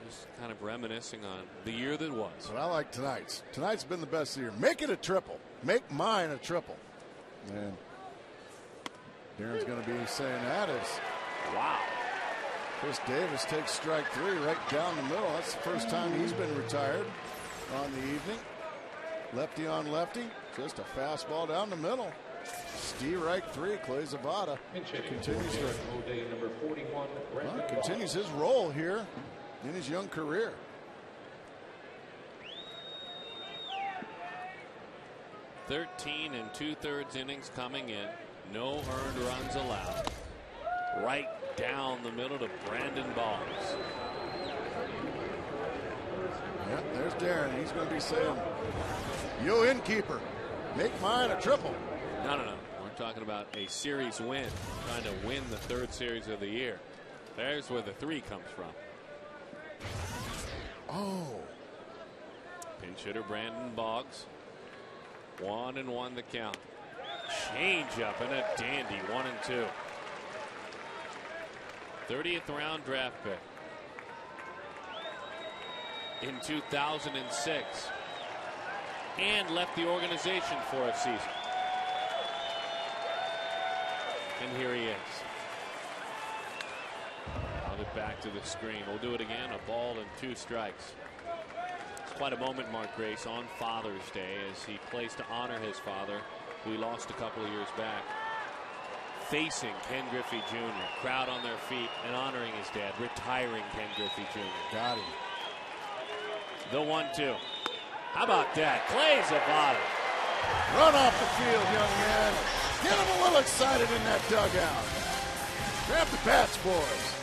just kind of reminiscing on the year that was. But I like tonight's. Tonight's been the best of the year. Make it a triple. Make mine a triple. And Darren's going to be saying that is. Wow. Chris Davis takes strike 3 right down the middle. That's the first time he's been retired on the evening. Lefty on lefty. Just a fastball down the middle. Strike 3. Clay Zavada continues his role here in his young career. "13 2/3 innings coming in. No earned runs allowed. Right down the middle to Brandon Boggs. Yep, there's Darren. He's going to be saying, "Yo, innkeeper, make mine a triple." No. We're talking about a series win. Trying to win the 3rd series of the year. There's where the 3 comes from. Oh. Pinch hitter Brandon Boggs. 1-1 the count. Change up and a dandy. 1-2. 30th round draft pick. In 2006. And left the organization for a season. And here he is. I'll get back to the screen. We'll do it again. A ball and 2 strikes. It's quite a moment, Mark Grace, on Father's Day as he plays to honor his father, who he lost a couple of years back. Facing Ken Griffey Jr. Crowd on their feet and honoring his dad. Retiring Ken Griffey Jr. Got him. The 1-2. How about that? Clay Zavada. Run off the field, young man. Get him a little excited in that dugout. Grab the bats, boys.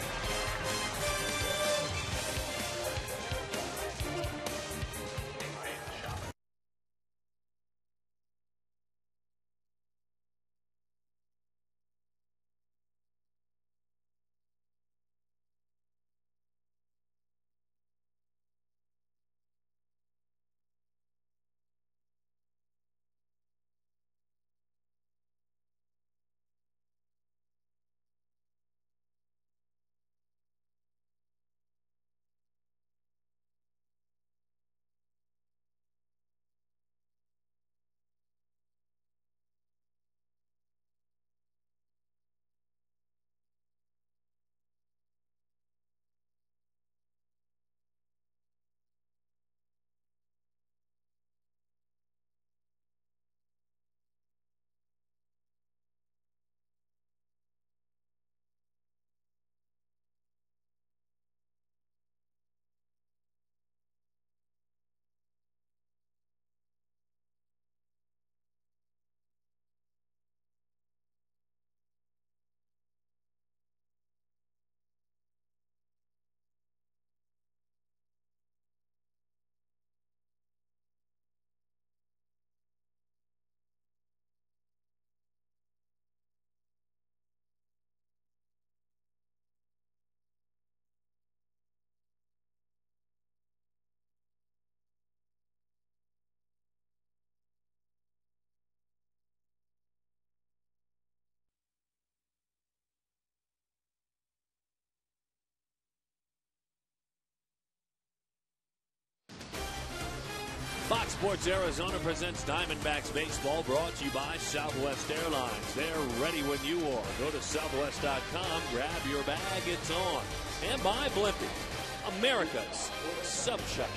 Sports Arizona presents Diamondbacks Baseball, brought to you by Southwest Airlines. They're ready when you are. Go to southwest.com, grab your bag, it's on. And by Bullpen, America's Sub Shop.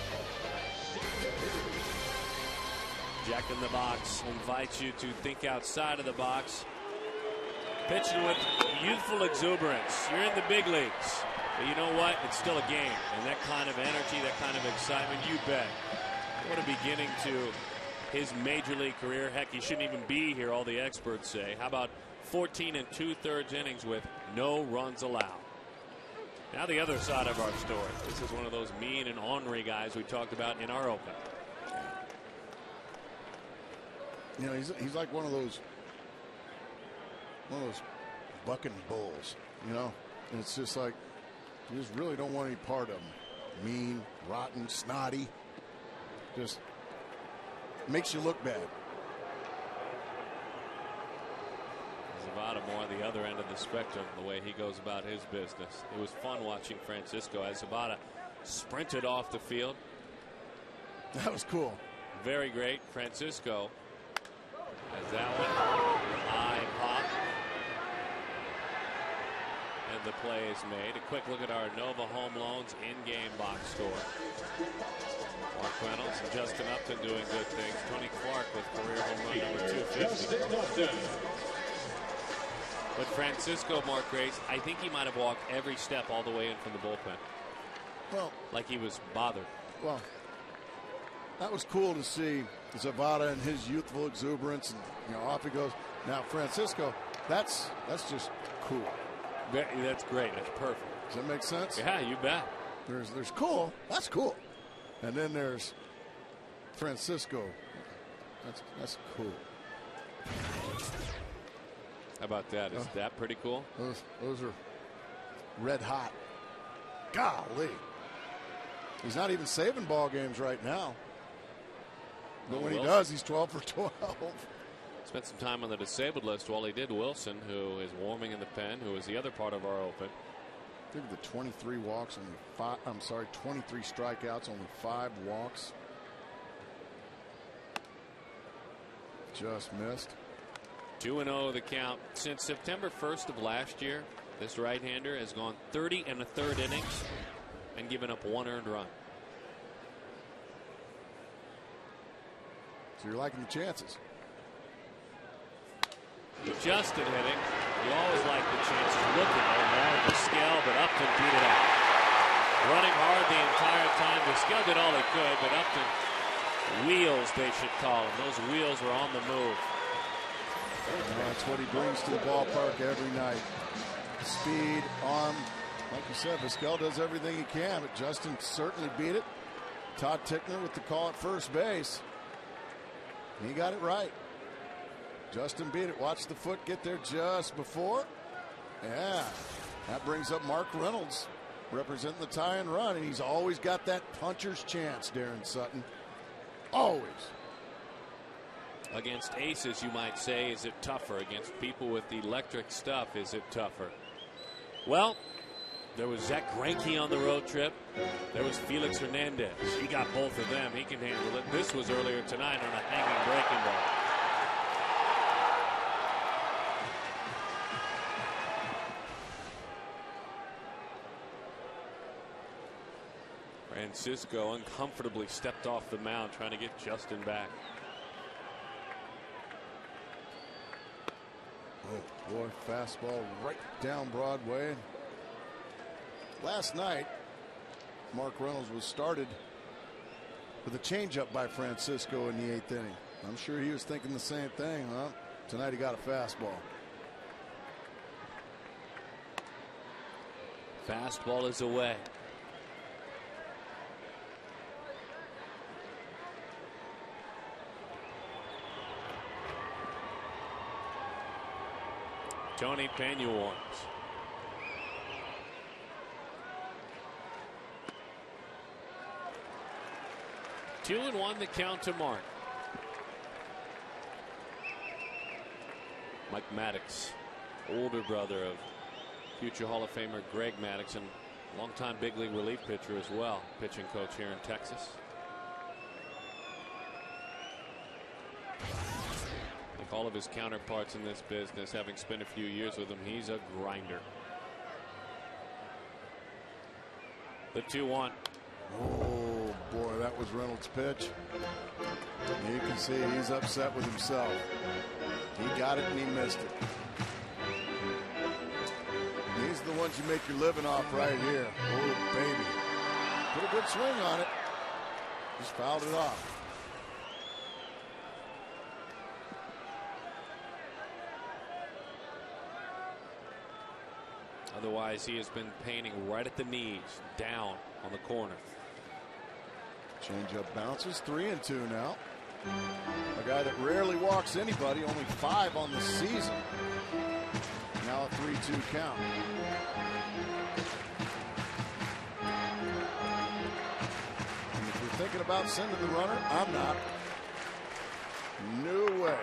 Jack in the Box invites you to think outside of the box. Pitching with youthful exuberance. You're in the big leagues. But you know what? It's still a game. And that kind of energy, that kind of excitement, you bet. What a beginning to his major league career. Heck, he shouldn't even be here, all the experts say. How about 14 2/3 innings with no runs allowed? Now the other side of our story. This is one of those mean and ornery guys we talked about in our open. You know, he's like one of those bucking bulls, you know? And it's just like, you just really don't want any part of him. Mean, rotten, snotty. Just makes you look bad. Zavada more on the other end of the spectrum, the way he goes about his business. It was fun watching Francisco as Zavada sprinted off the field. That was cool. Very great. Francisco has that one. High pop. And the play is made. A quick look at our Nova Home Loans in-game box score. Mark Reynolds and Justin Upton doing good things. Tony Clark with career home run number 250. But Francisco, Mark Grace, I think he might have walked every step all the way in from the bullpen. Well, like he was bothered. Well, that was cool to see Zavada and his youthful exuberance, and you know, off he goes. Now Francisco, that's just cool. That's great. That's perfect. Does that make sense? Yeah, you bet. There's cool. That's cool. And then there's Francisco. That's cool. How about that? Is that pretty cool? Those are red hot. Golly. He's not even saving ball games right now. But when he does, he's 12 for 12. Spent some time on the disabled list while he did. Wilson, who is warming in the pen, who is the other part of our open. Look at the 23 walks, only 23 strikeouts, only 5 walks. Just missed. 2-0 the count. Since September 1st of last year, this right-hander has gone 30 1/3 innings and given up 1 earned run. So you're liking the chances. Justin hitting. You always like the chances. Looking at Omar Vizquel, but Upton beat it out. Running hard the entire time. Vizquel did all he could, but Upton wheels, they should call him. Those wheels were on the move. That's what he brings to the ballpark every night. Speed, arm. Like you said, Vizquel does everything he can, but Justin certainly beat it. Todd Tickner with the call at first base. He got it right. Justin beat it. Watch the foot get there just before. Yeah. That brings up Mark Reynolds representing the tie and run. And he's always got that puncher's chance, Darren Sutton. Always. Against aces, you might say, is it tougher? Against people with electric stuff, is it tougher? Well, there was Zach Greinke on the road trip. There was Felix Hernandez. He got both of them. He can handle it. This was earlier tonight on a hanging breaking ball. Francisco uncomfortably stepped off the mound trying to get Justin back. Oh boy, fastball right down Broadway. Last night, Mark Reynolds was started with a changeup by Francisco in the 8th inning. I'm sure he was thinking the same thing, huh? Tonight he got a fastball. Fastball is away. Tony Pena warns. Two and one the count to Mark. Mike Maddox, older brother of future Hall of Famer Greg Maddox and longtime big league relief pitcher as well, pitching coach here in Texas. all of his counterparts in this business, having spent a few years with him, he's a grinder. The 2-1. Oh boy, that was Reynolds' pitch. You can see he's upset with himself. He got it and he missed it. These are the ones you make your living off right here. Oh baby, put a good swing on it. Just fouled it off. Otherwise, he has been painting right at the knees, down on the corner. Changeup bounces, 3-2 now. A guy that rarely walks anybody, only 5 on the season. Now a 3-2 count. And if you're thinking about sending the runner, I'm not. No way.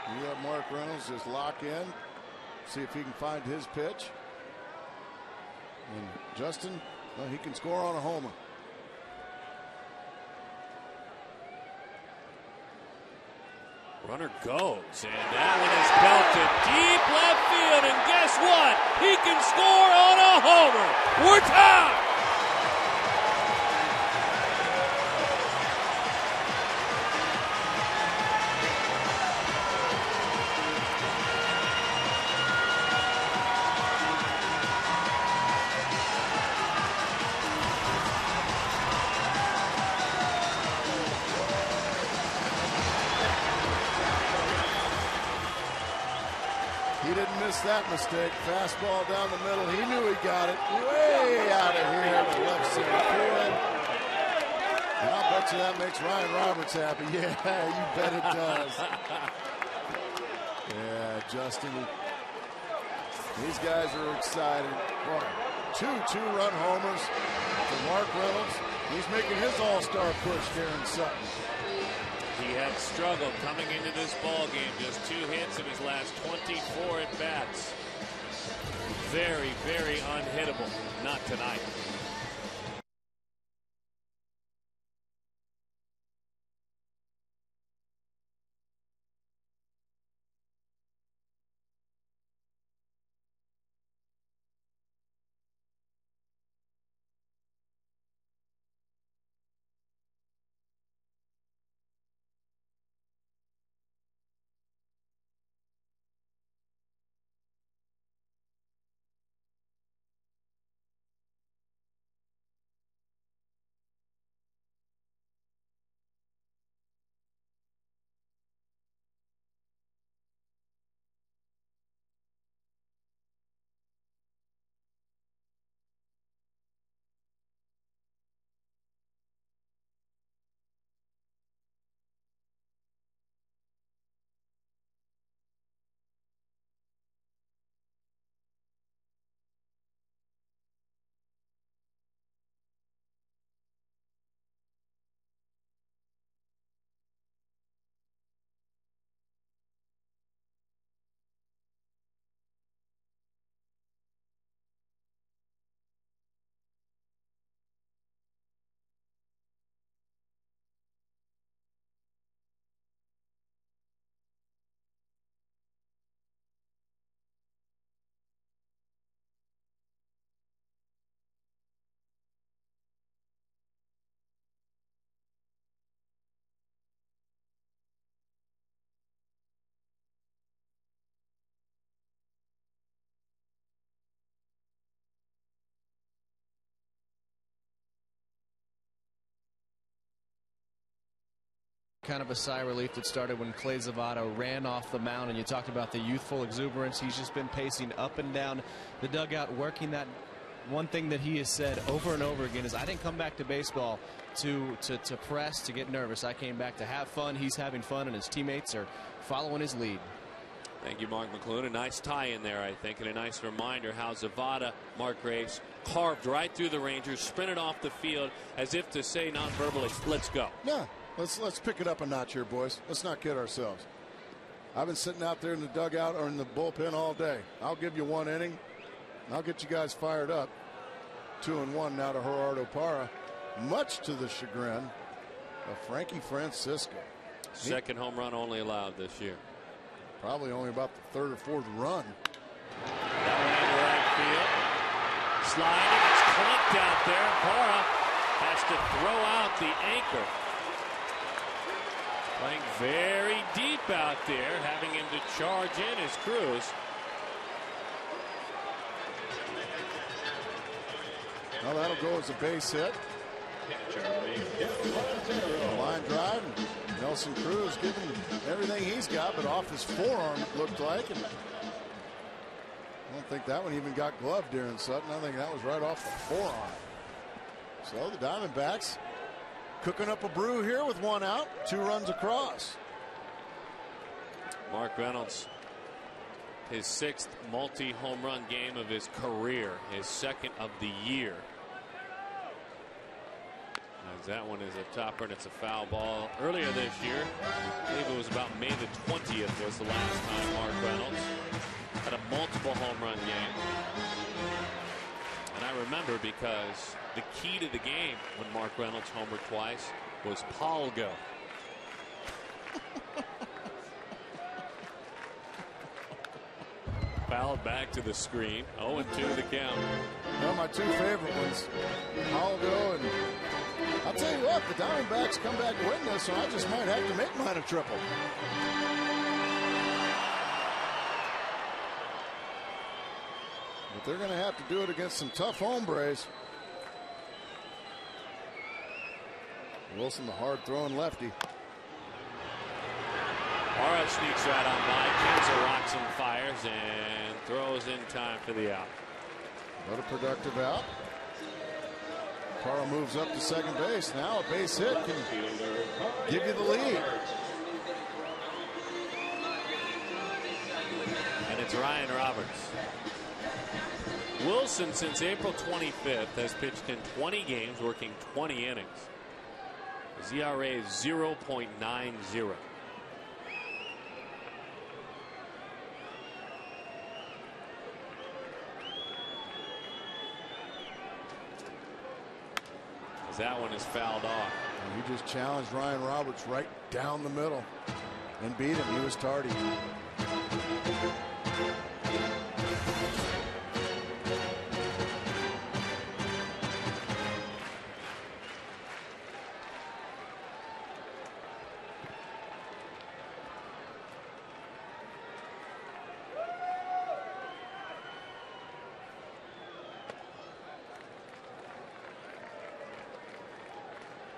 You let Mark Reynolds just lock in, see if he can find his pitch. And Justin, well, he can score on a homer. Runner goes, and that one is belted deep left field, and guess what? He can score on a homer. We're tied. That mistake. Fastball down the middle. He knew he got it. Way out of here to left center field. And I'll bet you that makes Ryan Roberts happy. Yeah, you bet it does. Yeah, Justin. These guys are excited. Boy, 2 two-run homers for Mark Reynolds. He's making his all-star push there in Sutton. He had struggled coming into this ball game. Just 2 hits in his last 24 at bats. Very, very unhittable. Not tonight. Kind of a sigh of relief that started when Clay Zavada ran off the mound, and you talked about the youthful exuberance. He's just been pacing up and down the dugout, working that. One thing that he has said over and over again is, I didn't come back to baseball to press, to get nervous. I came back to have fun. He's having fun, and his teammates are following his lead. Thank you, Mark McClune. A nice tie in there, I think, and a nice reminder how Zavada, Mark Graves, carved right through the Rangers, sprinted off the field as if to say non-verbally, let's go. Yeah. Let's pick it up a notch here, boys. Let's not kid ourselves. I've been sitting out there in the dugout or in the bullpen all day. I'll give you 1 inning. I'll get you guys fired up. 2-1 now to Gerardo Parra, much to the chagrin of Frankie Francisco. Second home run only allowed this year. Probably only about the third or fourth run. That one into right field. Sliding. It's clunked out there. Parra has to throw out the anchor. Playing very deep out there, having him to charge in is Cruz. Well, that'll go as a base hit. A line drive. And Nelson Cruz giving everything he's got, but off his forearm it looked like. And I don't think that one even got gloved, Darren Sutton. I think that was right off the forearm. So the Diamondbacks cooking up a brew here with one out, 2 runs across. Mark Reynolds, his 6th multi-home run game of his career, his 2nd of the year. As that one is a topper and it's a foul ball. Earlier this year, I believe it was about May the 20th was the last time Mark Reynolds had a multiple home run game. And I remember because the key to the game when Mark Reynolds homered twice was Polgo. Fouled back to the screen. 0-2 the count. Well, my 2 favorite ones, Polgo, and I'll tell you what, the Diamondbacks come back and win this, so I just might have to make mine a triple. But they're going to have to do it against some tough hombres. Wilson, the hard-throwing lefty. Parra sneaks right on by. Kinzer rocks and fires and throws in time for the out. What a productive out. Parra moves up to second base. Now a base hit can give you the lead. And it's Ryan Roberts. Wilson, since April 25th, has pitched in 20 games, working 20 innings. His ERA is 0.90. As that one is fouled off. And he just challenged Ryan Roberts right down the middle and beat him. He was tardy.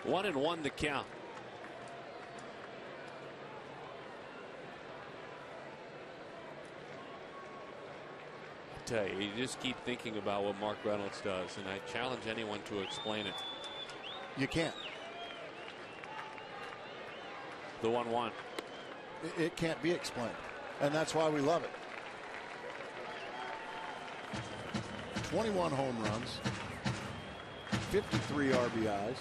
One and one the count. I tell you, you just keep thinking about what Mark Reynolds does, and I challenge anyone to explain it. You can't. The 1-1. It can't be explained, and that's why we love it. 21 home runs, 53 RBIs,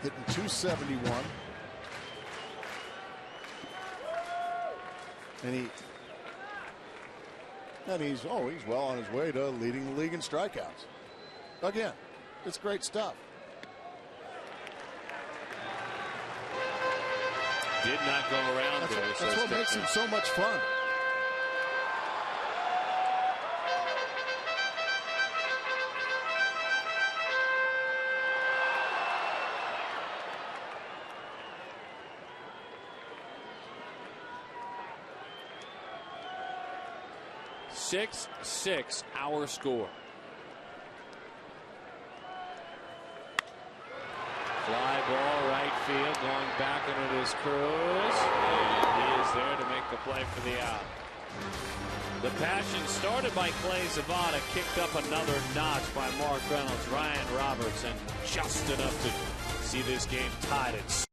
hitting .271, and he's well on his way to leading the league in strikeouts. Again, it's great stuff. Did not go around there. That's what makes him so much fun. Six our score. Fly ball right field going back into this Cruz, and he is there to make the play for the out. The passion started by Clay Zavada, kicked up another notch by Mark Reynolds, Ryan Roberts, and just enough to see this game tied at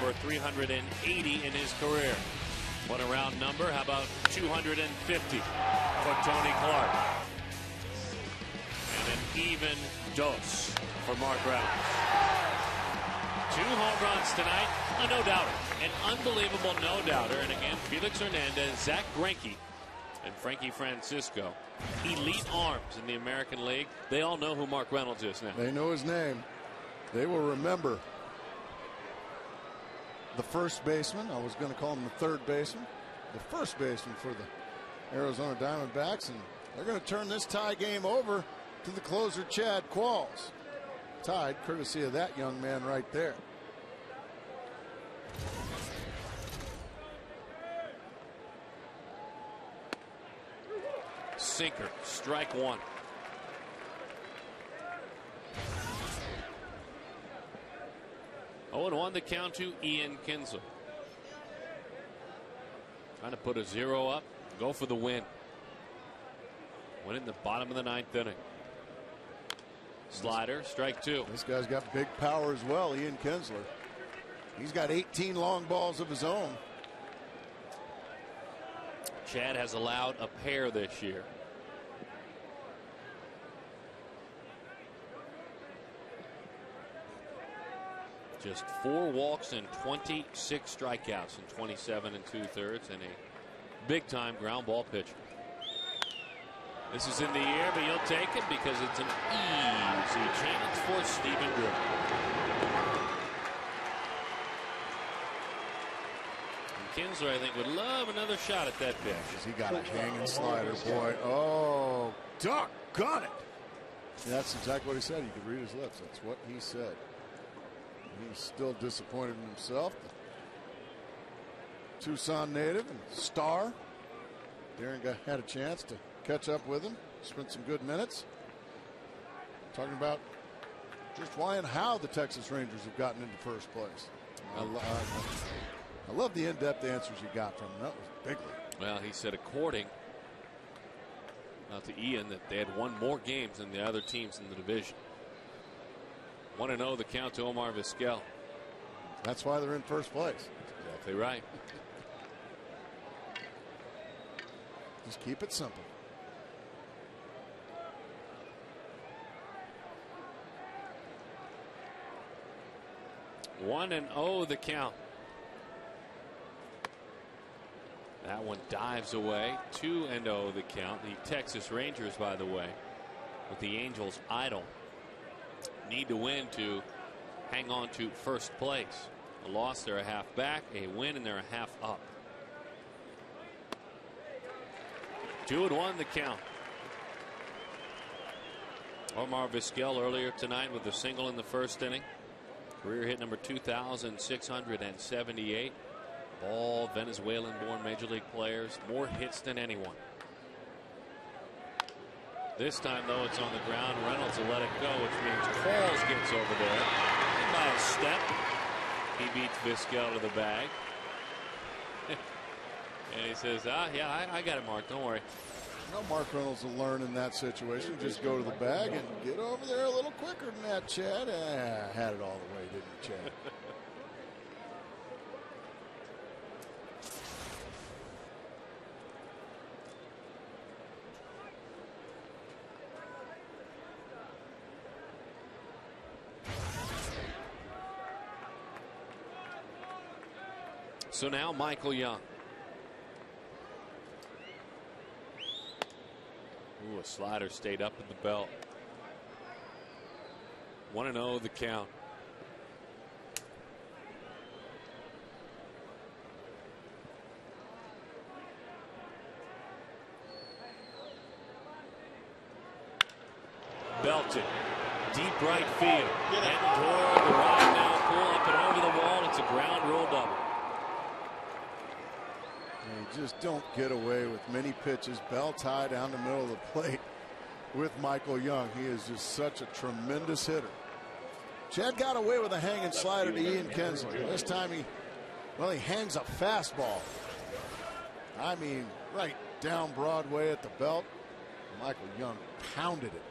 number 380 in his career. What a round number. How about 250 for Tony Clark? And an even dose for Mark Reynolds. 2 home runs tonight. A no-doubter. An unbelievable no-doubter. And again, Felix Hernandez, Zach Greinke, and Frankie Francisco. Elite arms in the American League. They all know who Mark Reynolds is now. They know his name. They will remember the first baseman. I was going to call him the third baseman. The first baseman for the Arizona Diamondbacks. And they're going to turn this tie game over to the closer, Chad Qualls. Tied courtesy of that young man right there. Sinker, strike 1. Oh, and 1 the count to Ian Kinsler. Trying to put a 0 up, go for the win. Win in the bottom of the 9th inning. Slider, strike 2. This guy's got big power as well, Ian Kinsler. He's got 18 long balls of his own. Chad has allowed a pair this year. Just 4 walks and 26 strikeouts in 27 2/3, and a big time ground ball pitcher. This is in the air, but you'll take it because it's an easy chance for Stephen Drew. And Kinsler, I think, would love another shot at that pitch. He got a hanging slider, boy. Oh, doggone it. Yeah, that's exactly what he said. You could read his lips. That's what he said. He's still disappointed in himself. The Tucson native and star. Darren had a chance to catch up with him, spent some good minutes. Talking about just why and how the Texas Rangers have gotten into first place. I love the in-depth answers you got from him. That was big league. Well, he said according to Ian that they had won more games than the other teams in the division. 1-0 the count to Omar Vizquel. That's why they're in first place. Exactly right. Just keep it simple. One and 0 the count. That one dives away. 2-0 the count. The Texas Rangers, by the way, with the Angels idle, need to win to hang on to first place. A loss, they're a half back. A win, and they're a half up. 2-1 the count. Omar Vizquel earlier tonight with a single in the first inning. Career hit number 2,678. Of all Venezuelan-born major league players, more hits than anyone. This time, though, it's on the ground. Reynolds will let it go, which means Qualls gets over there. And by a step, he beats Vizquel to the bag. And he says, yeah, I got it, Mark. Don't worry. No, Mark Reynolds will learn in that situation. Just go to the bag and get over there a little quicker than that, Chad. Had it all the way, didn't you, Chad? So now Michael Young. Ooh, a slider stayed up in the belt. 1-0 the count. Belted. Deep right field. Heading toward the right now. Pull up and over the wall. It's a ground rule double. You just don't get away with many pitches. Belt high down the middle of the plate with Michael Young. He is just such a tremendous hitter. Chad got away with a hanging slider to Ian Kinsler. This time he hangs a fastball. I mean, right down Broadway at the belt. Michael Young pounded it.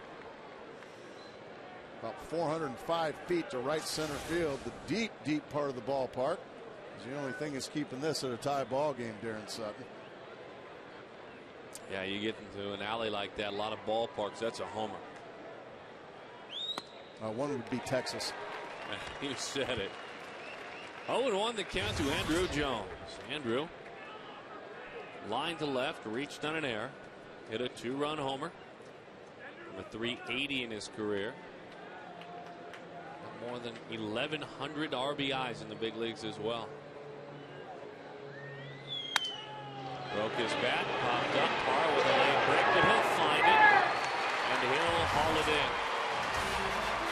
About 405 feet to right center field, the deep, deep part of the ballpark. The only thing is keeping this at a tie ball game, Darren Sutton. Yeah, you get into an alley like that, a lot of ballparks, that's a homer. One would be Texas. You said it. 0-1 the count to Andrew Jones. Andrew, line to left, reached on an error, hit a 2-run homer, a 380 in his career. More than 1,100 RBIs in the big leagues as well. Broke his bat, popped up, par with a late break, but he'll find it, and he'll haul it in.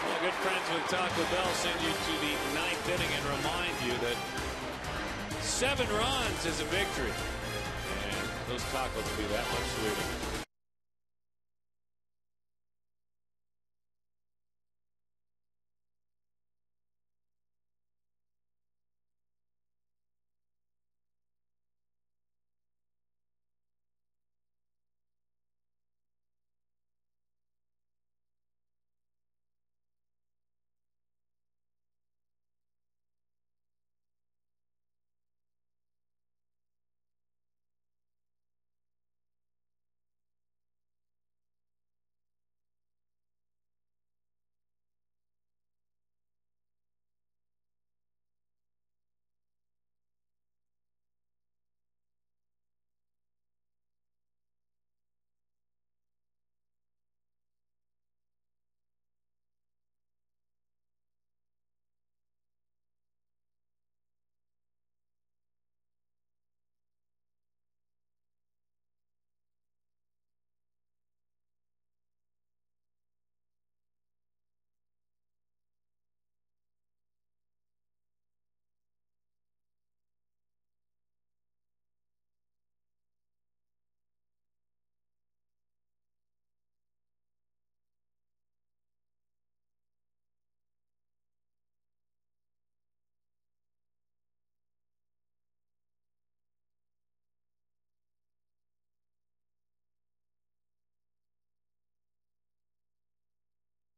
Well, good friends with Taco Bell send you to the 9th inning and remind you that 7 runs is a victory, and those tacos will be that much sweeter.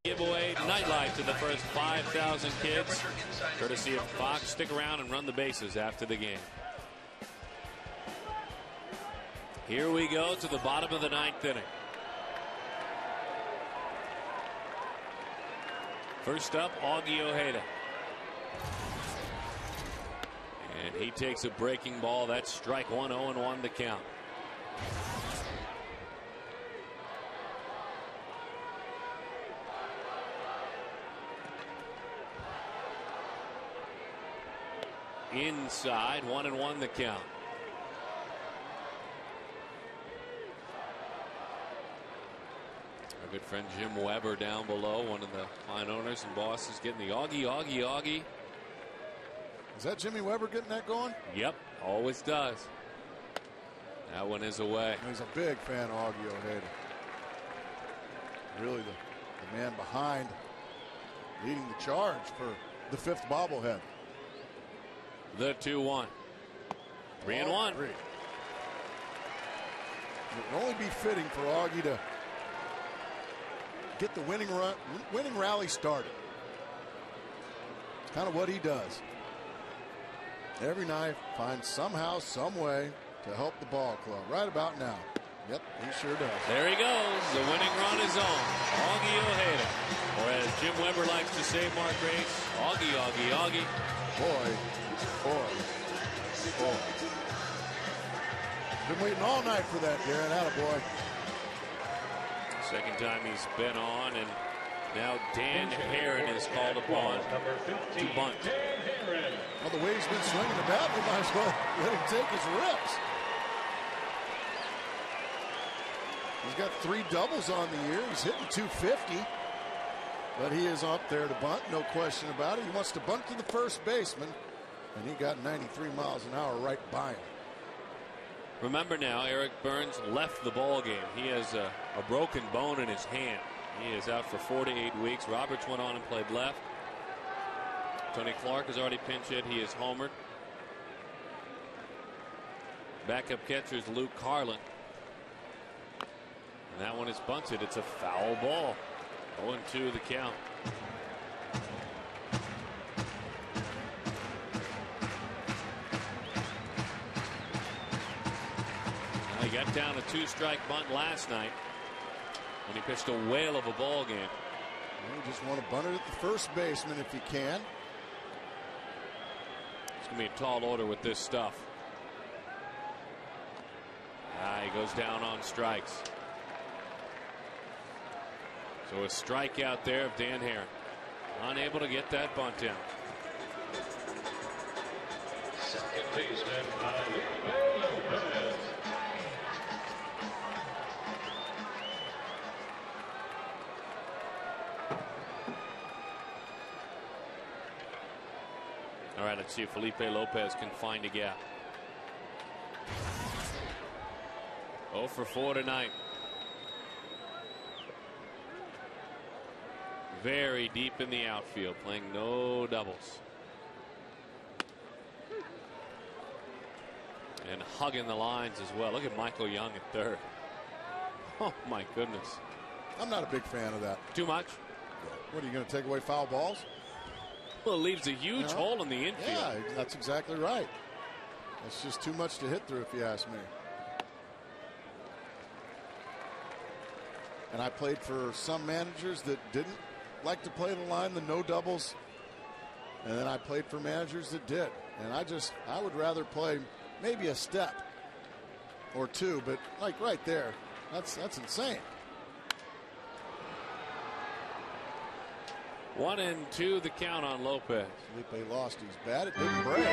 Giveaway nightlight to the first 5,000 kids, courtesy of Fox. Stick around and run the bases after the game. Here we go to the bottom of the 9th inning. First up, Augie Ojeda. And he takes a breaking ball. That's strike one, 0-1 the count. Inside, 1-1 the count. Our good friend Jim Weber down below, one of the fine owners and bosses, getting the Augie. Is that Jimmy Weber getting that going? Yep, always does. That one is away. He's a big fan of Augie Ojeda. Really the man behind leading the charge for the 5th bobblehead. The 2-1. 3-1. It would only be fitting for Augie to get the winning rally started. It's kind of what he does. Every night finds somehow, some way to help the ball club. Right about now. Yep, he sure does. There he goes. The winning run is on. Augie Ojeda. Or as Jim Weber likes to say, Mark Grace, Augie. Boy. Been waiting all night for that, Darren. Attaboy. Second time he's been on, and now Dan Herron is called upon to bunt. Well, the way he's been swinging the bat, we might as well let him take his rips. He's got 3 doubles on the year. He's hitting 250. But he is up there to bunt, no question about it. He wants to bunt to the first baseman, and he got 93 miles an hour right by him. Remember now, Eric Byrnes left the ball game. He has a broken bone in his hand. He is out for 4 to 8 weeks. Roberts went on and played left. Tony Clark has already pinch hit. He is homered. Backup catcher is Luke Carlin. And that one is bunted. It's a foul ball. 0-2 the count. got down a 2-strike bunt last night when he pitched a whale of a ball game. You just want to bunt it at the first baseman if you can. It's going to be a tall order with this stuff. He goes down on strikes. So a strikeout there of Dan Haren. Unable to get that bunt in. Second baseman, Lopez. All right, let's see if Felipe Lopez can find a gap. 0 for 4 tonight. Very deep in the outfield, playing no doubles. And hugging the lines as well. Look at Michael Young at third. Oh, my goodness. I'm not a big fan of that. Too much? What, are you going to take away foul balls? Well, it leaves a huge hole in the infield. Yeah, that's exactly right. That's just too much to hit through, if you ask me. And I played for some managers that didn't like to play the line, the no doubles. And then I played for managers that did. And I would rather play maybe a step or two, but like right there, that's insane. 1-2 the count on Lopez. Felipe lost his bat. It didn't break.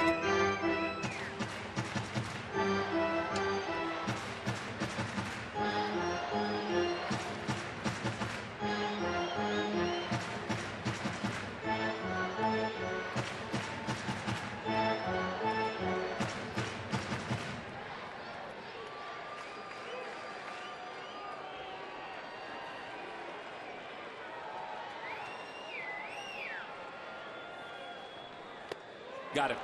Got it.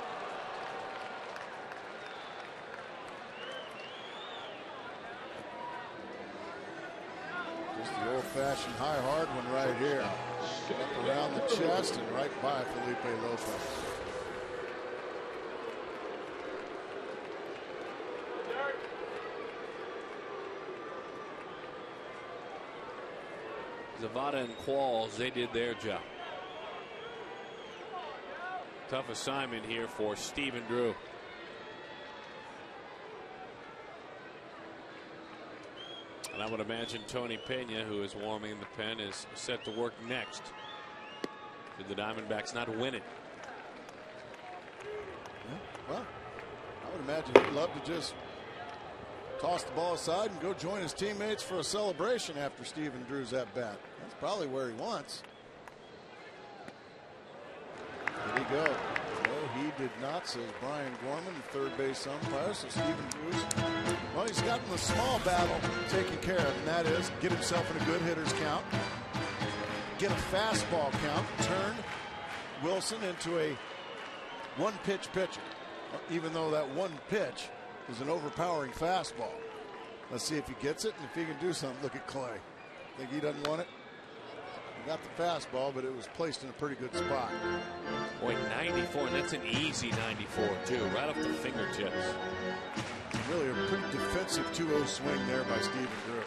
Just the old-fashioned high hard one right here. Up around the chest and right by Felipe Lopez. Zavada and Qualls, they did their job. Tough assignment here for Stephen Drew. And I would imagine Tony Pena, who is warming in the pen, is set to work next. Should the Diamondbacks not win it? Yeah, well, I would imagine he'd love to just toss the ball aside and go join his teammates for a celebration after Stephen Drew's at bat. That's probably where he wants. Did he go? No, he did not, says Brian Gorman, the third base umpire. So Stephen Drew's, well, he's gotten the small battle taken care of, and that is get himself in a good hitter's count, get a fastball count, turn Wilson into a one-pitch pitcher, even though that one pitch is an overpowering fastball. Let's see if he gets it and if he can do something. Look at Clay. Think he doesn't want it? He got the fastball, but it was placed in a pretty good spot. Boy, 94, and that's an easy 94, too, right off the fingertips. Really a pretty defensive 2-0 swing there by Stephen Drew.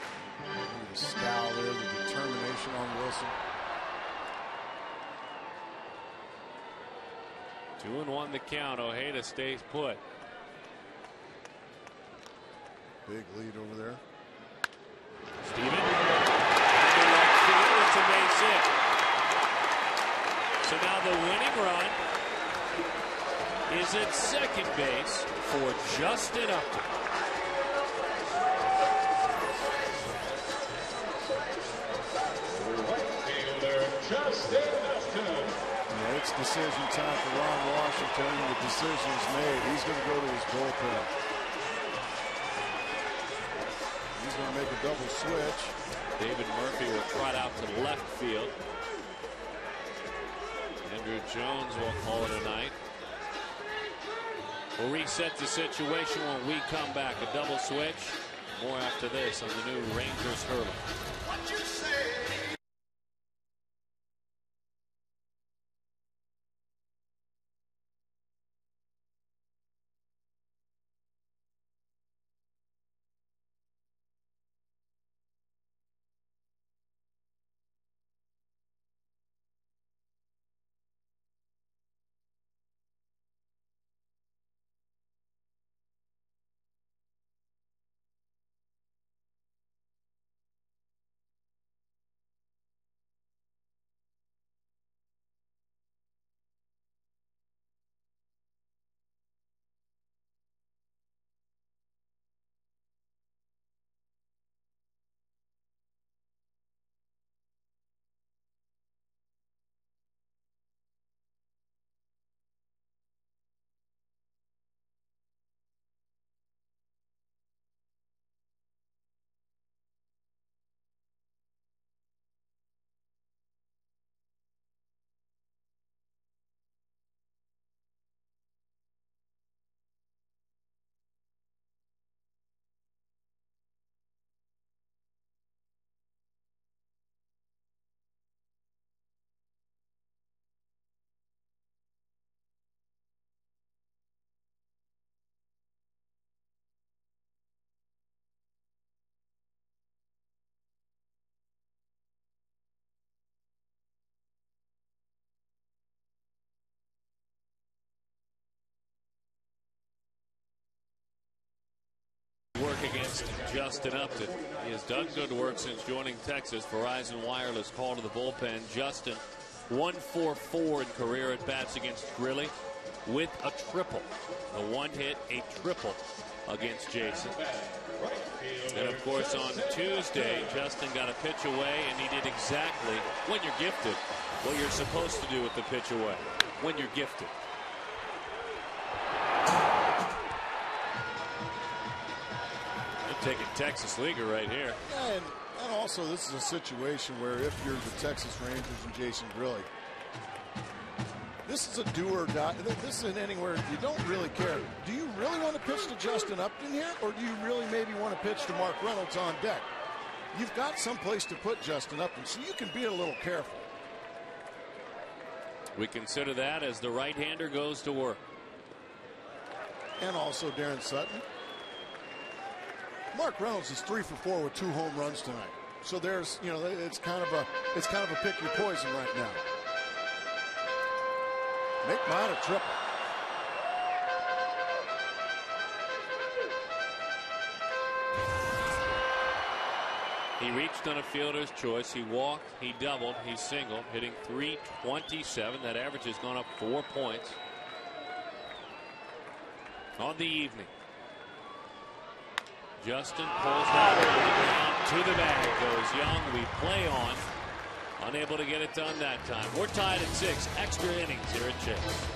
The scowl there, the determination on Wilson. 2-1 the count. Ojeda stays put. Big lead over there. Steven. It's a base hit. So now the winning run is at second base for Justin Upton. Justin Upton. Yeah, it's decision time for Ron Washington. The decision is made. He's going to go to his bullpen. He's going to make a double switch. David Murphy will trot out to left field. Andrew Jones will call it a night. We'll reset the situation when we come back. A double switch. More after this on the new Rangers Hurdle. against Justin Upton. He has done good work since joining Texas. Verizon Wireless call to the bullpen. Justin 1-for-4 in career at bats against Grilly with a triple. A one hit, a triple against Jason. And of course on Tuesday, Justin got a pitch away, and he did exactly, when you're gifted, what you're supposed to do with the pitch away. When you're gifted. Taking Texas leaguer right here. And also, this is a situation where if you're the Texas Rangers and Jason Grilly, this is a do or die. This is an inning where you don't really care. Do you really want to pitch to Justin Upton here, or do you really maybe want to pitch to Mark Reynolds on deck? You've got some place to put Justin Upton, so you can be a little careful. We consider that as the right-hander goes to work. And also Darren Sutton. Mark Reynolds is 3-for-4 with 2 home runs tonight. So there's, you know, it's kind of a pick your poison right now. Make mine a triple. He reached on a fielder's choice. He walked, he doubled, he singled, hitting .327. That average has gone up 4 points on the evening. Justin pulls that to the bag. Goes Young. We play on. Unable to get it done that time. We're tied at 6. Extra innings here at Chase.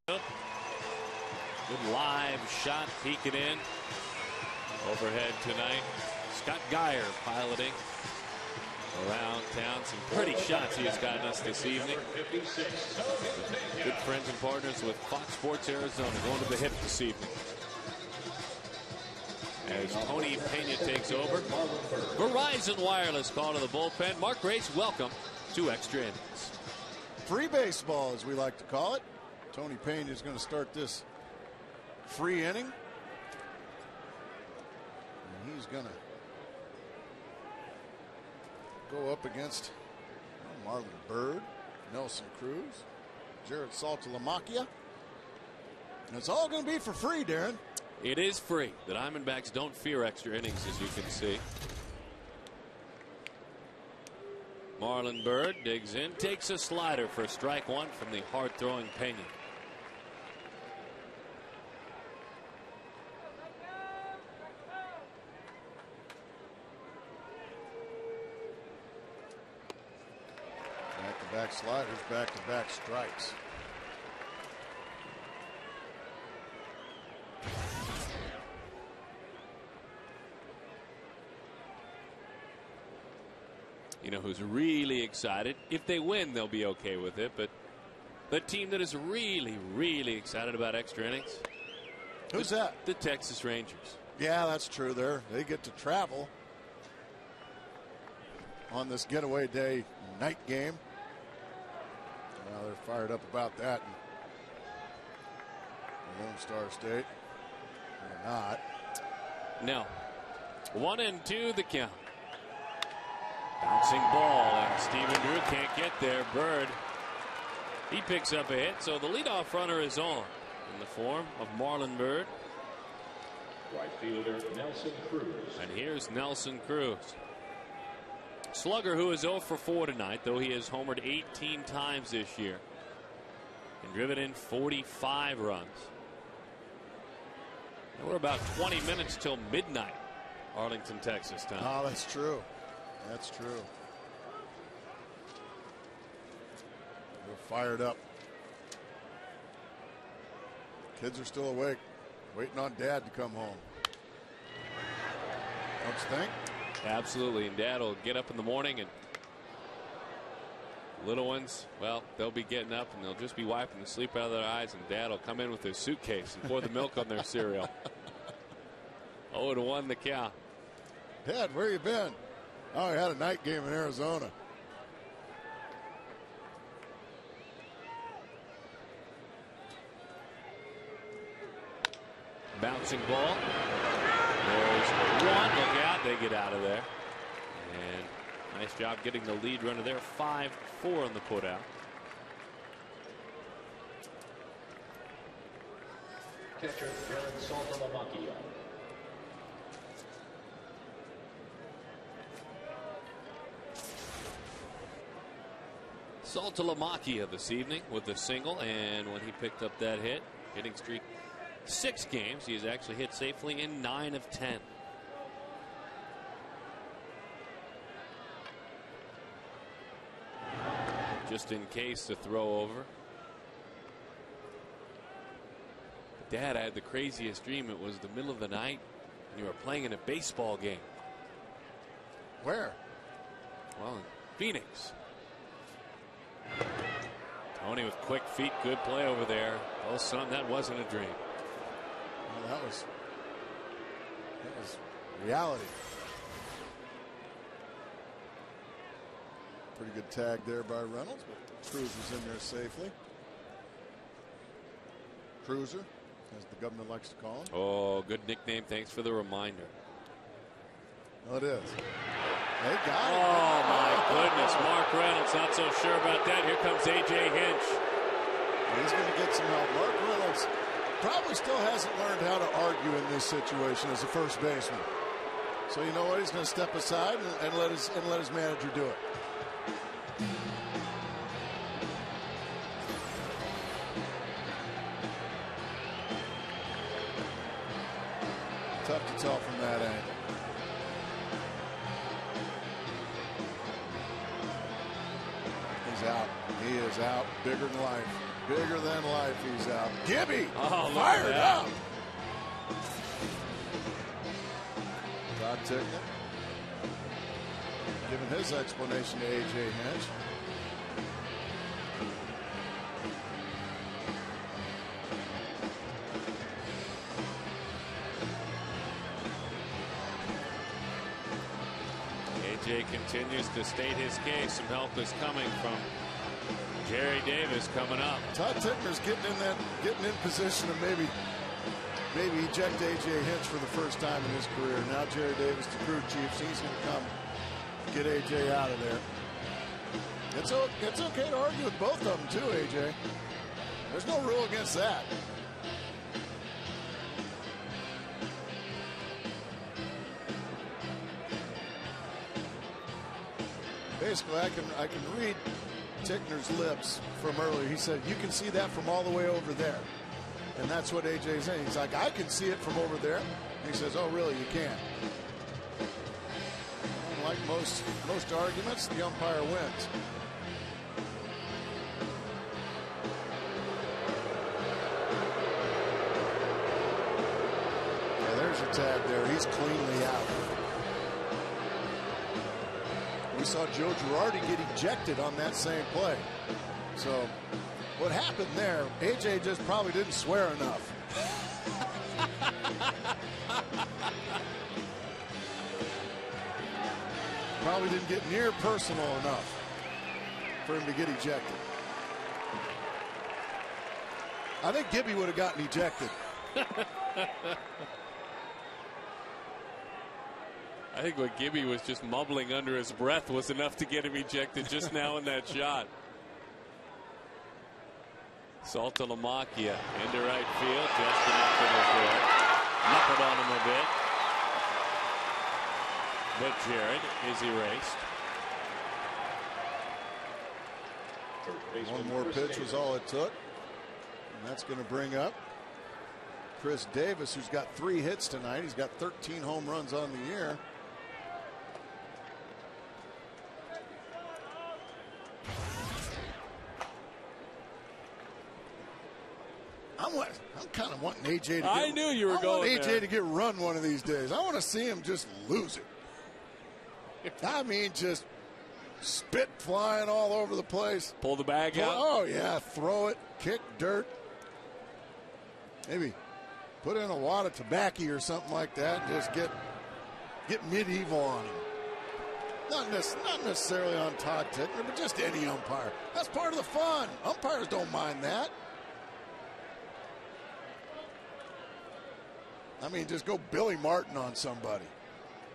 Good live shot peeking in. Overhead tonight. Scott Geyer piloting around town. Some pretty shots he has gotten us this evening. Good friends and partners with Fox Sports Arizona going to the hip this evening. As Tony Pena takes over. Verizon Wireless call to the bullpen. Mark Grace, welcome to Extra Innings. Free baseball, as we like to call it. Tony Pena is going to start this free inning. And he's going to go up against Marlon Byrd, Nelson Cruz, Jared Saltalamacchia. And it's all going to be for free, Darren. It is free. The Diamondbacks don't fear extra innings, as you can see. Marlon Byrd digs in, takes a slider for strike one from the hard-throwing Pena. Back-to-back sliders, back-to-back strikes. You know who's really excited? If they win, they'll be okay with it. But the team that is really, really excited about extra innings. Who's that? The Texas Rangers. Yeah, that's true. They get to travel on this getaway day night game. Now they're fired up about that in Lone Star State. They're not. No. 1-2 the count. Bouncing ball, and Stephen Drew can't get there. Bird, he picks up a hit, so the leadoff runner is on in the form of Marlon Byrd. Right fielder Nelson Cruz. And here's Nelson Cruz. Slugger, who is 0 for 4 tonight, though he has homered 18 times this year and driven in 45 runs. And we're about 20 minutes till midnight, Arlington, Texas time. Oh, that's true. That's true. We're fired up. Kids are still awake, waiting on Dad to come home. Don't you think? Absolutely, and Dad will get up in the morning, and little ones, well, they'll be getting up and they'll just be wiping the sleep out of their eyes, and Dad will come in with his suitcase and pour the milk on their cereal. 0-1 the count. Dad, where you been? Oh, we had a night game in Arizona. Bouncing ball. There's one. Look out. They get out of there. And nice job getting the lead runner there. 5-4 on the putout. Catcher Aaron Saltalamacchia. Saltalamacchia this evening with a single, and when he picked up that hit, hitting streak 6 games, he has actually hit safely in 9 of 10. Just in case to throw over. Dad, I had the craziest dream. It was the middle of the night and you were playing in a baseball game. Where? Well, in Phoenix. Tony with quick feet, good play over there. Oh, son, that wasn't a dream. Well, that was reality. Pretty good tag there by Reynolds, but Cruz was in there safely. Cruiser, as the governor likes to call him. Oh, good nickname. Thanks for the reminder. Oh, it is. They got it. Oh, my goodness. Mark Reynolds not so sure about that. Here comes A.J. Hinch. He's going to get some help. Mark Reynolds probably still hasn't learned how to argue in this situation as a first baseman. So you know what? He's going to step aside and let his manager do it. Tough to tell from that angle. He's out. He is out. Bigger than life. Bigger than life. He's out. Gibby fired up. Todd Tickler giving his explanation to A.J. Hinch. A.J. continues to state his case. Some help is coming from Jerry Davis coming up. Todd Tickner's getting in position to maybe eject A.J. Hinch for the first time in his career. Now Jerry Davis, the crew chief, so he's going to come get A.J. out of there. It's okay to argue with both of them too, A.J. There's no rule against that. Basically, I can read Tickner's lips from earlier. He said, you can see that from all the way over there. And that's what A.J.'s saying. He's like, I can see it from over there. And he says, oh, really, you can't. Like most arguments, the umpire wins. Yeah, there's your tag there. He's cleanly out. We saw Joe Girardi get ejected on that same play. So what happened there, A.J. just probably didn't swear enough. Probably didn't get near personal enough for him to get ejected. I think Gibby would have gotten ejected. I think what Gibby was just mumbling under his breath was enough to get him ejected just now in that shot. Saltalamacchia into right field. Just enough to there. Knuckled on him a bit. But Jared is erased. One more pitch was all it took. And that's going to bring up Chris Davis, who's got 3 hits tonight. He's got 13 home runs on the year. I'm kind of wanting AJ to get, I knew you were going AJ there. to get run one of these days. I want to see him just lose it. I mean, just spit flying all over the place. Pull the bag out. Oh, yeah. Throw it. Kick dirt. Maybe put in a wad of tobacco or something like that and just get medieval on him. Not necessarily on Todd Tickner, but just any umpire. That's part of the fun. Umpires don't mind that. I mean, just go Billy Martin on somebody.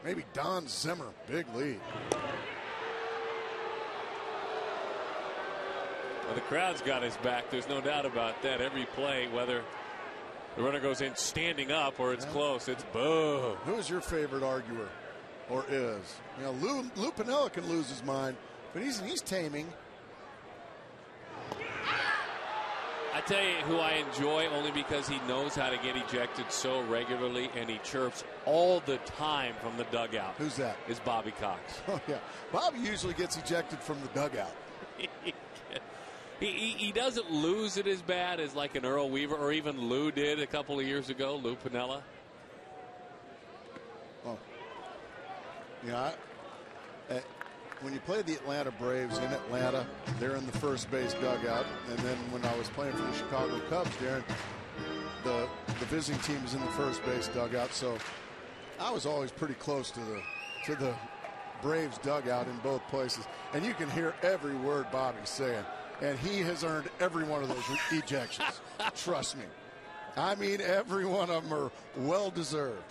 Maybe Don Zimmer, big lead. Well, the crowd's got his back. There's no doubt about that. Every play, whether the runner goes in standing up or it's close, it's boo. Who's your favorite arguer, or is? You know, Lou Piniella can lose his mind, but he's taming. I tell you who I enjoy only because he knows how to get ejected so regularly, and he chirps all the time from the dugout. Who's that? Is Bobby Cox. Oh, yeah. Bobby usually gets ejected from the dugout. He doesn't lose it as bad as like an Earl Weaver or even Lou did a couple of years ago, Lou Piniella. Oh. Yeah, when you play the Atlanta Braves in Atlanta, they're in the first base dugout. And then when I was playing for the Chicago Cubs, Darren, the visiting team is in the first base dugout. So I was always pretty close to the Braves dugout in both places. And you can hear every word Bobby's saying. And he has earned every one of those ejections. Trust me. I mean, every one of them are well-deserved.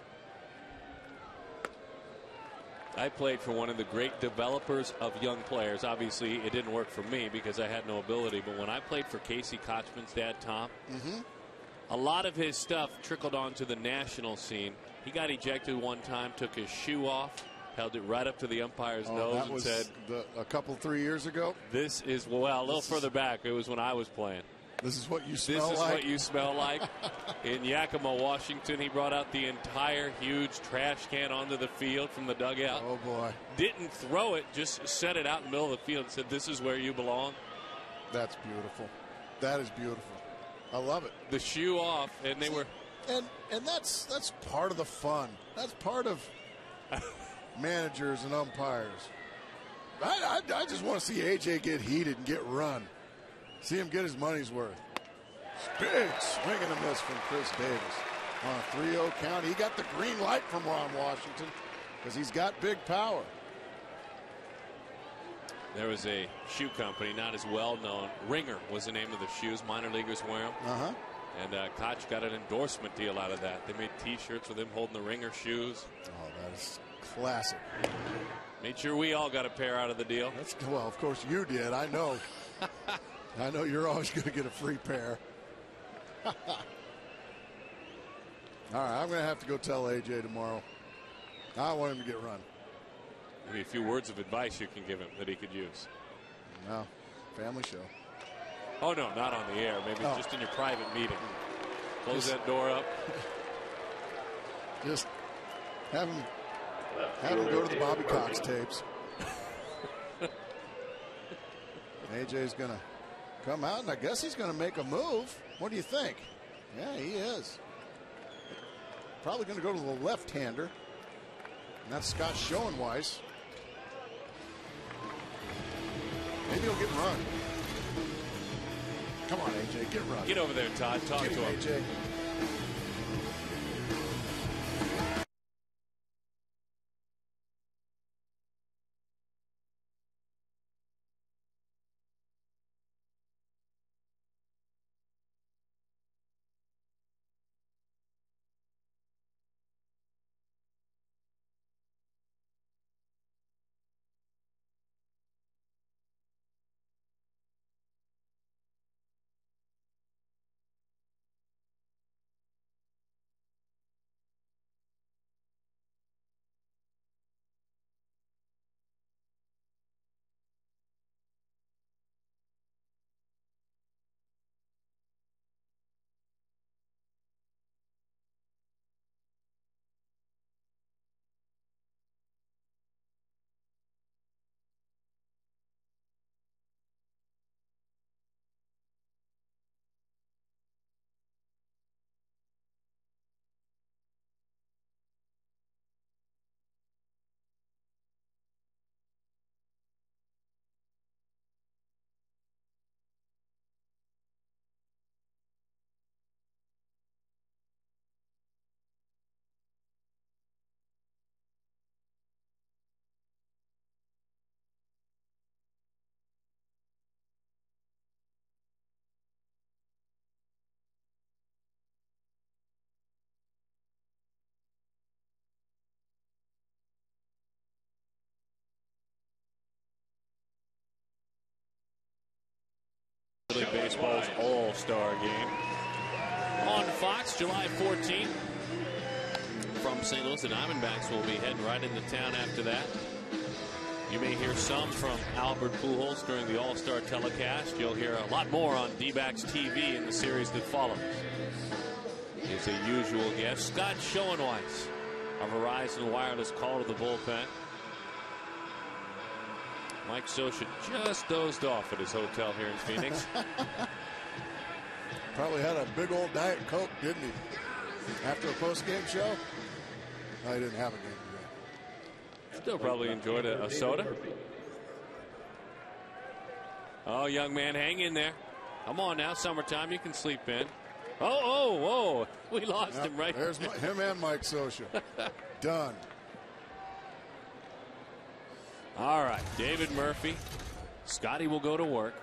I played for one of the great developers of young players. Obviously, it didn't work for me because I had no ability. But when I played for Casey Kochman's dad, Tom, a lot of his stuff trickled onto the national scene. He got ejected one time, took his shoe off, held it right up to the umpire's nose and said, a couple 3 years ago? This is, well, a little further back. It was when I was playing. This is what you smell like? This is what you smell like. In Yakima, Washington, he brought out the entire huge trash can onto the field from the dugout. Oh, boy. Didn't throw it, just set it out in the middle of the field and said, this is where you belong. That's beautiful. That is beautiful. I love it. The shoe off, and they were... And that's part of the fun. That's part of managers and umpires. I just want to see AJ get heated and get run. See him get his money's worth. Big swing and a miss from Chris Davis. On a 3-0 count. He got the green light from Ron Washington because he's got big power. There was a shoe company, not as well known. Ringer was the name of the shoes. Minor leaguers wear them. And Koch got an endorsement deal out of that. They made T-shirts with him holding the Ringer shoes. Oh, that is classic. Made sure we all got a pair out of the deal. Well, of course you did. I know. I know you're always going to get a free pair. All right, I'm going to have to go tell AJ tomorrow. I want him to get run. Maybe a few words of advice you can give him that he could use. No, family show. Oh, no, not on the air. Maybe just in your private meeting. Close that door up. Just have him go to the Bobby Cox tapes. AJ's going to come out, and I guess he's going to make a move. What do you think? Yeah, he is. Probably going to go to the left-hander. And that's Scott Schoenweiss. Maybe he'll get run. Come on, AJ, get run. Get over there, Todd. Talk to him. AJ. Major League Baseball's All-Star Game. On Fox, July 14th. From St. Louis, the Diamondbacks will be heading right into town after that. You may hear some from Albert Pujols during the All-Star telecast. You'll hear a lot more on D-backs TV in the series that follows. He's a usual guest, Scott Schoenweiss, our Verizon Wireless call to the bullpen. Mike Scioscia just dozed off at his hotel here in Phoenix. Probably had a big old Diet Coke, didn't he? After a post-game show? No, he didn't have a game today. Still probably enjoyed a soda. Oh, young man, hang in there. Come on now, summertime, you can sleep in. Oh, we lost him right there. There's him and Mike Scioscia. Done. All right, David Murphy. Scotty will go to work.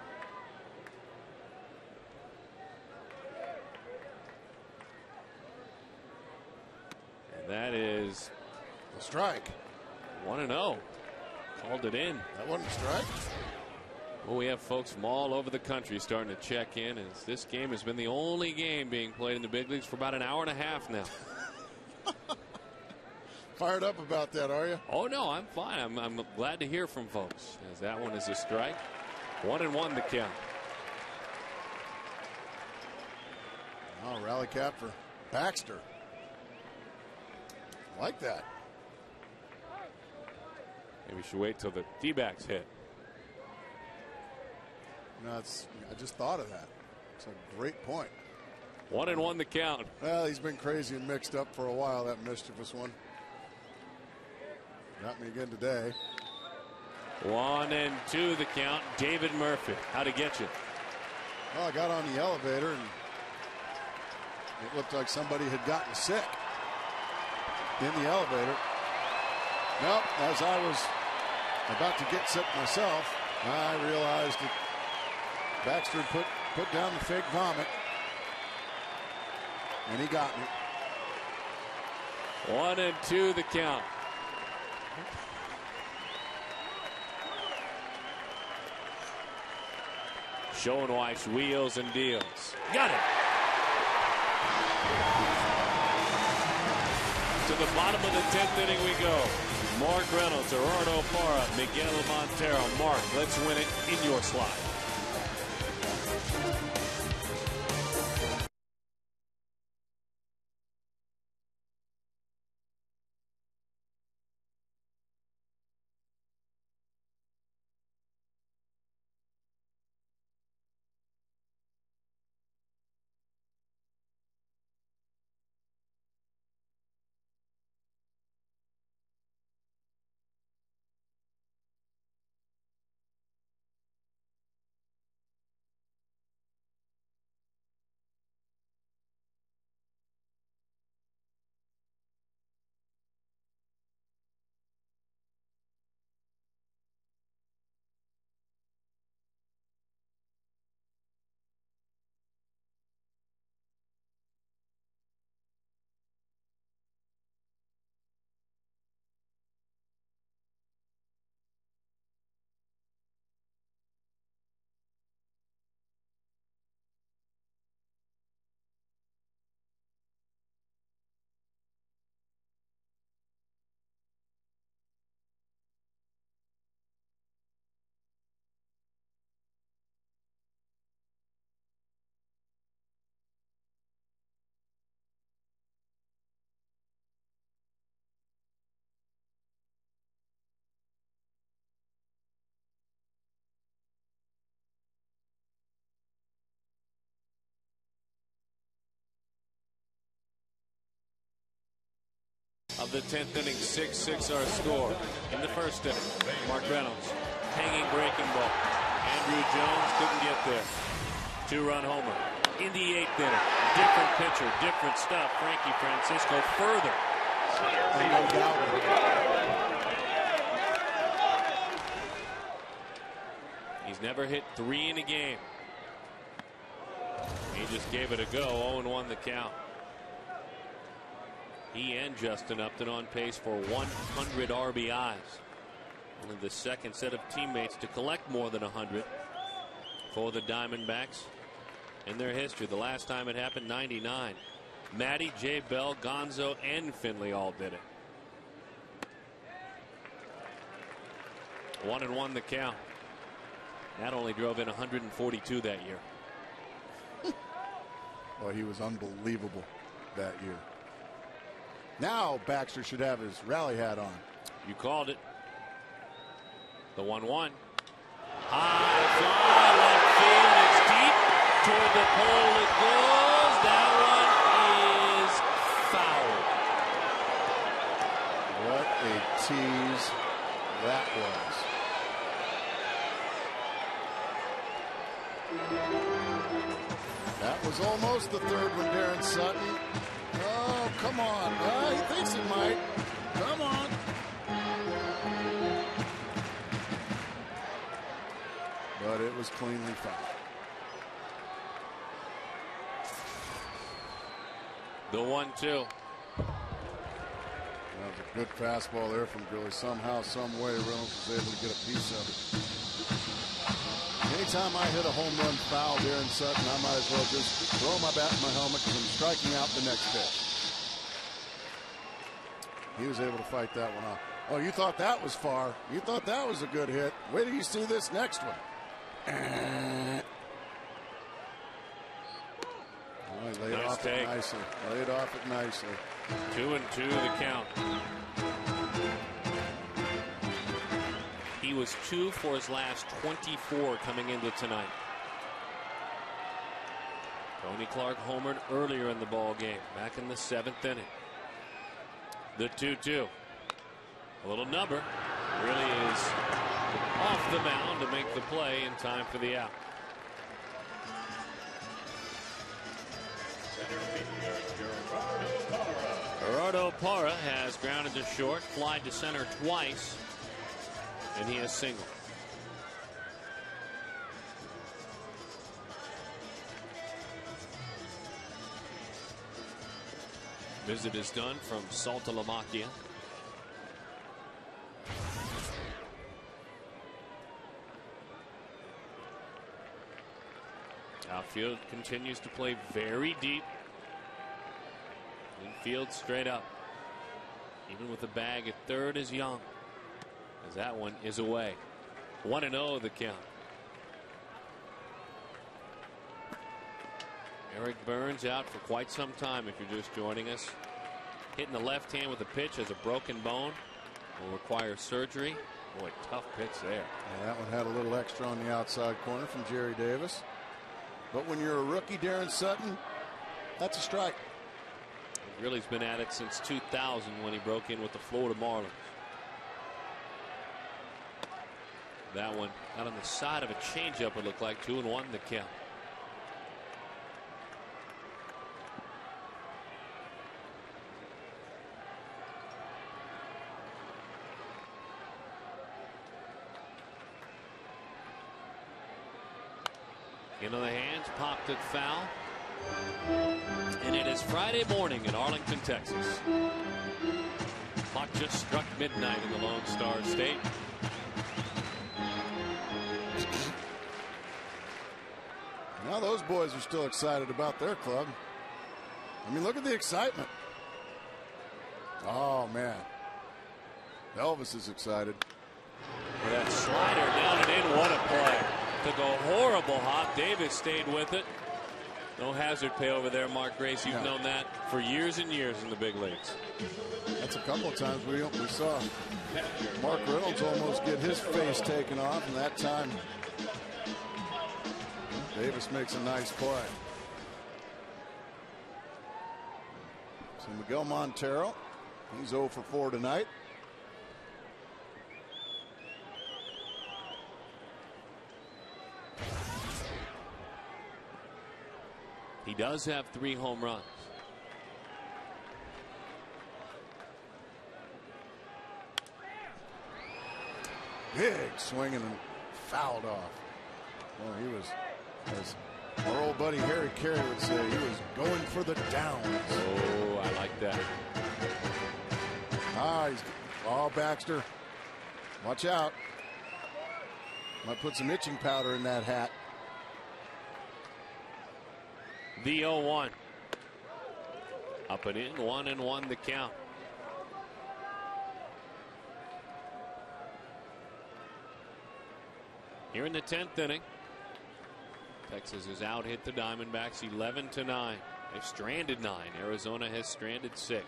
And that is a strike. 1-0. Called it in. That wasn't a strike. Well, we have folks from all over the country starting to check in, as this game has been the only game being played in the big leagues for about an hour and a half now. Fired up about that, are you? Oh, no, I'm fine. I'm glad to hear from folks, as that one is a strike. 1-1 the count. Oh, rally cap for Baxter. Like that. Maybe we should wait till the D-backs hit. No, I just thought of that. It's a great point. 1-1 the count. Well, he's been crazy and mixed up for a while, that mischievous one. Got me again today. 1-2 the count. David Murphy. How'd it get you? Well, I got on the elevator and it looked like somebody had gotten sick in the elevator. Nope, as I was about to get sick myself, I realized that Baxter put down the fake vomit, and he got me. 1-2 the count. Schoenweiss wheels and deals. Got it. To the bottom of the 10th inning we go. Mark Reynolds, Gerardo Parra, Miguel Montero. Mark, let's win it in your slide. Of the 10th inning, 6-6 our score. In the first inning, Mark Reynolds, hanging breaking ball. Andrew Jones couldn't get there. 2-run homer. In the 8th inning, different pitcher, different stuff. Frankie Francisco further. He's never hit 3 in a game. He just gave it a go. 0-1 the count. He and Justin Upton on pace for 100 RBIs. Only the second set of teammates to collect more than 100 for the Diamondbacks in their history. The last time it happened, 99. Matty, Jay Bell, Gonzo, and Finley all did it. 1-1 the count. That only drove in 142 that year. Well, he was unbelievable that year. Now Baxter should have his rally hat on. You called it. The 1-1. High fly, left field. It's deep. Toward the pole it goes. That one is foul. What a tease that was. That was almost the third one, Darren Sutton. Oh, come on. He thinks it might. Come on. But it was cleanly fouled. The 1-2. That was a good fastball there from Gurley. Somehow, some way, Reynolds was able to get a piece of it. Anytime I hit a home run foul, Darren Sutton, I might as well just throw my bat in my helmet because I'm striking out the next pitch. He was able to fight that one off. Oh, you thought that was far. You thought that was a good hit. Wait till you see this next one. Oh, he laid Nice off take. it nicely. Laid off it nicely. 2-2 the count. He was 2 for his last 24 coming into tonight. Tony Clark homered earlier in the ball game, back in the 7th inning. The 2-2. A little nubber. Really is off the mound to make the play in time for the out. Gerardo Parra has grounded to short, flied to center twice, and he has singled. Visit is done from Saltalamacchia. Outfield continues to play very deep. Infield straight up. Even with the bag at third is Young, as that one is away. 1-0 the count. Eric Byrnes out for quite some time if you're just joining us. Hitting the left hand with a pitch has a broken bone. Will require surgery. Boy, tough pitch there. Yeah, that one had a little extra on the outside corner from Jerry Davis. But when you're a rookie, Darren Sutton, that's a strike. Really's been at it since 2000 when he broke in with the Florida Marlins. That one out on the side of a changeup, it looked like. 2-1 the count. Into the hands, popped it foul. And it is Friday morning in Arlington, Texas. Clock just struck midnight in the Lone Star State. Now those boys are still excited about their club. I mean, look at the excitement. Oh, man. Elvis is excited. With that slider down and in, what a play. Took a horrible hop. Davis stayed with it. No hazard pay over there, Mark Grace. You've known that for years and years in the big leagues. That's a couple of times we saw Mark Reynolds almost get his face taken off, and that time Davis makes a nice play. So Miguel Montero, he's 0 for 4 tonight. He does have 3 home runs. Big swinging and fouled off. Well, he was, as our old buddy Harry Carey would say, he was going for the downs. Oh, I like that. Oh, Baxter, watch out. Might put some itching powder in that hat. The 0-1. Up and in, 1-1 the count. Here in the 10th inning, Texas has out-hit the Diamondbacks 11-9. They've stranded 9. Arizona has stranded 6.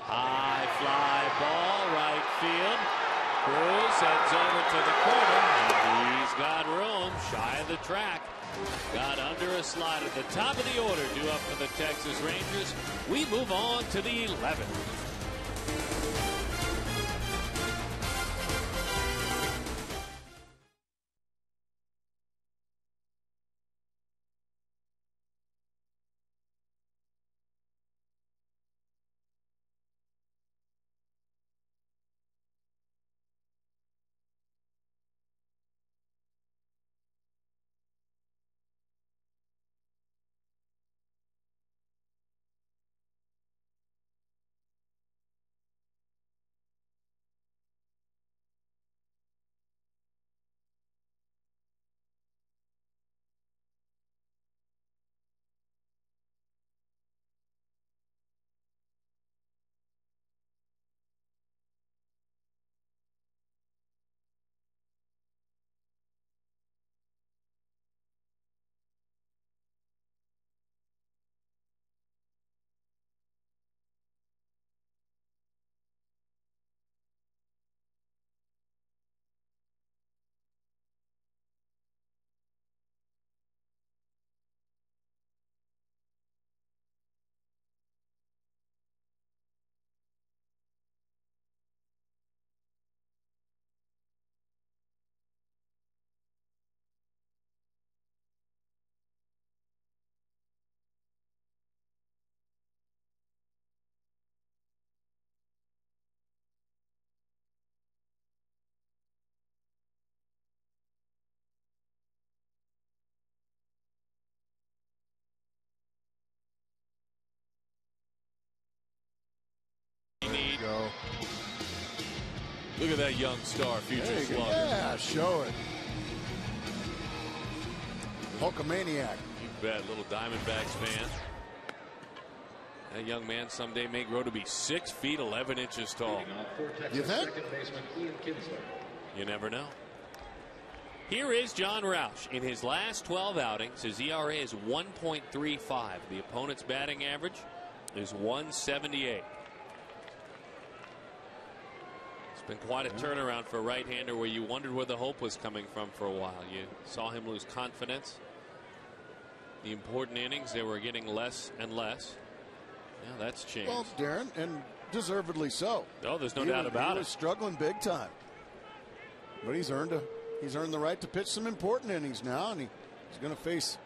High fly ball, right field. Cruz heads over to the corner. He's got room, shy of the track. Got under a slide at the top of the order, due up for the Texas Rangers. We move on to the 11th. Look at that young star, future slugger. Yeah, show it. Hulkamaniac. You bet, little Diamondbacks fan. That young man someday may grow to be 6 feet 11 inches tall. You think? You never know. Here is John Roush. In his last 12 outings, his ERA is 1.35. The opponent's batting average is 178. Been quite a turnaround for a right-hander where you wondered where the hope was coming from for a while. You saw him lose confidence. The important innings, they were getting less and less. Now that's changed. Well, Darren, and deservedly so. Oh, there's no doubt about it. He was struggling big time. But he's earned the right to pitch some important innings now, and he's going to face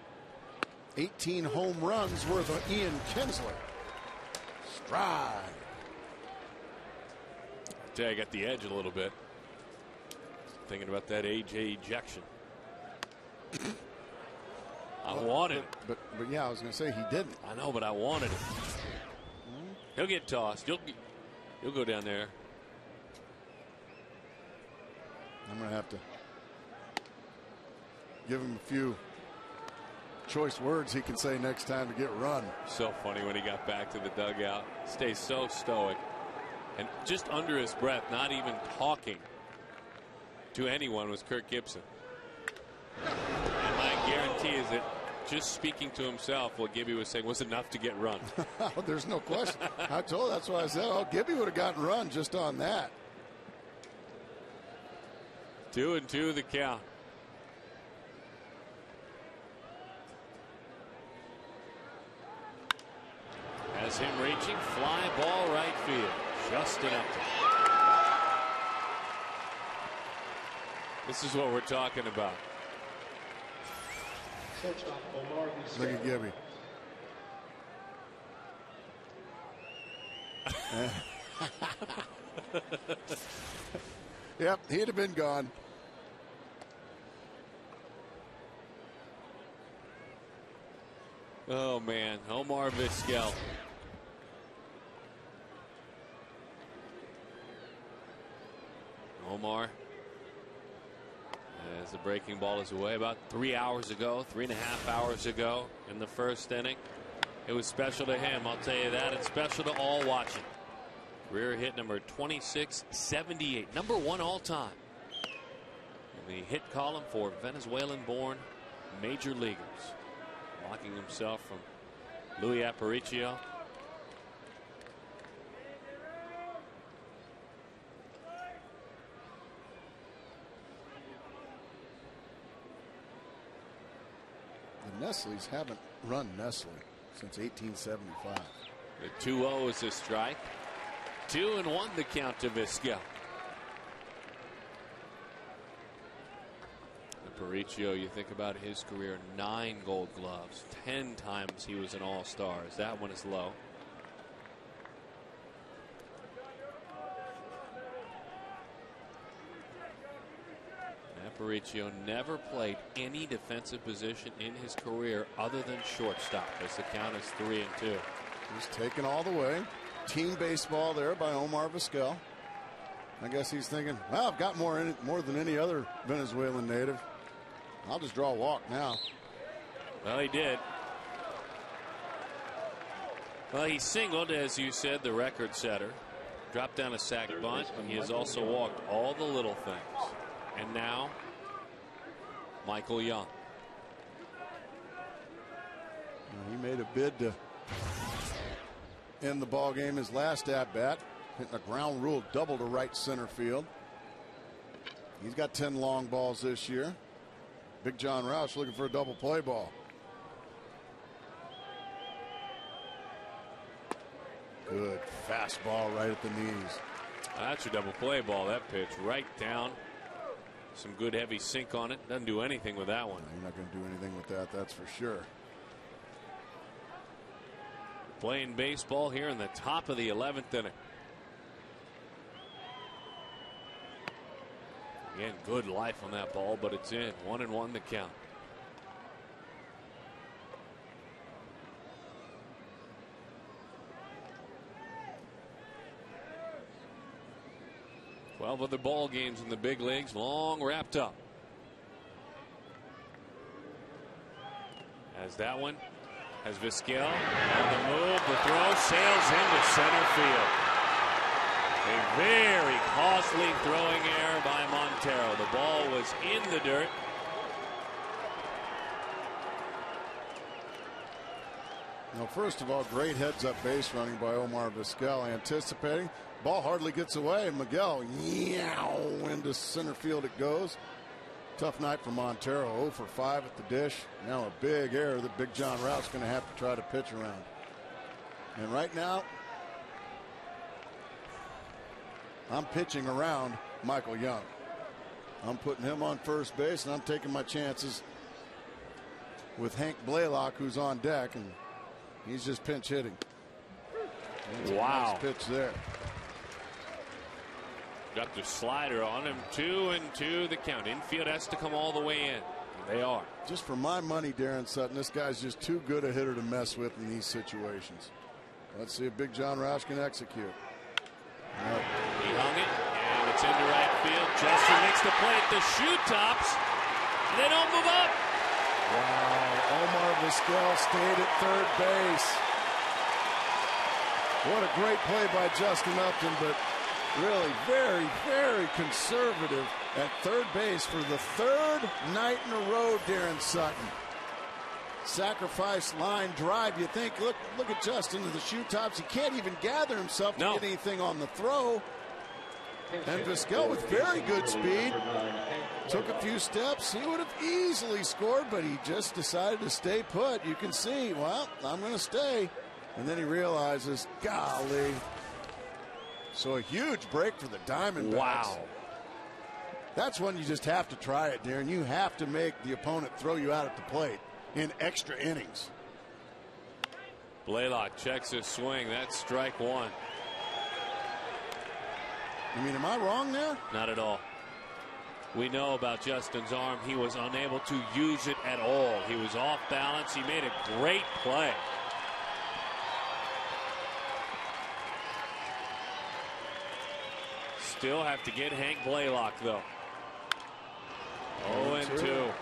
18 home runs worth of Ian Kinsler. Stride. I got the edge a little bit. Thinking about that AJ ejection. I wanted it. But yeah, I was going to say he didn't. I know, but I wanted it. He'll get tossed. He'll go down there. I'm going to have to give him a few choice words he can say next time to get run. So funny when he got back to the dugout. Stays so stoic. And just under his breath, not even talking to anyone, was Kirk Gibson. And my guarantee is that just speaking to himself, what Gibby was saying was enough to get run. There's no question. That's why I said, oh, Gibby would have gotten run just on that. 2-2 the count. Has him reaching, fly ball right field. Just enough. This is what we're talking about. Look at Gibby. Yep, he'd have been gone. Oh, man. Omar Vizquel. Omar As the breaking ball is away, about 3 hours ago, 3.5 hours ago in the first inning. It was special to him, I'll tell you that. It's special to all watching. Career hit number 2678, number 1 all time in the hit column for Venezuelan-born major leaguers. Blocking himself from Luis Aparicio. The Nestles haven't run Nestle since 1875. The 2-0 is a strike. 2-1 the count to Vizquel. Aparicio, you think about his career, 9 Gold Gloves, 10 times he was an All-Star. That one is low. Aparicio never played any defensive position in his career other than shortstop, as the count is 3-2. He's taken all the way. Team baseball there by Omar Vizquel. I guess he's thinking, well, I've got more than any other Venezuelan native. I'll just draw a walk now. Well, he did. Well, he singled, as you said, the record setter. Dropped down a sac bunt, and he has also walked all the little things. And now, Michael Young. He made a bid to end the ball game his last at bat, hitting a ground rule double to right center field. He's got 10 long balls this year. Big John Roush looking for a double play ball. Good fastball right at the knees. That's your double play ball. That pitch right down. Some good heavy sink on it. Doesn't do anything with that one. No, you're not going to do anything with that, that's for sure. Playing baseball here in the top of the 11th inning. Again, good life on that ball, but it's in. 1-1 the count. Twelve other ball games in the big leagues, long wrapped up. As that one has Vizquel on the move. The throw sails into center field. A very costly throwing error by Montero. The ball was in the dirt. Now, first of all, great heads-up base running by Omar Vizquel, anticipating. Ball hardly gets away. Miguel, into center field it goes. Tough night for Montero. 0 for 5 at the dish. Now a big error that Big John Roush going to have to try to pitch around. And right now, I'm pitching around Michael Young. I'm putting him on first base, and I'm taking my chances with Hank Blaylock, who's on deck, and he's just pinch hitting. Wow. Nice pitch there. Got the slider on him. 2-2 the count. Infield has to come all the way in. They are. Just for my money, Darren Sutton, this guy's just too good a hitter to mess with in these situations. Let's see if Big John Roush can execute. Yep. He hung it, and it's into right field. Justin makes the play at the shoe tops, and they don't move up. Wow, Omar Vizquel stayed at third base. What a great play by Justin Upton, but really very, very conservative at third base for the third night in a row, Darren Sutton. Sacrifice line drive. You think, look at Justin to the shoe tops. He can't even gather himself to get anything on the throw. And Vizquel with very good speed took a few steps. He would have easily scored, but he just decided to stay put. You can see, well, I'm going to stay. And then he realizes, golly. So a huge break for the Diamondbacks. Wow. That's when you just have to try it, Darren. You have to make the opponent throw you out at the plate in extra innings. Blaylock checks his swing. That's strike one. I mean, am I wrong there? Not at all. We know about Justin's arm. He was unable to use it at all. He was off balance. He made a great play. Still have to get Hank Blaylock, though. 0-2.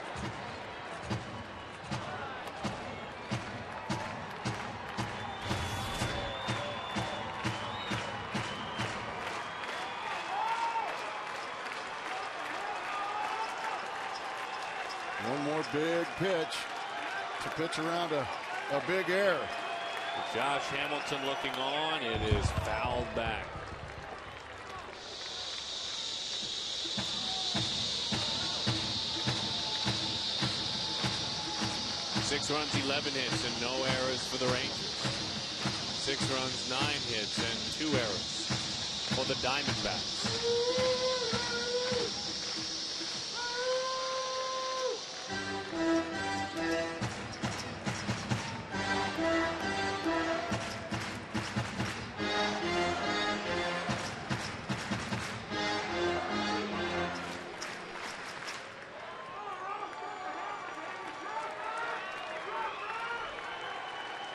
One more big pitch to pitch around a big error. Josh Hamilton looking on. It is fouled back. Six runs, 11 hits, and no errors for the Rangers. 6 runs, 9 hits, and 2 errors for the Diamondbacks.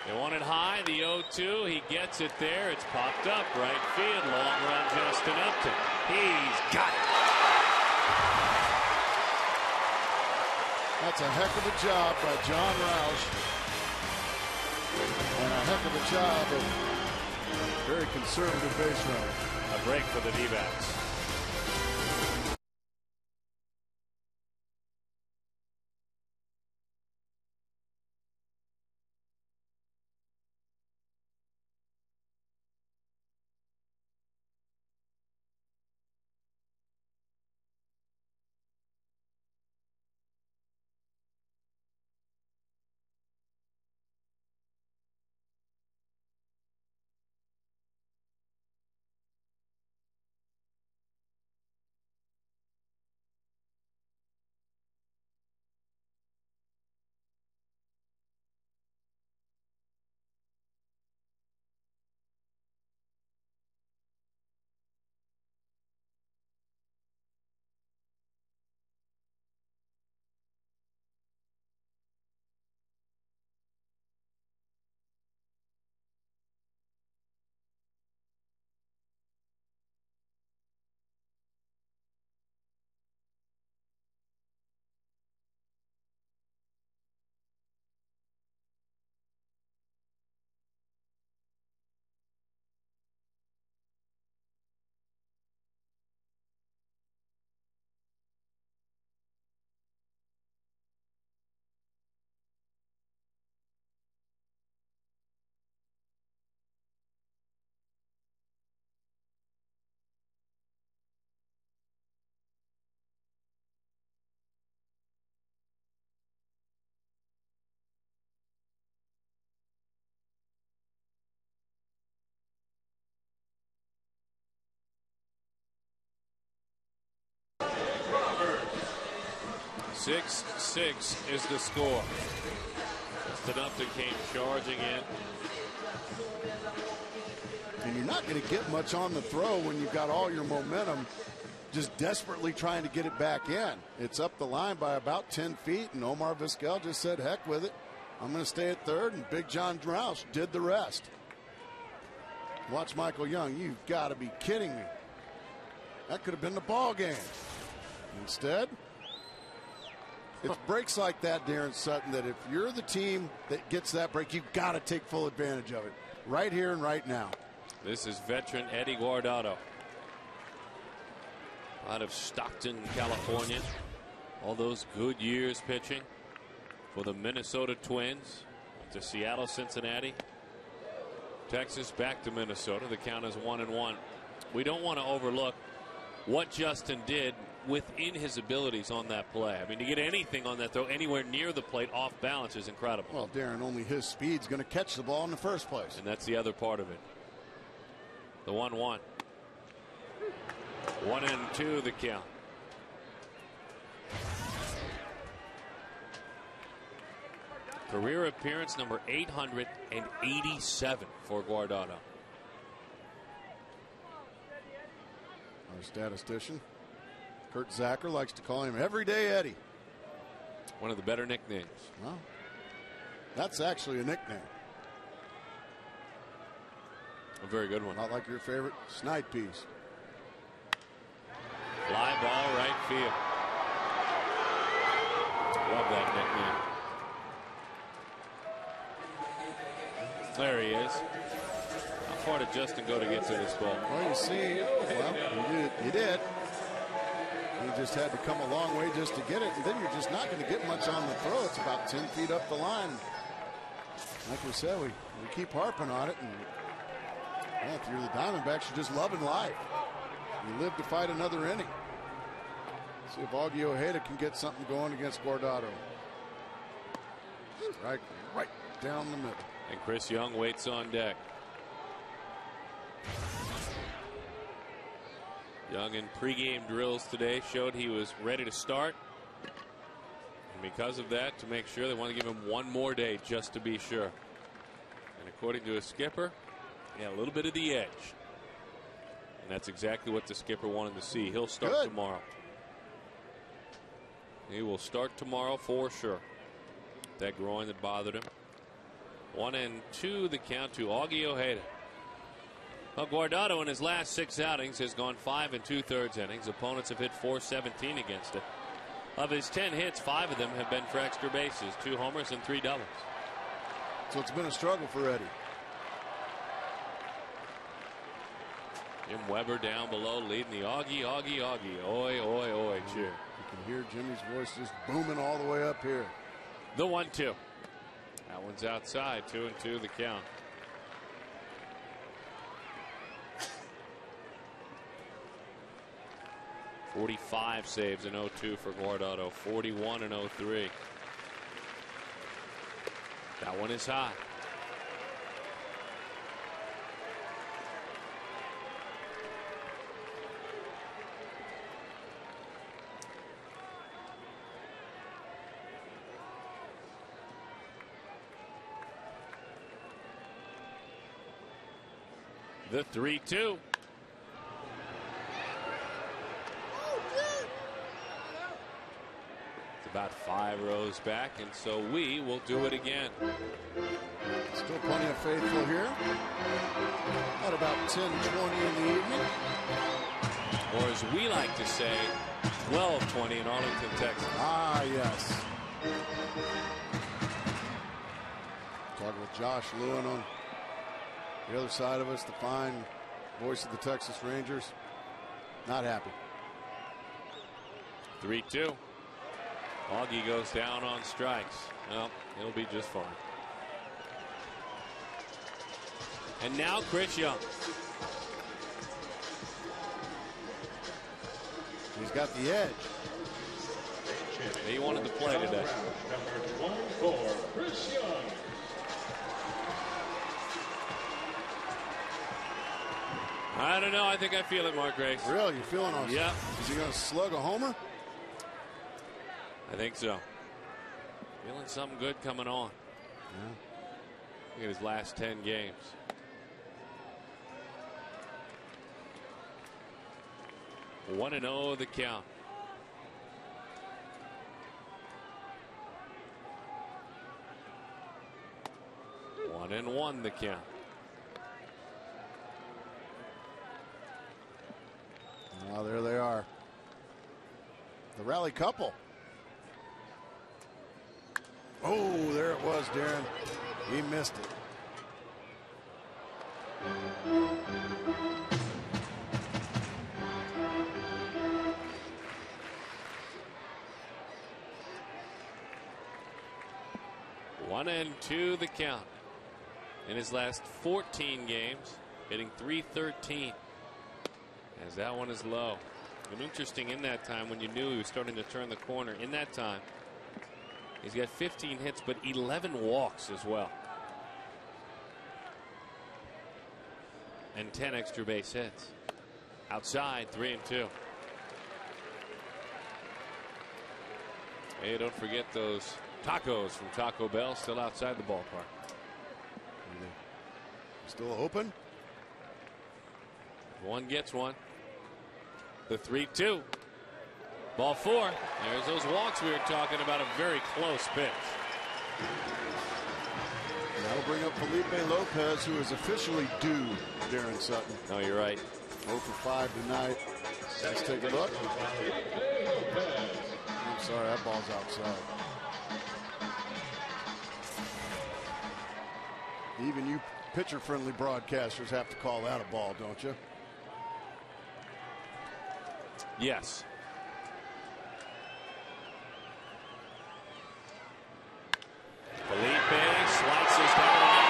They want it high, the 0-2. He gets it there. It's popped up right field. Long run, Justin Upton. He's got it. That's a heck of a job by John Roush. And a heck of a job of very conservative base running. A break for the D-backs. Six is the score. Justin Upton came charging in. And you're not going to get much on the throw when you've got all your momentum just desperately trying to get it back in. It's up the line by about 10 feet, and Omar Vizquel just said, heck with it. I'm going to stay at third, and Big John Roush did the rest. Watch Michael Young. You've got to be kidding me. That could have been the ball game. Instead, it's breaks like that, Darren Sutton, that if you're the team that gets that break, you've got to take full advantage of it right here and right now. This is veteran Eddie Guardado out of Stockton, California. All those good years pitching for the Minnesota Twins. To Seattle, Cincinnati, Texas, back to Minnesota. The count is 1-1. We don't want to overlook what Justin did within his abilities on that play. I mean, to get anything on that throw anywhere near the plate off balance is incredible. Well, Darren, only his speed's going to catch the ball in the first place. And that's the other part of it. The 1-1. 1-2 the count. Career appearance number 887 for Guardado. Our statistician, Kurt Zacher, likes to call him Everyday Eddie. One of the better nicknames. Well, that's actually a nickname. A very good one. Not like your favorite snipe piece. Fly ball right field. Love that nickname. There he is. How far did Justin go to get to this ball? Well, you see, well, you did. You just had to come a long way just to get it, and then you're just not going to get much on the throw. It's about 10 feet up the line. Like we said, we keep harping on it, and yeah, if you're the Diamondbacks, you're just loving life. You live to fight another inning. See if Augie Ojeda can get something going against Guardado. Strike right down the middle. And Chris Young waits on deck. Young in pregame drills today showed he was ready to start. And because of that, to make sure, they want to give him one more day just to be sure. And according to his skipper, yeah, a little bit of the edge. And that's exactly what the skipper wanted to see. He'll start tomorrow. He will start tomorrow for sure. That groin that bothered him. 1-2 the count to Augie Ojeda. Well, Guardado in his last 6 outings has gone 5 2/3 innings. Opponents have hit .417 against it. Of his 10 hits, 5 of them have been for extra bases, 2 homers and 3 doubles. So it's been a struggle for Eddie. Jim Weber down below leading the Augie. Oi, oi, oi cheer. You can hear Jimmy's voice just booming all the way up here. The 1-2. That one's outside. 2-2 the count. .45 saves in 0-2 for Guardado. 41 in 0-3. That one is high. The 3-2. It's about 5 rows back, and so we will do it again. Still plenty of faithful here. At about 10:20 in the evening. Or as we like to say, 12:20 in Arlington, Texas. Ah, yes. Talking with Josh Lewin on the other side of us, the fine voice of the Texas Rangers. Not happy. 3-2. Augie goes down on strikes. Well, it'll be just fine. And now Chris Young. He's got the edge. He wanted to play today. Number 24, Chris Young. I don't know. I think I feel it, Mark Grace. Really? You feeling awesome? Yeah. Is he going to slug a homer? I think so. Feeling something good coming on. Yeah. Look at his last 10 games. One and 0 the count. One and 1 the count. Now there they are. The rally couple. Oh, there it was, Darren. He missed it. One and 2 the count. In his last 14 games, hitting .313. As that one is low. And interesting in that time when you knew he was starting to turn the corner. In that time, he's got 15 hits, but 11 walks as well. And 10 extra base hits. Outside, 3-2. Hey, don't forget those tacos from Taco Bell still outside the ballpark. Still open? One gets one. The 3-2. Ball 4. There's those walks we were talking about. A very close pitch. That'll bring up Felipe Lopez, who is officially due Darren Sutton. No, you're right. 0 for 5 tonight. Let's take a look. I'm sorry, that ball's outside. Even you pitcher-friendly broadcasters have to call that a ball, don't you? Yes. Felipe slices down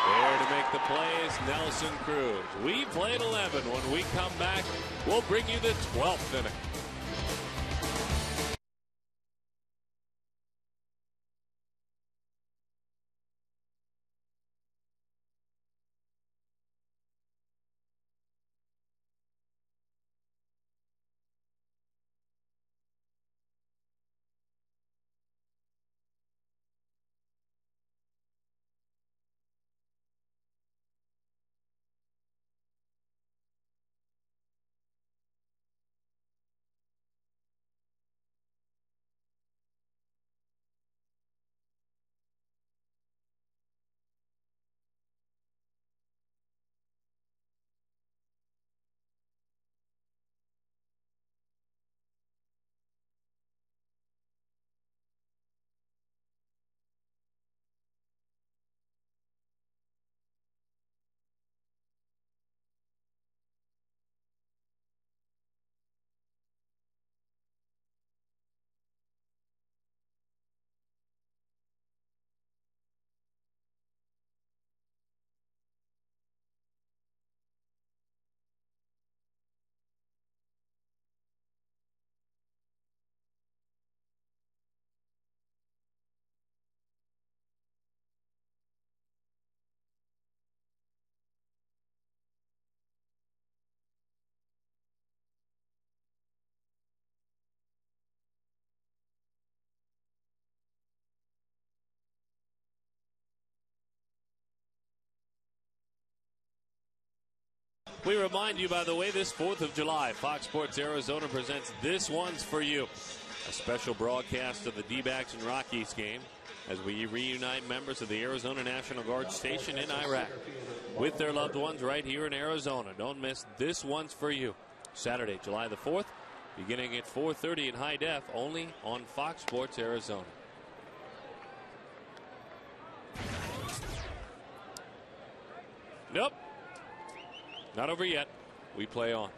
there to make the play is Nelson Cruz. We played 11. When we come back, we'll bring you the 12th inning. We remind you, by the way, this 4th of July, Fox Sports Arizona presents This One's For You, a special broadcast of the D-backs and Rockies game as we reunite members of the Arizona National Guard stationed in Iraq with their loved ones right here in Arizona. Don't miss This One's For You, Saturday, July the 4th, beginning at 4:30 in high def, only on Fox Sports Arizona. Nope. Not over yet. We play on.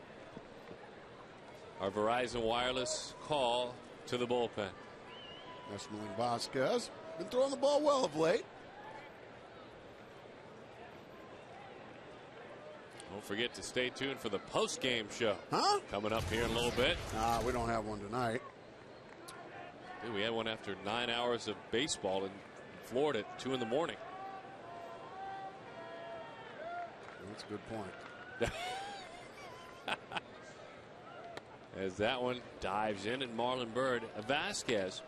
Our Verizon Wireless call to the bullpen. Omar Vizquel been throwing the ball well of late. Don't forget to stay tuned for the post-game show. Huh? Coming up here in a little bit. We don't have one tonight. Dude, we had one after 9 hours of baseball in Florida at 2 in the morning. That's a good point. As that one dives in, and Marlon Byrd, Vizquel,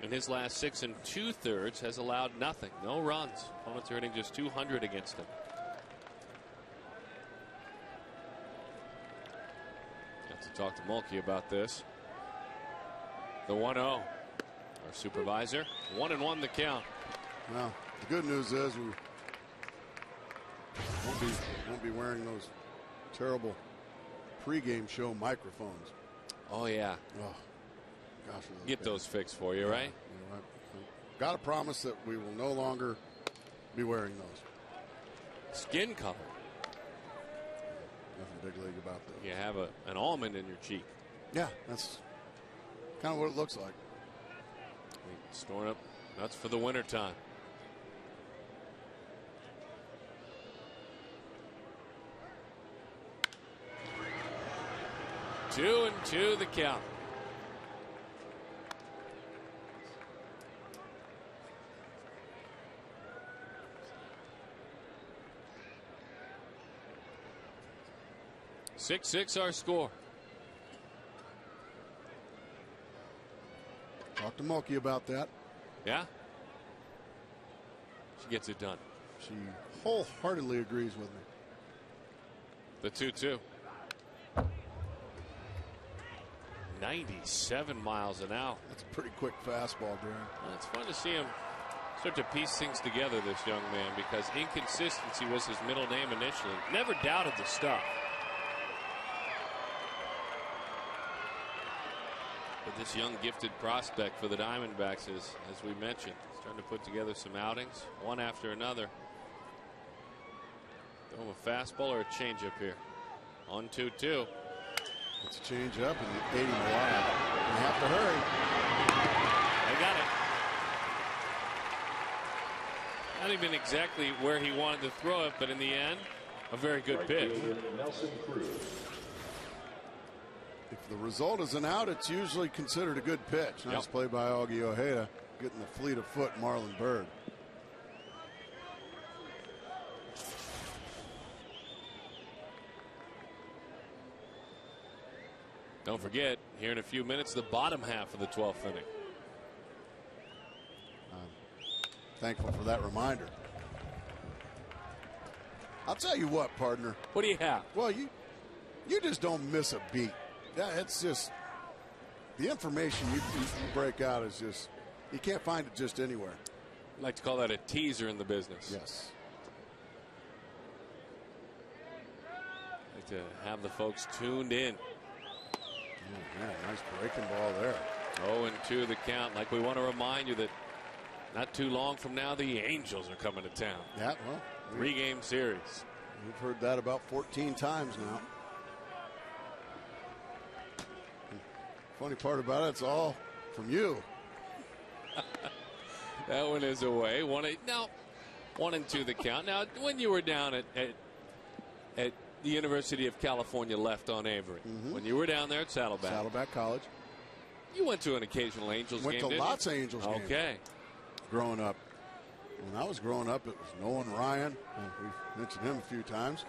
in his last 6 2/3 has allowed nothing, no runs. Opponents are hitting just 200 against him. Have to talk to Mulkey about this. The 1-0. Our supervisor, 1-1 the count. Well, the good news is we won't be wearing those terrible pregame show microphones. Oh yeah. Oh gosh. Get those fixed for you, right? You know, I've got to promise that we will no longer be wearing those. Skin cover. Nothing big league about that. You have an almond in your cheek. Yeah, that's kind of what it looks like. Storing up nuts for the winter time. Two and two the count. Six our score. Talk to Mulkey about that. Yeah? She gets it done. She wholeheartedly agrees with me. The 2-2. 97 miles an hour. That's a pretty quick fastball, Darren. Well, it's fun to see him start to piece things together, this young man, because inconsistency was his middle name initially. Never doubted the stuff. But this young gifted prospect for the Diamondbacks is, as we mentioned, starting to put together some outings, one after another. Throw a fastball or a changeup here. On 2-2. It's a changeup and 80 wide. You have to hurry. They got it. Not even exactly where he wanted to throw it, but in the end, a very good pitch. If the result is an out, it's usually considered a good pitch. Nice play by Augie Ojeda, getting the fleet of foot Marlon Byrd. Don't forget, here in a few minutes, the bottom half of the 12th inning. Thankful for that reminder. I'll tell you what, partner. What do you have? Well, you just don't miss a beat. It's just the information you break out is just, you can't find it just anywhere. I'd like to call that a teaser in the business. Yes. I'd like to have the folks tuned in. Oh, man, nice breaking ball there. 0-2 the count. Like we want to remind you that not too long from now, the Angels are coming to town. Yeah, well. 3-game series. We've heard that about 14 times now. Funny part about it, it's all from you. That one is away. 1-2 the count. Now, when you were down at the University of California left on Avery, when you were down there at Saddleback College, you went to an occasional Angels game. Went to lots of Angels games. Okay. Growing up. When I was growing up, it was Nolan Ryan. We've mentioned him a few times.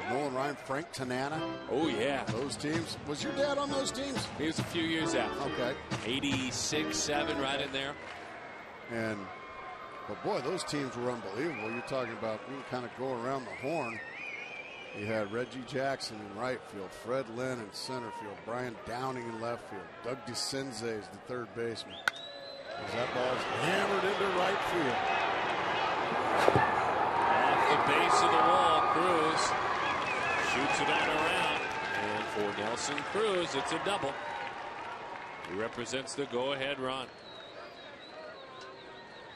Nolan Ryan, Frank Tanana. Oh, yeah. Those teams. Was your dad on those teams? He was a few years after. Okay. 86, 7, right in there. But boy, those teams were unbelievable. You're talking about, you can kind of go around the horn. You had Reggie Jackson in right field, Fred Lynn in center field, Brian Downing in left field, Doug DeCenze is the third baseman. As that ball's hammered into right field. Off the base of the wall, Cruz shoots it on around. And for Nelson Cruz, it's a double. He represents the go-ahead run.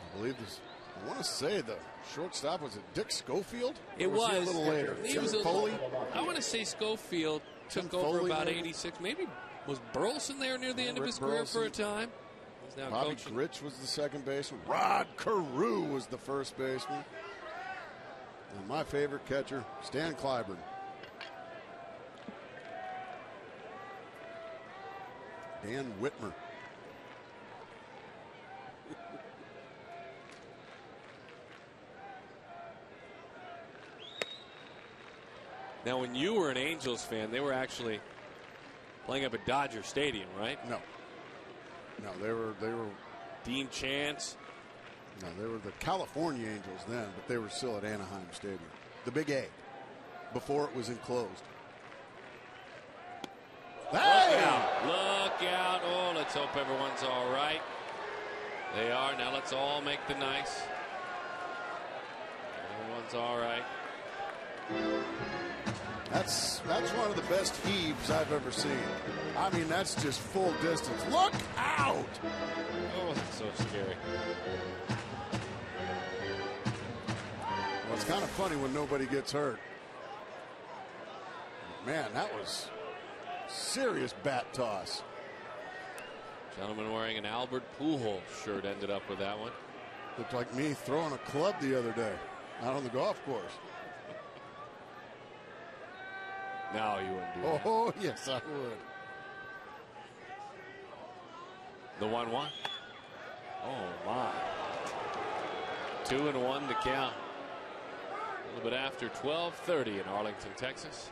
I believe this. I want to say the shortstop, was it Dick Schofield? It was. He a little later. He Tim was Foley? I want to say Schofield took Tim over Foley, about maybe? 86. Maybe was Burleson there near the end of Rick his career Burleson. for a time? He's now Bobby coaching. Grich was the second baseman. Rod Carew was the first baseman. And my favorite catcher, Stan Clyburn. Dan Whitmer. Now, when you were an Angels fan, they were actually playing up at Dodger Stadium, right? No, they were Dean Chance. No, they were the California Angels then, but they were still at Anaheim Stadium, the Big A, before it was enclosed. Hey! Look out. Oh, let's hope everyone's all right. They are. Now let's all make the nice. Everyone's all right. That's one of the best heaves I've ever seen. I mean, that's just full distance. Look out! Oh, that's so scary. Well, it's kind of funny when nobody gets hurt. Man, that was serious bat toss. Gentleman wearing an Albert Pujols shirt ended up with that one. Looked like me throwing a club the other day out on the golf course. No, you wouldn't do that. Oh, yes, I would. The 1-1. Oh, my. 2-1 to count. A little bit after 12:30 in Arlington, Texas.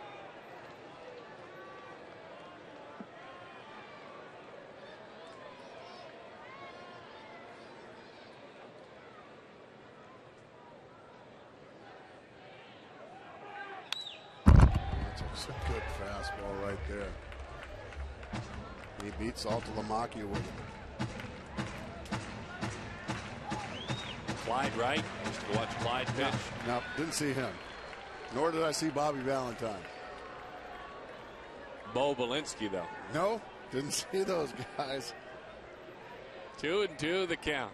That's a good fastball right there. He beats Altalamacchia with it. Clyde Wright. Used to watch Clyde pitch. No, didn't see him. Nor did I see Bobby Valentine. Bo Belinsky, though. No, didn't see those guys. 2-2 the count.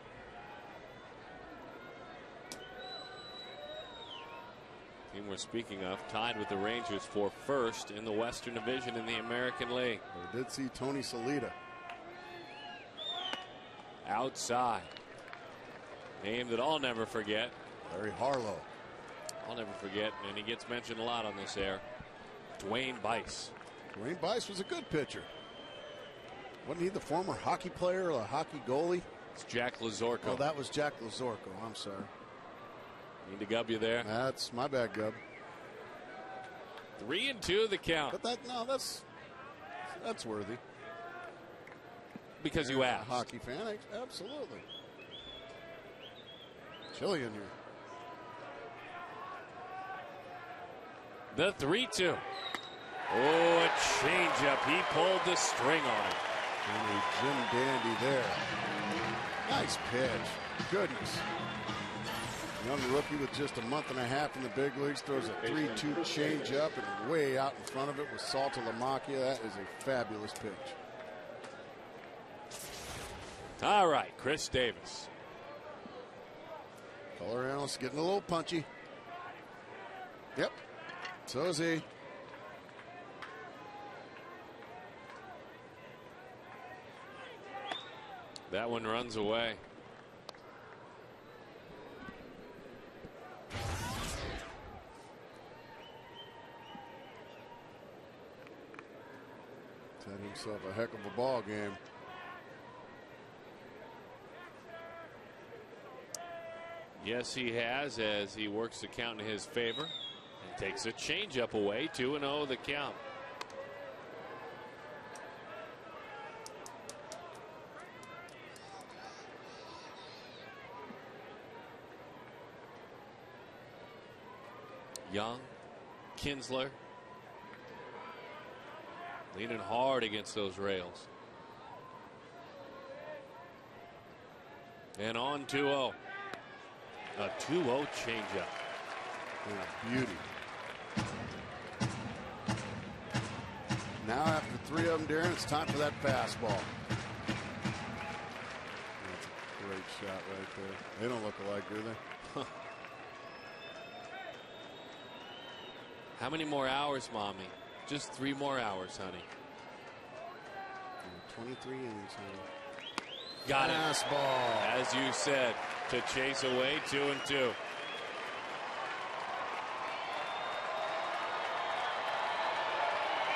team we're speaking of, tied with the Rangers for first in the Western Division in the American League. We did see Tony Salita. Outside. Name that I'll never forget. Larry Harlow. I'll never forget, and he gets mentioned a lot on this air. Dwayne Bice. Dwayne Bice was a good pitcher. Wasn't he the former hockey player or a hockey goalie? It's Jack Lazorko. Oh, that was Jack Lazorko. I'm sorry. Need to gub you there. That's my bad, Gub. 3-2 the count. But that's worthy. Because you asked. A hockey fan, absolutely. Chilly in here. The 3-2. Oh, a changeup. He pulled the string on it. And a Jim Dandy there. Nice pitch. Goodness. Young rookie with just a month and a half in the big leagues throws a 3-2 changeup and way out in front of it with Salta Lamacchia. That is a fabulous pitch. All right, Chris Davis. Color analyst getting a little punchy. Yep. So is he. That one runs away. Had himself a heck of a ball game. Yes, he has, as he works the count in his favor and takes a changeup away. 2-0 the count. Young, Kinsler, leaning hard against those rails. And on 2-0. A 2-0 changeup. Beauty. Now after three of them, Darren, it's time for that fastball. That's a great shot right there. They don't look alike, do they? How many more hours, Mommy? Just 3 more hours, honey. 23 innings, honey. Got it. Fastball. As you said, to chase away 2-2.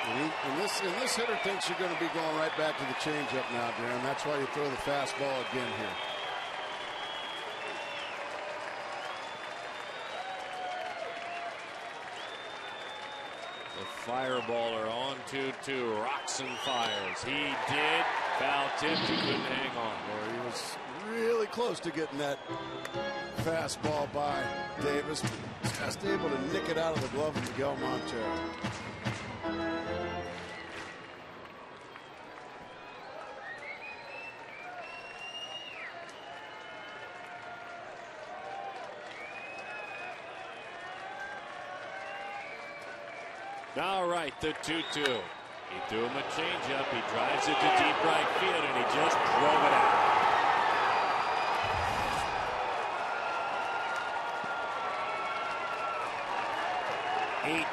And this hitter thinks you're going to be going right back to the changeup now, Darren. That's why you throw the fastball again here. The fireballer on 2-2, rocks and fires. He did. Foul tipped. He couldn't hang on. Boy, he was really close to getting that fastball by Davis. Just able to nick it out of the glove of Miguel Montero. All right, the 2-2. He threw him a changeup. He drives it to deep right field, and he just drove it out.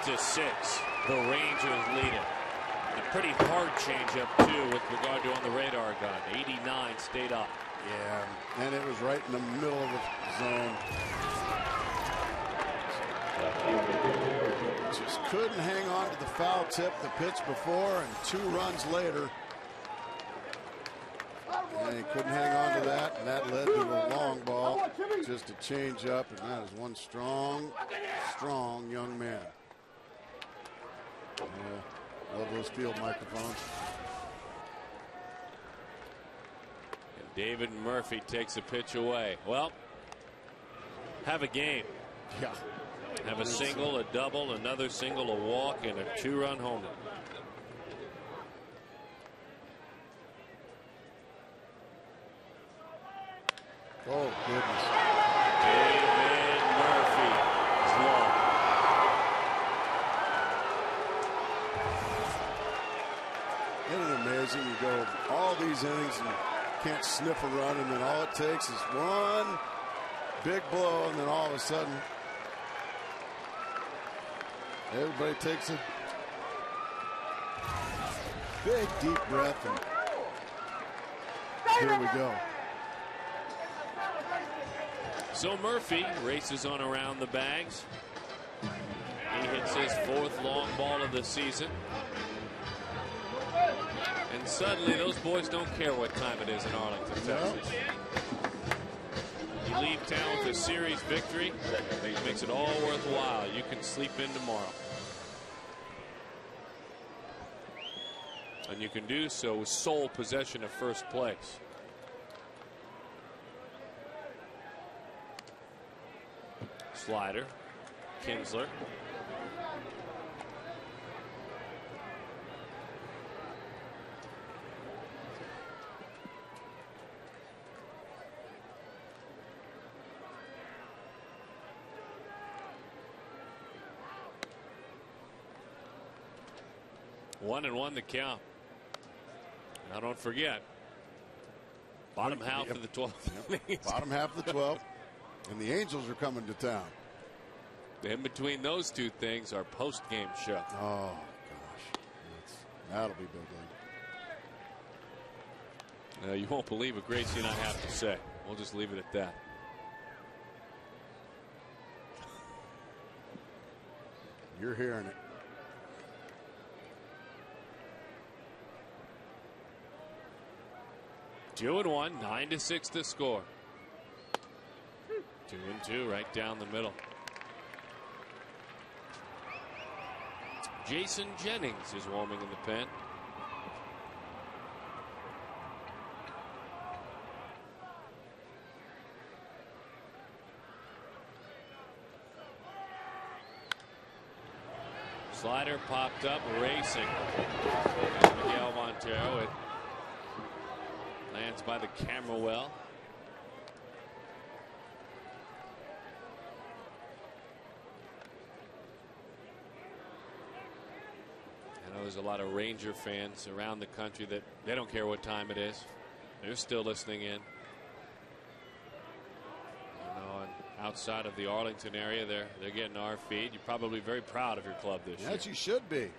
8-6. The Rangers lead it. And a pretty hard changeup, too, with regard to on the radar gun. 89 stayed up. Yeah, and it was right in the middle of the zone. Just couldn't hang on to the foul tip the pitch before, and 2 runs later. And he couldn't hang on to that, and that led to a long ball. Just a change up, and that is one strong, strong young man. Yeah, love those field microphones. And David Murphy takes a pitch away. Well, have a game. Yeah. Have a single, a double, another single, a walk, and a 2-run home run. Oh, goodness. David Murphy is long. Isn't it amazing? You go all these innings and can't sniff a run, and then all it takes is one big blow, and then all of a sudden Everybody takes a big, deep breath, and here we go. So Murphy races on around the bags. He hits his 4th long ball of the season. And suddenly those boys don't care what time it is in Arlington, Texas. You leave town with a series victory. It makes it all worthwhile. You can sleep in tomorrow. And you can do so with sole possession of first place. Slider. Kinsler. One and one the count. Now don't forget, bottom half of the 12th. Yep. Bottom half of the 12th. And the Angels are coming to town. In between those two things, our post-game show. Oh, gosh. That'll be big league. You won't believe what Gracie and I have to say. We'll just leave it at that. You're hearing it. Two and one, 9-6 to score. 2-2 right down the middle. Jason Jennings is warming in the pen. Slider popped up, racing. Miguel Montero. It lands by the camera well. I know there's a lot of Ranger fans around the country that they don't care what time it is. They're still listening in. You know, and outside of the Arlington area, they're getting our feed. You're probably very proud of your club this year. Yes, you should be.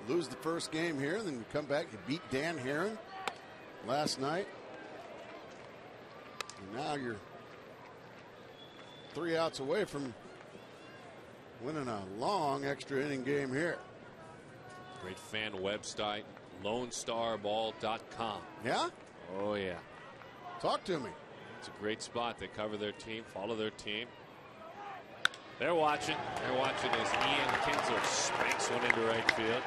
Lose the first game here, then you come back, you beat Dan Herron last night. And now you're 3 outs away from winning a long extra inning game here. Great fan website, LoneStarBall.com. Yeah? Oh, yeah. Talk to me. It's a great spot. They cover their team, follow their team. They're watching. They're watching as Ian Kinsler spanks one into right field.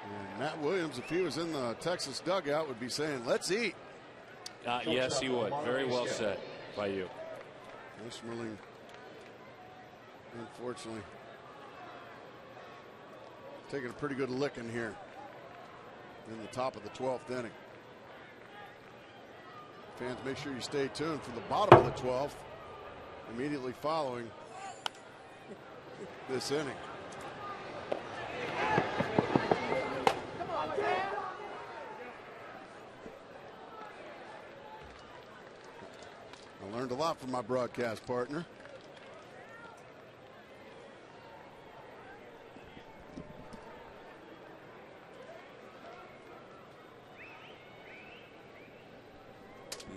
And Matt Williams, if he was in the Texas dugout, would be saying, let's eat. Yes, he would. Very well said by you. Schmerling, unfortunately, taking a pretty good licking here in the top of the 12th inning. Fans, make sure you stay tuned for the bottom of the 12th, immediately following this inning. I learned a lot from my broadcast partner.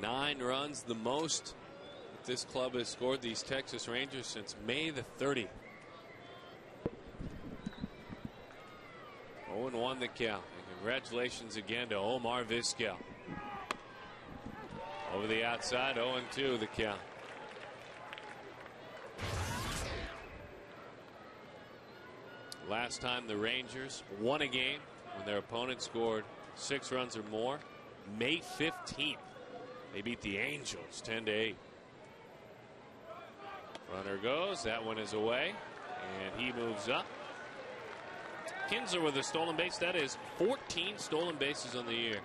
Nine runs, the most that this club has scored, these Texas Rangers, since May the 30th. 0-1 the count. And congratulations again to Omar Vizquel. Over the outside, 0-2 the count. Last time the Rangers won a game when their opponent scored 6 runs or more, May 15th. They beat the Angels 10-8. Runner goes. That one is away. And he moves up. Kinsler with a stolen base. That is 14 stolen bases on the year.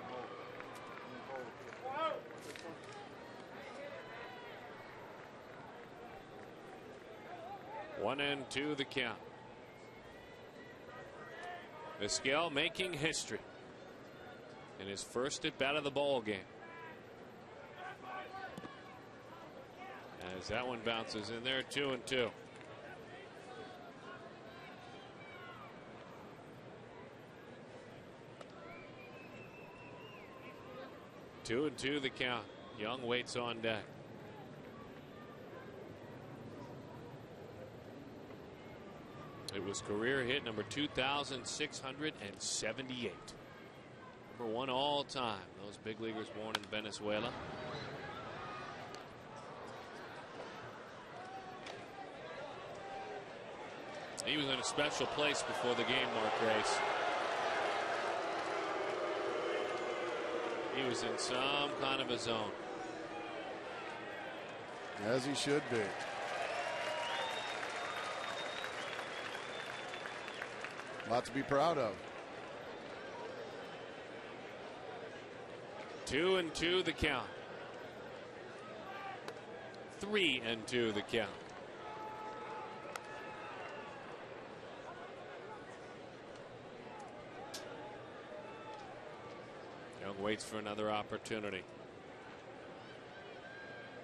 One and two the count. Vizquel making history in his first at bat of the ball game. As that one bounces in there, 2-2. Two and two the count. Young waits on deck. It was career hit number 2,678. Number one all time. Those big leaguers born in Venezuela. He was in a special place before the game, Mark Grace. He was in some kind of a zone. As he should be. Lot to be proud of. 2-2 the count. 3-2 the count. Young waits for another opportunity.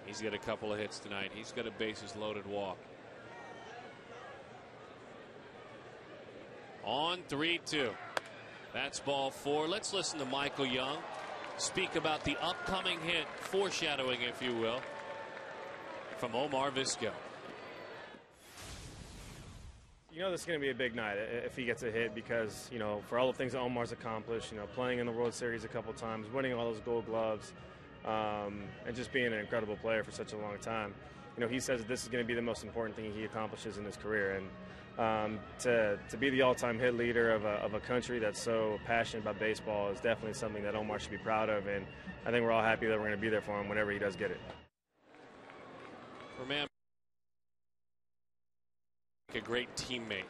He's got a couple of hits tonight. He's got a bases loaded walk. On 3-2. That's ball four. Let's listen to Michael Young speak about the upcoming hit, foreshadowing, if you will, from Omar Vizquel. You know this is going to be a big night if he gets a hit because, you know, for all the things that Omar's accomplished, you know, playing in the World Series a couple times, winning all those Gold Gloves, and just being an incredible player for such a long time. You know, he says that this is going to be the most important thing he accomplishes in his career. And to be the all-time hit leader of a country that's so passionate about baseball is definitely something that Omar should be proud of. And I think we're all happy that we're going to be there for him whenever he does get it. For man, a great teammate,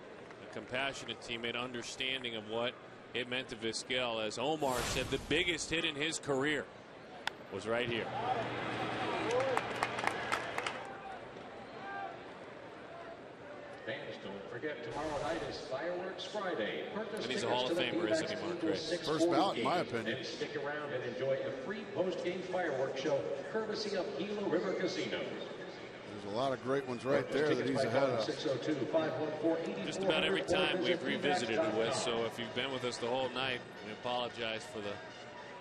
a compassionate teammate, understanding of what it meant to Vizquel. As Omar said, the biggest hit in his career was right here. Fans, don't forget, tomorrow night is Fireworks Friday. And he's a Hall of Famer, isn't he, Mark Grace? First ballot, in my opinion. And stick around and enjoy a free post-game fireworks show courtesy of Gila River Casino. There's a lot of great ones right there that he's ahead of. Just about every time we've revisited it with, so if you've been with us the whole night, we apologize for the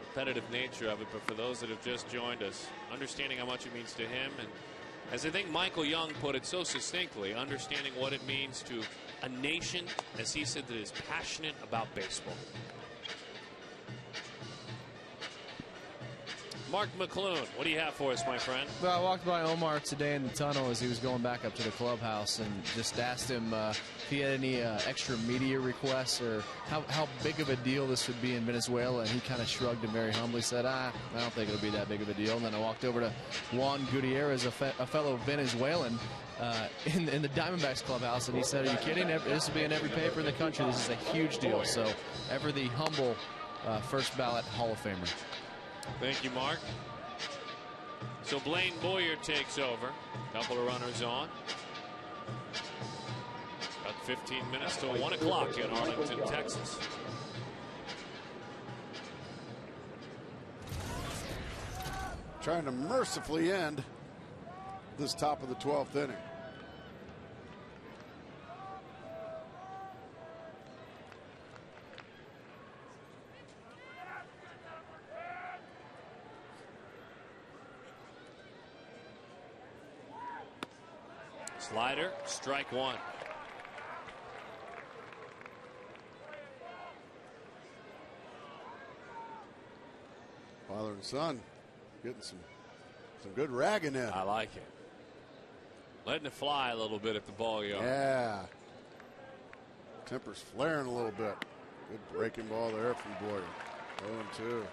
repetitive nature of it, but for those that have just joined us, understanding how much it means to him, and as I think Michael Young put it so succinctly, understanding what it means to a nation, as he said, that is passionate about baseball. Mark McClune, what do you have for us, my friend? Well, I walked by Omar today in the tunnel as he was going back up to the clubhouse and just asked him if he had any extra media requests or how big of a deal this would be in Venezuela. And he kind of shrugged and very humbly said, I don't think it'll be that big of a deal. And then I walked over to Juan Gutierrez, a fellow Venezuelan, in the Diamondbacks clubhouse, and he said, are you kidding? This will be in every paper in the country. This is a huge deal. So ever the humble first ballot Hall of Famer. Thank you, Mark. So Blaine Boyer takes over. Couple of runners on. About 15 minutes till 1 o'clock in Arlington, Texas. Trying to mercifully end this top of the 12th inning. Slider, strike one. Father and son getting some good ragging in. I like it. Letting it fly a little bit at the ball yard. Yeah. Temper's flaring a little bit. Good breaking ball there from Boyer. 0-2.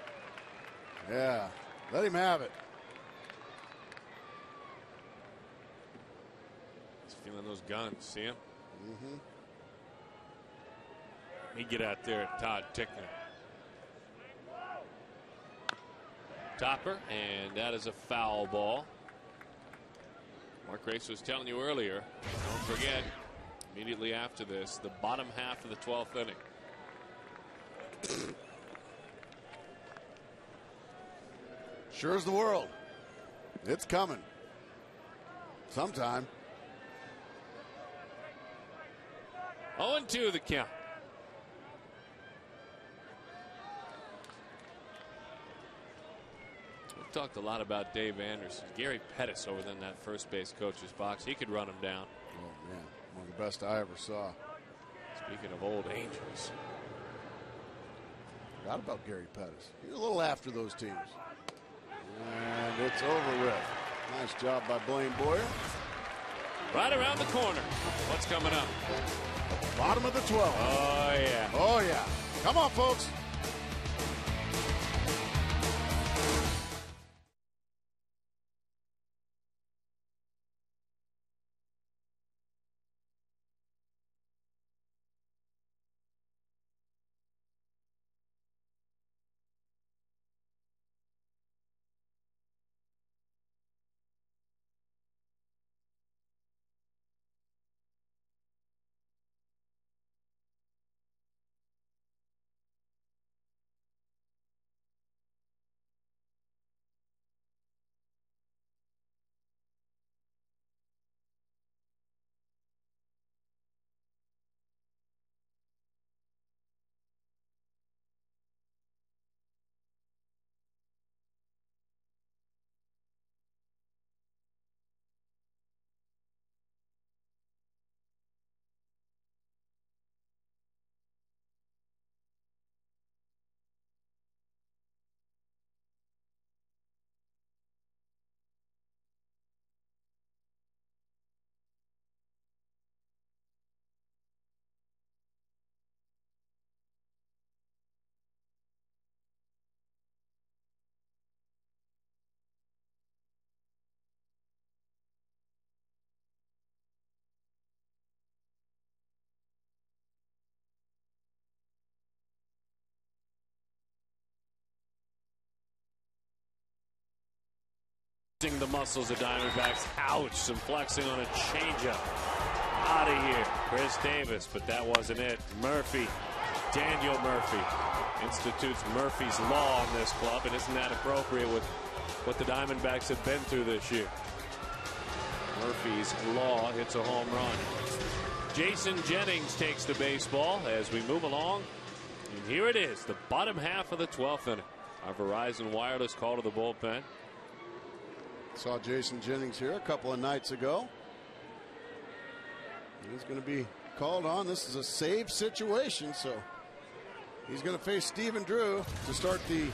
Yeah. Let him have it. Feeling those guns, see him? Mm-hmm. He get out there, Todd Tickner. Topper, and that is a foul ball. Mark Grace was telling you earlier, don't forget, immediately after this, the bottom half of the 12th inning. Sure as the world. It's coming. sometime. 0-2 the count. We've talked a lot about Dave Anderson. Gary Pettis over in that first base coach's box. He could run him down. Oh, man. One of the best I ever saw. Speaking of old angels. Forgot about Gary Pettis. He's a little after those teams. And it's over with. Nice job by Blaine Boyer. Right around the corner. What's coming up? Bottom of the 12th. Oh, yeah. Oh, yeah. Come on, folks. The muscles of Diamondbacks. Ouch. Some flexing on a changeup. Out of here. Chris Davis, but that wasn't it. Murphy. Daniel Murphy institutes Murphy's Law in this club, and isn't that appropriate with what the Diamondbacks have been through this year? Murphy's Law hits a home run. Jason Jennings takes the baseball as we move along. And here it is, the bottom half of the 12th inning. Our Verizon Wireless call to the bullpen. Saw Jason Jennings here a couple of nights ago. He's going to be called on. This is a save situation, so he's going to face Stephen Drew to start the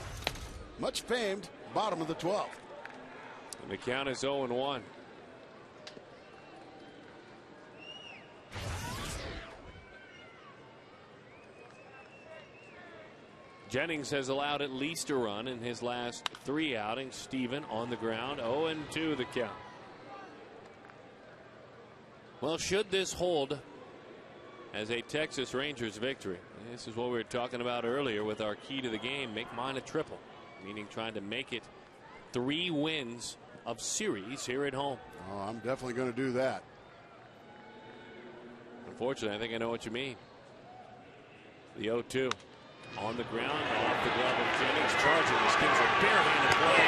much famed bottom of the 12th. And the count is 0-1. Jennings has allowed at least a run in his last 3 outings. Steven on the ground. 0-2 the count. Well, should this hold as a Texas Rangers victory? This is what we were talking about earlier with our key to the game. Make mine a triple, meaning trying to make it 3 wins of series here at home. Oh, I'm definitely going to do that. Unfortunately, I think I know what you mean. The 0-2. On the ground, off the glove of Jennings, charging this Kinsler. Barehanded play,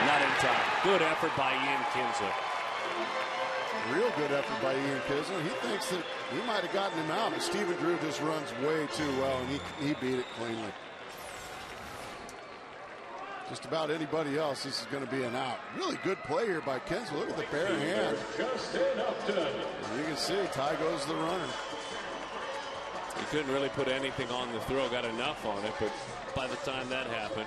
not in time. Good effort by Ian Kinsler. Real good effort by Ian Kinsler. He thinks that he might have gotten him out, but Stephen Drew just runs way too well, and he beat it cleanly. Just about anybody else, this is going to be an out. Really good play here by Kinsler. Look at the bare hand. And you can see Ty goes to the runner. He couldn't really put anything on the throw, got enough on it, but by the time that happened.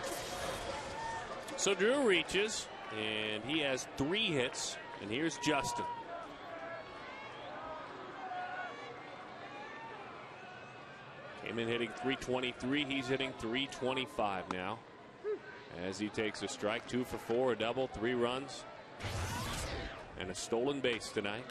So Drew reaches, and he has 3 hits, and here's Justin. Came in hitting .323, he's hitting .325 now. As he takes a strike, 2 for 4, a double, 3 runs, and a stolen base tonight.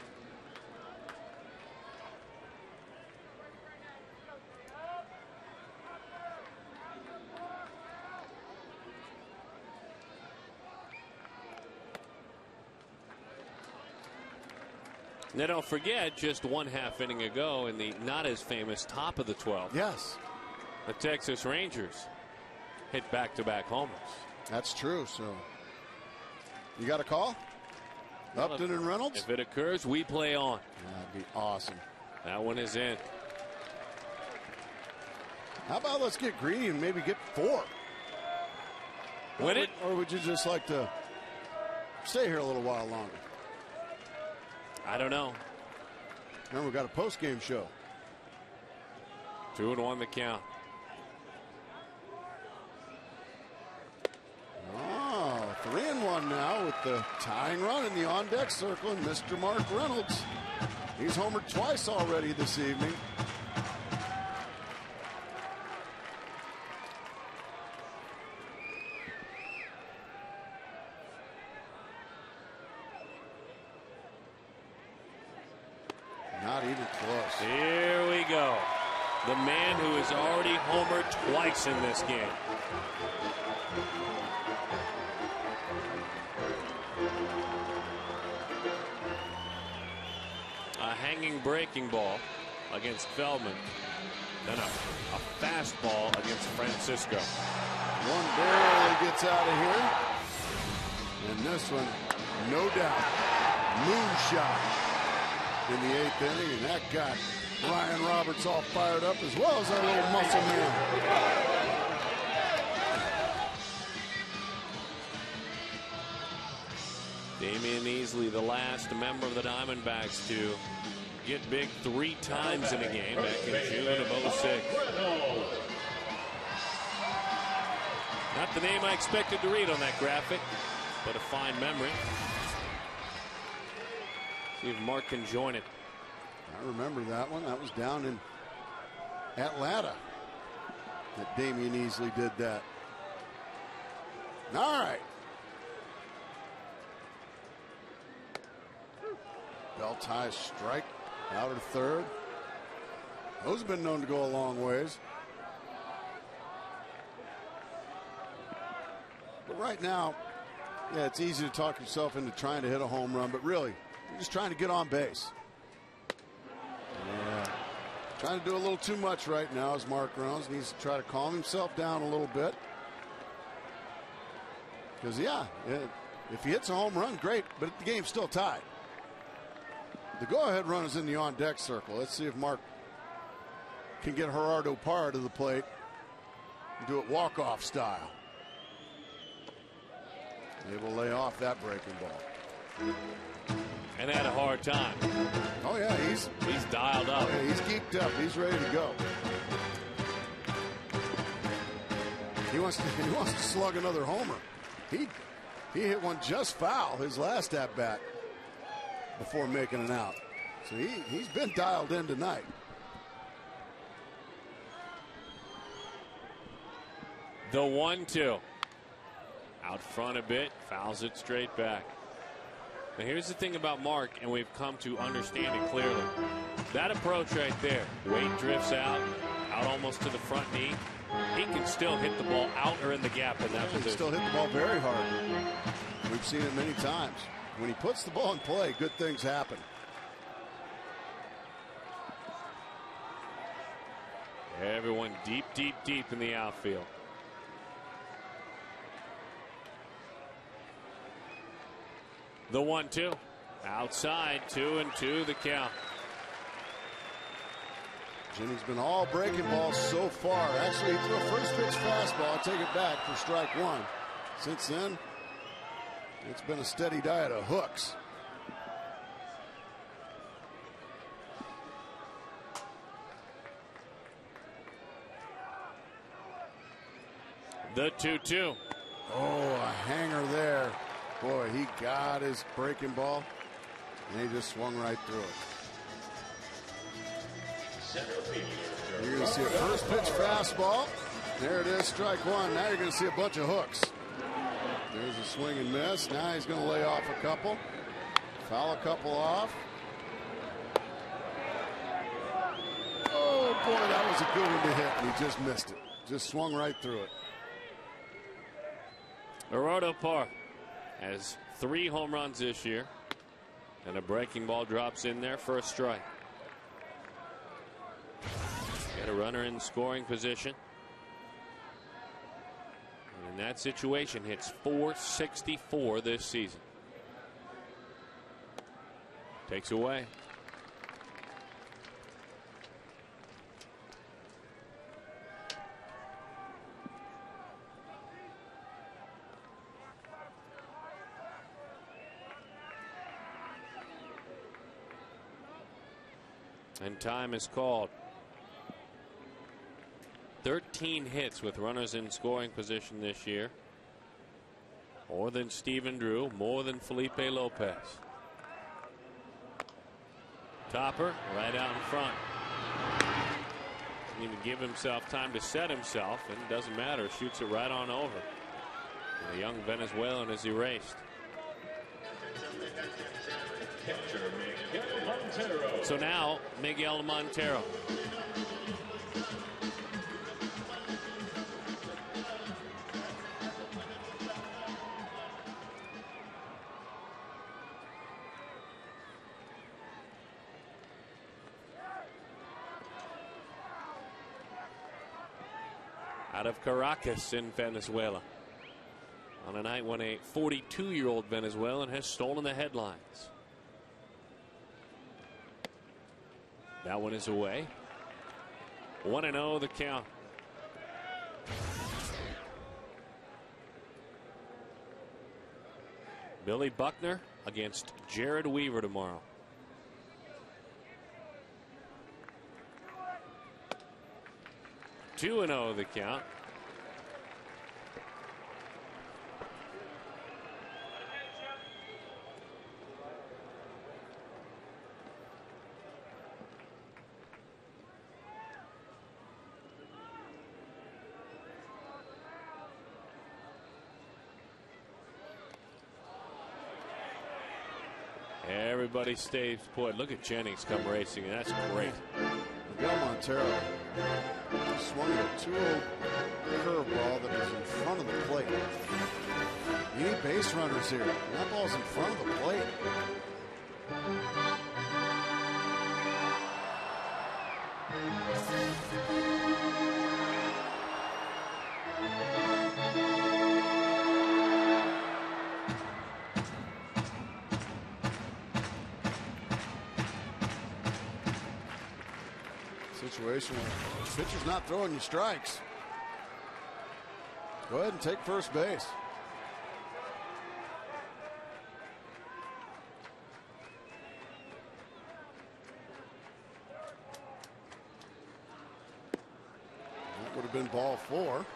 Now don't forget, just 1/2 inning ago in the not as famous top of the 12th. Yes. The Texas Rangers hit back-to-back homers. That's true. So you got a call? Upton and Reynolds. If it occurs, we play on. That'd be awesome. That one is in. How about let's get greedy and maybe get 4? Win it? Or would you just like to stay here a little while longer? I don't know. Remember, we've got a post-game show. 2-1 the count. Oh, 3-1 now with the tying run in the on-deck circle, and Mr. Mark Reynolds. He's homered twice already this evening. Not even close. Here we go. The man who has already homered twice in this game. A hanging breaking ball against Feldman. Then a fastball against Francisco. One barely gets out of here. And this one, no doubt, moonshot in the 8th inning. And that got Ryan Roberts all fired up, as well as our little muscle man. Damian Easley, the last member of the Diamondbacks to get big 3 times in a game back in June of '06. Not the name I expected to read on that graphic, but a fine memory. See if Mark can join it. I remember that one. That was down in Atlanta that Damian Easley did that. All right. Bell ties strike out of third. Those have been known to go a long ways. But right now, yeah, it's easy to talk yourself into trying to hit a home run, but really, you're just trying to get on base. Yeah. Trying to do a little too much right now as Mark Reynolds needs to try to calm himself down a little bit. Because, yeah, if he hits a home run, great, but the game's still tied. The go-ahead run is in the on-deck circle. Let's see if Mark can get Gerardo Parra to the plate and do it walk-off style. Able to lay off that breaking ball. And had a hard time. Oh, yeah, he's dialed up. Oh, yeah, he's geeked up. He's ready to go. He wants to slug another homer. He hit one just foul his last at-bat before making an out. So he's been dialed in tonight. The 1-2. Out front a bit, fouls it straight back. Now here's the thing about Mark, and we've come to understand it clearly. That approach right there, weight drifts out almost to the front knee. He can still hit the ball out or in the gap in that position. He can still hit the ball very hard. We've seen it many times. When he puts the ball in play, good things happen. Everyone deep, deep, deep in the outfield. The 1-2. Outside, 2-2 the count. Jimmy's been all breaking balls so far. Actually, he threw a first pitch fastball. I take it back for strike 1. Since then, it's been a steady diet of hooks. The 2-2. Oh, a hanger there. Boy, he got his breaking ball, and he just swung right through it. You're going to see a first pitch fastball. There it is, strike 1. Now you're going to see a bunch of hooks. There's a swing and miss. Now he's going to lay off a couple. Foul a couple off. Oh, boy, that was a good one to hit, and he just missed it. Just swung right through it. Gerardo Parra has 3 home runs this year, and a breaking ball drops in there for a strike. Got a runner in scoring position. And in that situation, hits .464 this season. Takes away. And time is called. 13 hits with runners in scoring position this year. More than Stephen Drew, more than Felipe Lopez. Topper right out in front. Didn't even give himself time to set himself, and it doesn't matter. Shoots it right on over. And the young Venezuelan is erased. So now Miguel Montero. Out of Caracas in Venezuela. On a night when a 42-year-old Venezuelan has stolen the headlines. That one is away. 1-0 the count. Billy Buckner against Jared Weaver tomorrow. Two 2-0 the count. Everybody stays put. Look at Jennings come racing, and that's great. Miguel Montero swung a 2-0 curveball that was in front of the plate. You need base runners here. That ball's in front of the plate. Situation where the pitcher's not throwing you strikes. Go ahead and take first base. That would have been ball 4.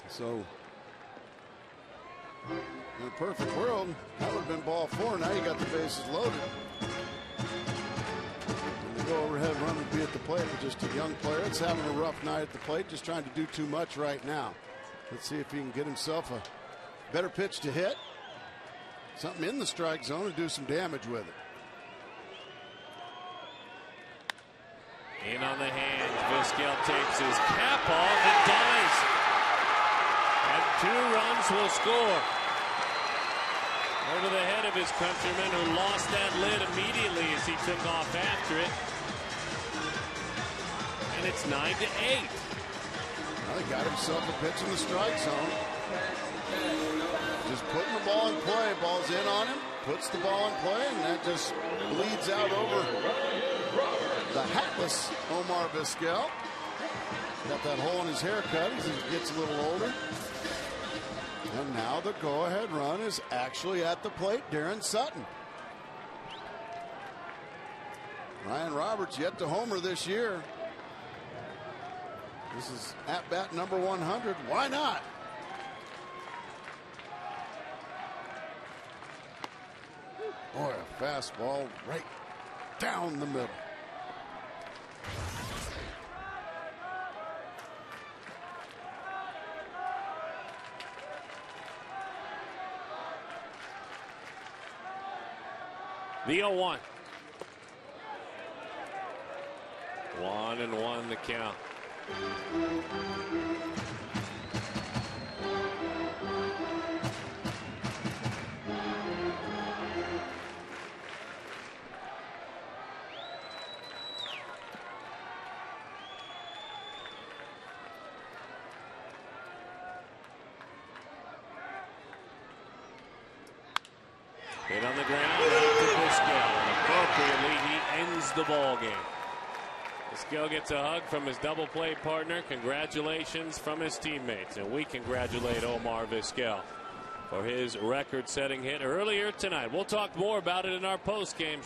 So in a perfect world, that would have been ball 4. Now you got the bases loaded. Go overhead run would be at the plate with just a young player. It's having a rough night at the plate, just trying to do too much right now. Let's see if he can get himself a better pitch to hit, something in the strike zone, and do some damage with it. In on the hands, Vizquel takes his cap off and dies. And 2 runs will score. Over the head of his countryman, who lost that lid immediately as he took off after it. And it's 9-8. Well, he got himself a pitch in the strike zone. Just putting the ball in play. Ball's in on him. Puts the ball in play, and that just bleeds out over the hatless Omar Vizquel. Got that hole in his haircut as he gets a little older. And now the go-ahead run is actually at the plate. Darren Sutton. Ryan Roberts yet to homer this year. This is at bat number 100. Why not? Boy, a fastball right down the middle. The 0-1. 1-1 the count. Hit on the ground. wins the ball game. Vizquel gets a hug from his double play partner. Congratulations from his teammates. And we congratulate Omar Vizquel for his record-setting hit earlier tonight. We'll talk more about it in our post-game